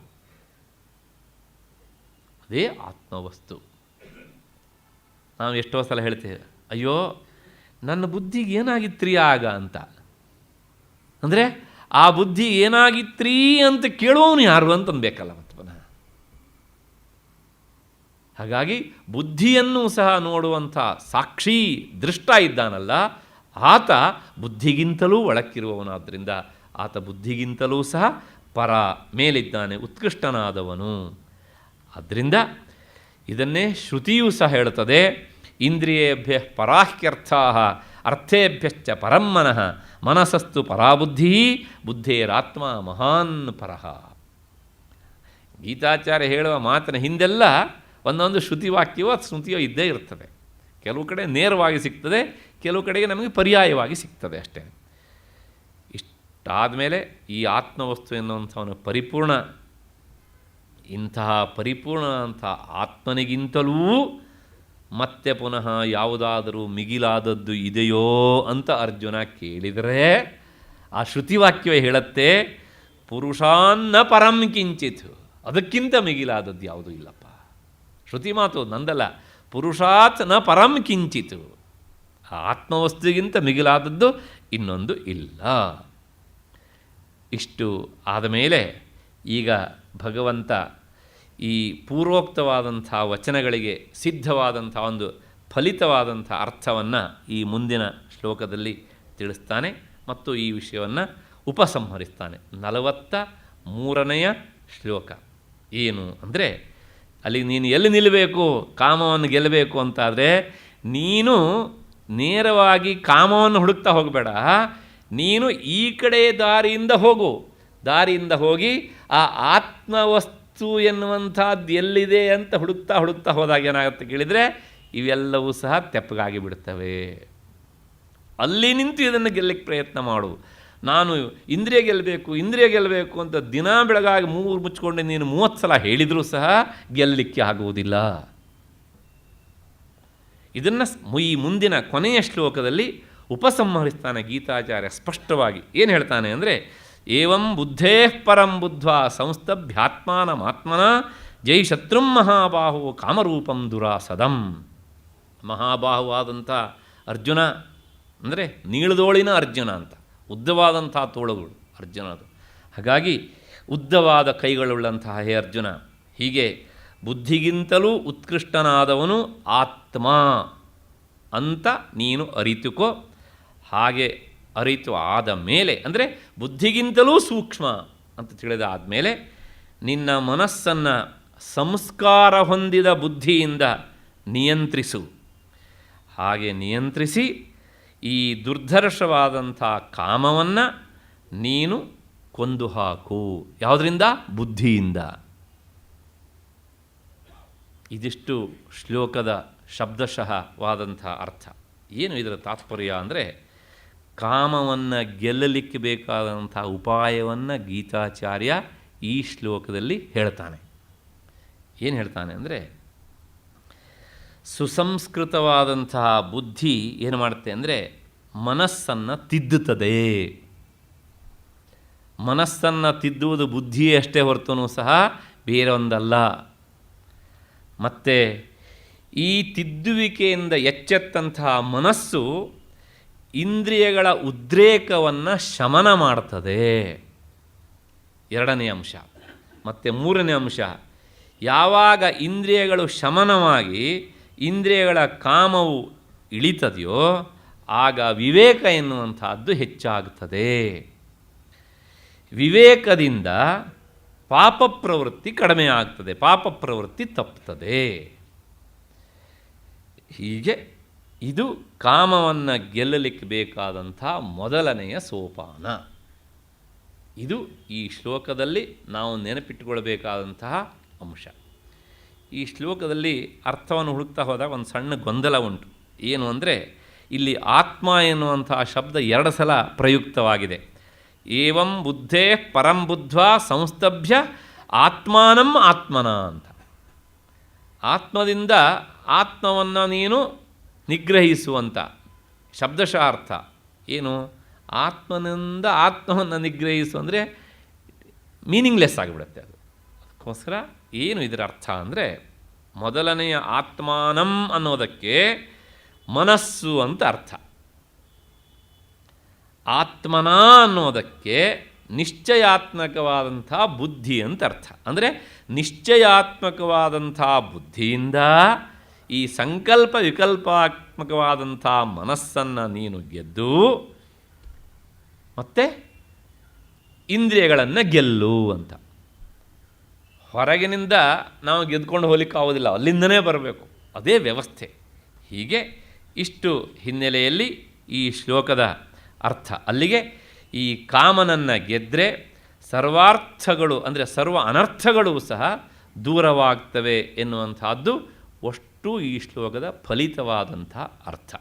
ಅದೇ ಆತ್ಮವಸ್ತು. ನಾವು ಎಷ್ಟೋ ಸಲ ಹೇಳ್ತೇವೆ, ಅಯ್ಯೋ ನನ್ನ ಬುದ್ಧಿಗೆ ಏನಾಗಿತ್ರಿ ಆಗ ಅಂತ. ಅಂದರೆ ಆ ಬುದ್ಧಿ ಏನಾಗಿತ್ರಿ ಅಂತ ಕೇಳುವವನು ಯಾರು ಅಂತ ಅನ್ಬೇಕಲ್ಲ ಮತ್ತೆ ಪುನಃ. ಹಾಗಾಗಿ ಬುದ್ಧಿಯನ್ನು ಸಹ ನೋಡುವಂಥ ಸಾಕ್ಷಿ ದೃಷ್ಟ ಇದ್ದಾನಲ್ಲ, ಆತ ಬುದ್ಧಿಗಿಂತಲೂ ಒಳಕ್ಕಿರುವವನಾದ್ದರಿಂದ ಆತ ಬುದ್ಧಿಗಿಂತಲೂ ಸಹ ಪರ ಮೇಲಿದ್ದಾನೆ, ಉತ್ಕೃಷ್ಟನಾದವನು. ಆದ್ದರಿಂದ ಇದನ್ನೇ ಶ್ರುತಿಯೂ ಸಹ ಹೇಳುತ್ತದೆ, ಇಂದ್ರಿಯೇಭ್ಯ ಪರಾಹ್ಯರ್ಥಾ ಅರ್ಥೇಭ್ಯಶ್ಚ ಪರಂ ಮನಃ ಮನಸಸ್ತು ಪರಾಬುದ್ಧಿ ಬುದ್ಧೇರಾತ್ಮ ಮಹಾನ್ ಪರಃ. ಗೀತಾಚಾರ್ಯ ಹೇಳುವ ಮಾತಿನ ಹಿಂದೆಲ್ಲ ಒಂದೊಂದು ಶ್ರುತಿವಾಕ್ಯವೋ ಸ್ಮೃತಿಯೋ ಇದ್ದೇ ಇರ್ತದೆ. ಕೆಲವು ಕಡೆ ನೇರವಾಗಿ ಸಿಗ್ತದೆ, ಕೆಲವು ಕಡೆಗೆ ನಮಗೆ ಪರ್ಯಾಯವಾಗಿ ಸಿಗ್ತದೆ ಅಷ್ಟೇ. ಇಷ್ಟಾದ ಮೇಲೆ ಈ ಆತ್ಮವಸ್ತು ಎನ್ನುವಂಥವನ ಪರಿಪೂರ್ಣ, ಇಂತಹ ಪರಿಪೂರ್ಣ ಅಂಥ ಆತ್ಮನಿಗಿಂತಲೂ ಮತ್ತೆ ಪುನಃ ಯಾವುದಾದರೂ ಮಿಗಿಲಾದದ್ದು ಇದೆಯೋ ಅಂತ ಅರ್ಜುನ ಕೇಳಿದರೆ ಆ ಶ್ರುತಿವಾಕ್ಯವೇ ಹೇಳುತ್ತೆ, ಪುರುಷಾನ್ನ ಪರಂ ಕಿಂಚಿತ್, ಅದಕ್ಕಿಂತ ಮಿಗಿಲಾದದ್ದು ಯಾವುದೂ ಇಲ್ಲಪ್ಪ. ಶ್ರುತಿ ಮಾತು ನಂದಲ್ಲ, ಪುರುಷಾತ್ ನ ಪರಂ ಕಿಂಚಿತ್, ಆ ಆತ್ಮವಸ್ತುಗಿಂತ ಮಿಗಿಲಾದದ್ದು ಇನ್ನೊಂದು ಇಲ್ಲ. ಇಷ್ಟು ಆದ ಮೇಲೆ ಈಗ ಭಗವಂತ ಈ ಪೂರ್ವೋಕ್ತವಾದಂಥ ವಚನಗಳಿಗೆ ಸಿದ್ಧವಾದಂಥ ಒಂದು ಫಲಿತವಾದಂಥ ಅರ್ಥವನ್ನು ಈ ಮುಂದಿನ ಶ್ಲೋಕದಲ್ಲಿ ತಿಳಿಸ್ತಾನೆ ಮತ್ತು ಈ ವಿಷಯವನ್ನು ಉಪಸಂಹರಿಸ್ತಾನೆ. 43ನೇ ಶ್ಲೋಕ ಏನು ಅಂದರೆ, ಅಲ್ಲಿ ನೀನು ಎಲ್ಲಿ ನಿಲ್ಲಬೇಕು, ಕಾಮವನ್ನು ಗೆಲ್ಲಬೇಕು ಅಂತಾದರೆ ನೀನು ನೇರವಾಗಿ ಕಾಮವನ್ನು ಹುಡುಕ್ತಾ ಹೋಗಬೇಡ, ನೀನು ಈ ಕಡೆ ದಾರಿಯಿಂದ ಹೋಗು. ದಾರಿಯಿಂದ ಹೋಗಿ ಆ ಆತ್ಮವಸ್ತು ಎನ್ನುವಂಥದ್ದು ಎಲ್ಲಿದೆ ಅಂತ ಹುಡುಕ್ತಾ ಹೋದಾಗ ಏನಾಗುತ್ತೆ ಕೇಳಿದರೆ, ಇವೆಲ್ಲವೂ ಸಹ ತೆಪ್ಪಗಾಗಿ ಬಿಡ್ತವೆ. ಅಲ್ಲಿ ನಿಂತು ಇದನ್ನು ಗೆಲ್ಲಕ್ಕೆ ಪ್ರಯತ್ನ ಮಾಡು. ನಾನು ಇಂದ್ರಿಯ ಗೆಲ್ಲಬೇಕು ಅಂತ ದಿನ ಬೆಳಗಾಗಿ ಮೂರು ಮುಚ್ಚಿಕೊಂಡು ನೀನು 30 ಸಲ ಹೇಳಿದರೂ ಸಹ ಗೆಲ್ಲಲಿಕ್ಕೆ ಆಗುವುದಿಲ್ಲ. ಇದನ್ನು ಈ ಮುಂದಿನ ಕೊನೆಯ ಶ್ಲೋಕದಲ್ಲಿ ಉಪಸಂಹರಿಸ್ತಾನೆ ಗೀತಾಚಾರ್ಯ ಸ್ಪಷ್ಟವಾಗಿ. ಏನು ಹೇಳ್ತಾನೆ ಅಂದರೆ, ಏವಂ ಬುದ್ಧೇ ಪರಂ ಬುದ್ಧ್ವಾ ಸಂಸ್ತಭ್ಯಾತ್ಮಾನಮಾತ್ಮನ ಜೈ ಶತ್ರುಂ ಮಹಾಬಾಹು ಕಾಮರೂಪಂ ದುರಾಸದಂ. ಮಹಾಬಾಹುವಾದಂಥ ಅರ್ಜುನ ಅಂದರೆ ನೀಳದೋಳಿನ ಅರ್ಜುನ ಅಂತ, ಉದ್ದವಾದಂಥ ತೋಳುಗಳು ಅರ್ಜುನದು. ಹಾಗಾಗಿ ಉದ್ದವಾದ ಕೈಗಳುಳ್ಳಂತಹ ಹೇ ಅರ್ಜುನ, ಹೀಗೆ ಬುದ್ಧಿಗಿಂತಲೂ ಉತ್ಕೃಷ್ಟನಾದವನು ಆತ್ಮ ಅಂತ ನೀನು ಅರಿತುಕೋ. ಹಾಗೆ ಅರಿತು ಆದ ಮೇಲೆ ಅಂದರೆ ಬುದ್ಧಿಗಿಂತಲೂ ಸೂಕ್ಷ್ಮ ಅಂತ ತಿಳಿದ ಆದಮೇಲೆ ನಿನ್ನ ಮನಸ್ಸನ್ನು ಸಂಸ್ಕಾರ ಹೊಂದಿದ ಬುದ್ಧಿಯಿಂದ ನಿಯಂತ್ರಿಸು. ಹಾಗೆ ನಿಯಂತ್ರಿಸಿ ಈ ದುರ್ಧರ್ಷವಾದಂಥ ಕಾಮವನ್ನು ನೀನು ಕೊಂದು ಹಾಕು. ಯಾವುದರಿಂದ? ಬುದ್ಧಿಯಿಂದ. ಇದಿಷ್ಟು ಶ್ಲೋಕದ ಶಬ್ದಶಃವಾದಂಥ ಅರ್ಥ. ಏನು ಇದರ ತಾತ್ಪರ್ಯ ಅಂದರೆ, ಕಾಮವನ್ನು ಗೆಲ್ಲಲಿಕ್ಕೆ ಬೇಕಾದಂಥ ಉಪಾಯವನ್ನು ಗೀತಾಚಾರ್ಯ ಈ ಶ್ಲೋಕದಲ್ಲಿ ಹೇಳ್ತಾನೆ. ಏನು ಹೇಳ್ತಾನೆ ಅಂದರೆ, ಸುಸಂಸ್ಕೃತವಾದಂತಹ ಬುದ್ಧಿ ಏನು ಮಾಡುತ್ತೆ ಅಂದರೆ ಮನಸ್ಸನ್ನು ತಿದ್ದುತ್ತದೆ. ಮನಸ್ಸನ್ನು ತಿದ್ದುವುದು ಬುದ್ಧಿಯೇ ಅಷ್ಟೇ ಹೊರತೂ ಸಹ ಬೇರೊಂದಲ್ಲ. ಮತ್ತು ಈ ತಿದ್ದುವಿಕೆಯಿಂದ ಎಚ್ಚೆತ್ತಂತಹ ಮನಸ್ಸು ಇಂದ್ರಿಯಗಳ ಉದ್ರೇಕವನ್ನು ಶಮನ ಮಾಡ್ತದೆ. 2ನೇ ಅಂಶ. ಮತ್ತು 3ನೇ ಅಂಶ, ಯಾವಾಗ ಇಂದ್ರಿಯಗಳು ಶಮನವಾಗಿ ಇಂದ್ರಿಯಗಳ ಕಾಮವು ಇಳಿತದೆಯೋ ಆಗ ವಿವೇಕ ಎನ್ನುವಂಥದ್ದು ಹೆಚ್ಚಾಗುತ್ತದೆ. ವಿವೇಕದಿಂದ ಪಾಪ ಪ್ರವೃತ್ತಿ ಕಡಿಮೆ ಆಗ್ತದೆ, ಪಾಪ ಪ್ರವೃತ್ತಿ ತಪ್ಪುತ್ತದೆ. ಹೀಗೆ ಇದು ಕಾಮವನ್ನು ಗೆಲ್ಲಲಿಕ್ಕೆ ಬೇಕಾದಂಥ ಮೊದಲನೆಯ ಸೋಪಾನ. ಇದು ಈ ಶ್ಲೋಕದಲ್ಲಿ ನಾವು ನೆನಪಿಟ್ಟುಕೊಳ್ಬೇಕಾದಂತಹ ಅಂಶ. ಈ ಶ್ಲೋಕದಲ್ಲಿ ಅರ್ಥವನ್ನು ಹುಡುಕ್ತಾ ಹೋದಾಗ ಒಂದು ಸಣ್ಣ ಗೊಂದಲ ಉಂಟು. ಏನು ಅಂದರೆ, ಇಲ್ಲಿ ಆತ್ಮ ಎನ್ನುವಂತಹ ಶಬ್ದ 2 ಸಲ ಪ್ರಯುಕ್ತವಾಗಿದೆ. ಏವಂ ಬುದ್ಧೇ ಪರಂ ಬುದ್ಧ್ವಾ ಸಂಸ್ತಭ್ಯ ಆತ್ಮಾನಂ ಆತ್ಮನ ಅಂತ. ಆತ್ಮದಿಂದ ಆತ್ಮವನ್ನು ನೀನು ನಿಗ್ರಹಿಸುವಂಥ ಶಬ್ದಶಃ ಅರ್ಥ ಏನು? ಆತ್ಮನಿಂದ ಆತ್ಮವನ್ನು ನಿಗ್ರಹಿಸು ಅಂದರೆ ಮೀನಿಂಗ್ಲೆಸ್ ಆಗಿಬಿಡುತ್ತೆ ಅದು. ಅದಕ್ಕೋಸ್ಕರ ಏನು ಇದರ ಅರ್ಥ ಅಂದರೆ, ಮೊದಲನೆಯ ಆತ್ಮಾನಂ ಅನ್ನೋದಕ್ಕೆ ಮನಸ್ಸು ಅಂತ ಅರ್ಥ, ಆತ್ಮನ ಅನ್ನೋದಕ್ಕೆ ನಿಶ್ಚಯಾತ್ಮಕವಾದಂಥ ಬುದ್ಧಿ ಅಂತ ಅರ್ಥ. ಅಂದರೆ ನಿಶ್ಚಯಾತ್ಮಕವಾದಂಥ ಬುದ್ಧಿಯಿಂದ ಈ ಸಂಕಲ್ಪ ವಿಕಲ್ಪಾತ್ಮಕವಾದಂಥ ಮನಸ್ಸನ್ನು ನೀನು ಗೆದ್ದು ಮತ್ತು ಇಂದ್ರಿಯಗಳನ್ನು ಗೆಲ್ಲು ಅಂತ. ಹೊರಗಿನಿಂದ ನಾವು ಗೆದ್ಕೊಂಡು ಹೋಗ್ಲಿಕ್ಕೆ ಆಗೋದಿಲ್ಲ, ಅಲ್ಲಿಂದನೇ ಬರಬೇಕು, ಅದೇ ವ್ಯವಸ್ಥೆ. ಹೀಗೆ ಇಷ್ಟು ಹಿನ್ನೆಲೆಯಲ್ಲಿ ಈ ಶ್ಲೋಕದ ಅರ್ಥ. ಅಲ್ಲಿಗೆ ಈ ಕಾಮನನ್ನು ಗೆದ್ದರೆ ಸರ್ವಾರ್ಥಗಳು ಅಂದರೆ ಸರ್ವ ಅನರ್ಥಗಳು ಸಹ ದೂರವಾಗ್ತವೆ ಎನ್ನುವಂಥದ್ದು ಅಷ್ಟು ಈ ಶ್ಲೋಕದ ಫಲಿತವಾದಂಥ ಅರ್ಥ.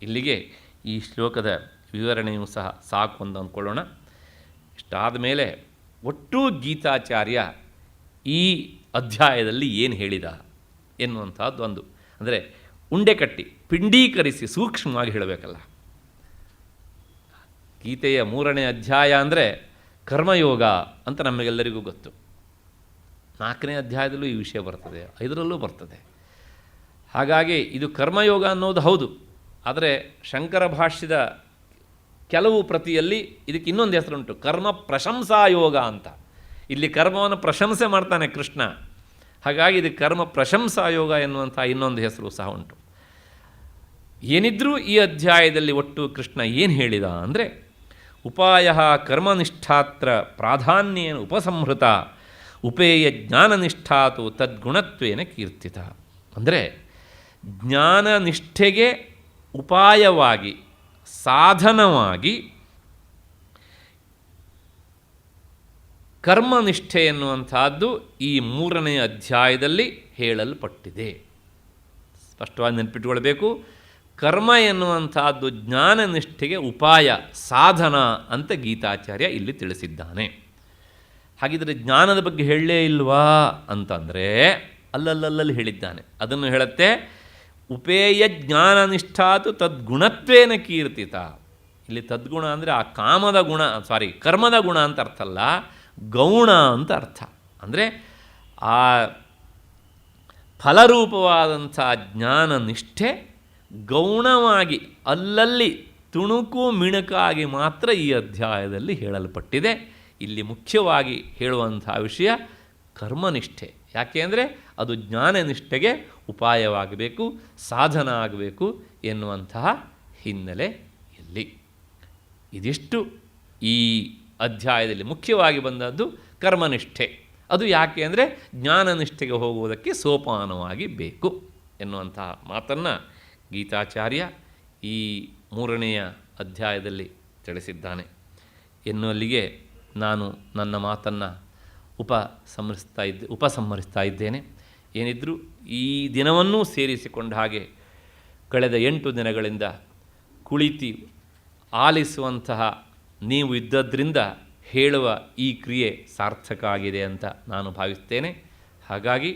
ಇಲ್ಲಿಗೆ ಈ ಶ್ಲೋಕದ ವಿವರಣೆಯೂ ಸಹ ಸಾಕು ಅಂತ ಅಂದ್ಕೊಳ್ಳೋಣ. ಇಷ್ಟಾದ ಮೇಲೆ ಒಟ್ಟು ಗೀತಾಚಾರ್ಯ ಈ ಅಧ್ಯಾಯದಲ್ಲಿ ಏನು ಹೇಳಿದ ಎನ್ನುವಂಥದ್ದು ಒಂದು, ಅಂದರೆ ಉಂಡೆ ಕಟ್ಟಿ ಪಿಂಡೀಕರಿಸಿ ಸೂಕ್ಷ್ಮವಾಗಿ ಹೇಳಬೇಕಲ್ಲ. ಗೀತೆಯ 3ನೇ ಅಧ್ಯಾಯ ಅಂದರೆ ಕರ್ಮಯೋಗ ಅಂತ ನಮಗೆಲ್ಲರಿಗೂ ಗೊತ್ತು. 4ನೇ ಅಧ್ಯಾಯದಲ್ಲೂ ಈ ವಿಷಯ ಬರ್ತದೆ, 5ರಲ್ಲೂ ಬರ್ತದೆ. ಹಾಗಾಗಿ ಇದು ಕರ್ಮಯೋಗ ಅನ್ನೋದು ಹೌದು. ಆದರೆ ಶಂಕರ ಭಾಷ್ಯದ ಕೆಲವು ಪ್ರತಿಯಲ್ಲಿ ಇದಕ್ಕೆ ಇನ್ನೊಂದು ಹೆಸರುಂಟು, ಕರ್ಮ ಪ್ರಶಂಸಾಯೋಗ ಅಂತ. ಇಲ್ಲಿ ಕರ್ಮವನ್ನು ಪ್ರಶಂಸೆ ಮಾಡ್ತಾನೆ ಕೃಷ್ಣ, ಹಾಗಾಗಿ ಇದಕ್ಕೆ ಕರ್ಮ ಪ್ರಶಂಸಾಯೋಗ ಎನ್ನುವಂಥ ಇನ್ನೊಂದು ಹೆಸರು ಸಹ ಉಂಟು. ಏನಿದ್ರೂ ಈ ಅಧ್ಯಾಯದಲ್ಲಿ ಒಟ್ಟು ಕೃಷ್ಣ ಏನು ಹೇಳಿದ ಅಂದರೆ, ಉಪಾಯ ಕರ್ಮನಿಷ್ಠಾತ್ರ ಪ್ರಾಧಾನ್ಯೇನ ಉಪಸಂಹೃತ ಉಪೇಯ ಜ್ಞಾನನಿಷ್ಠಾತು ತದ್ಗುಣತ್ವೇನ ಕೀರ್ತಿತ. ಅಂದರೆ ಜ್ಞಾನನಿಷ್ಠೆಗೆ ಉಪಾಯವಾಗಿ ಸಾಧನವಾಗಿ ಕರ್ಮನಿಷ್ಠೆ ಎನ್ನುವಂಥದ್ದು ಈ 3ನೇ ಅಧ್ಯಾಯದಲ್ಲಿ ಹೇಳಲ್ಪಟ್ಟಿದೆ. ಸ್ಪಷ್ಟವಾಗಿ ನೆನಪಿಟ್ಕೊಳ್ಬೇಕು, ಕರ್ಮ ಎನ್ನುವಂಥದ್ದು ಜ್ಞಾನನಿಷ್ಠೆಗೆ ಉಪಾಯ ಸಾಧನ ಅಂತ ಗೀತಾಚಾರ್ಯ ಇಲ್ಲಿ ತಿಳಿಸಿದ್ದಾನೆ. ಹಾಗಿದ್ರೆ ಜ್ಞಾನದ ಬಗ್ಗೆ ಹೇಳಲೇ ಇಲ್ವಾ ಅಂತಂದರೆ ಅಲ್ಲಲ್ಲಿ ಹೇಳಿದ್ದಾನೆ. ಅದನ್ನು ಹೇಳುತ್ತೆ, ಉಪೇಯ ಜ್ಞಾನನಿಷ್ಠಾತು ತದ್ಗುಣತ್ವೇನ ಕೀರ್ತಿತ. ಇಲ್ಲಿ ತದ್ಗುಣ ಅಂದರೆ ಆ ಕಾಮದ ಗುಣ, ಕರ್ಮದ ಗುಣ ಅಂತ ಅರ್ಥ ಅಲ್ಲ, ಗೌಣ ಅಂತ ಅರ್ಥ. ಅಂದರೆ ಆ ಫಲರೂಪವಾದಂಥ ಜ್ಞಾನನಿಷ್ಠೆ ಗೌಣವಾಗಿ ಅಲ್ಲಲ್ಲಿ ತುಣುಕು ಮಿಣುಕಾಗಿ ಮಾತ್ರ ಈ ಅಧ್ಯಾಯದಲ್ಲಿ ಹೇಳಲ್ಪಟ್ಟಿದೆ. ಇಲ್ಲಿ ಮುಖ್ಯವಾಗಿ ಹೇಳುವಂಥ ವಿಷಯ ಕರ್ಮನಿಷ್ಠೆ. ಯಾಕೆ ಅಂದರೆ ಅದು ಜ್ಞಾನನಿಷ್ಠೆಗೆ ಉಪಾಯವಾಗಬೇಕು, ಸಾಧನ ಆಗಬೇಕು ಎನ್ನುವಂತಹ ಹಿನ್ನೆಲೆಯಲ್ಲಿ ಇದಿಷ್ಟು ಈ ಅಧ್ಯಾಯದಲ್ಲಿ ಮುಖ್ಯವಾಗಿ ಬಂದದ್ದು ಕರ್ಮನಿಷ್ಠೆ. ಅದು ಯಾಕೆ ಅಂದರೆ ಜ್ಞಾನನಿಷ್ಠೆಗೆ ಹೋಗುವುದಕ್ಕೆ ಸೋಪಾನವಾಗಿ ಬೇಕು ಎನ್ನುವಂತಹ ಮಾತನ್ನು ಗೀತಾಚಾರ್ಯ ಈ 3ನೆಯ ಅಧ್ಯಾಯದಲ್ಲಿ ತಿಳಿಸಿದ್ದಾನೆ. ನಾನು ನನ್ನ ಮಾತನ್ನು ಉಪಸಂಹರಿಸ್ತಾ ಇದ್ದೇನೆ. ಏನಿದ್ರೂ ಈ ದಿನವನ್ನೂ ಸೇರಿಸಿಕೊಂಡ ಹಾಗೆ ಕಳೆದ 8 ದಿನಗಳಿಂದ ಕುಳಿತು ಆಲಿಸುವಂತಹ ನೀವು ಇದ್ದದ್ರಿಂದ ಹೇಳುವ ಈ ಕ್ರಿಯೆ ಸಾರ್ಥಕ ಆಗಿದೆ ಅಂತ ನಾನು ಭಾವಿಸ್ತೇನೆ. ಹಾಗಾಗಿ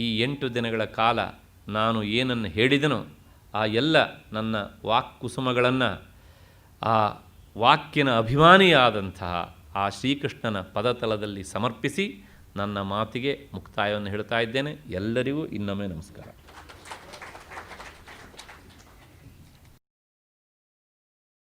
ಈ 8 ದಿನಗಳ ಕಾಲ ನಾನು ಏನನ್ನು ಹೇಳಿದನೋ ಆ ಎಲ್ಲ ನನ್ನ ವಾಕ್ಕುಸುಮಗಳನ್ನು ಆ ವಾಕ್ಯನ ಅಭಿಮಾನಿಯಾದಂತಹ ಆ ಶ್ರೀಕೃಷ್ಣನ ಪದತಲದಲ್ಲಿ ಸಮರ್ಪಿಸಿ ನನ್ನ ಮಾತಿಗೆ ಮುಕ್ತಾಯವನ್ನು ಹೇಳ್ತಾ ಇದ್ದೇನೆ. ಎಲ್ಲರಿಗೂ ಇನ್ನೊಮ್ಮೆ ನಮಸ್ಕಾರ.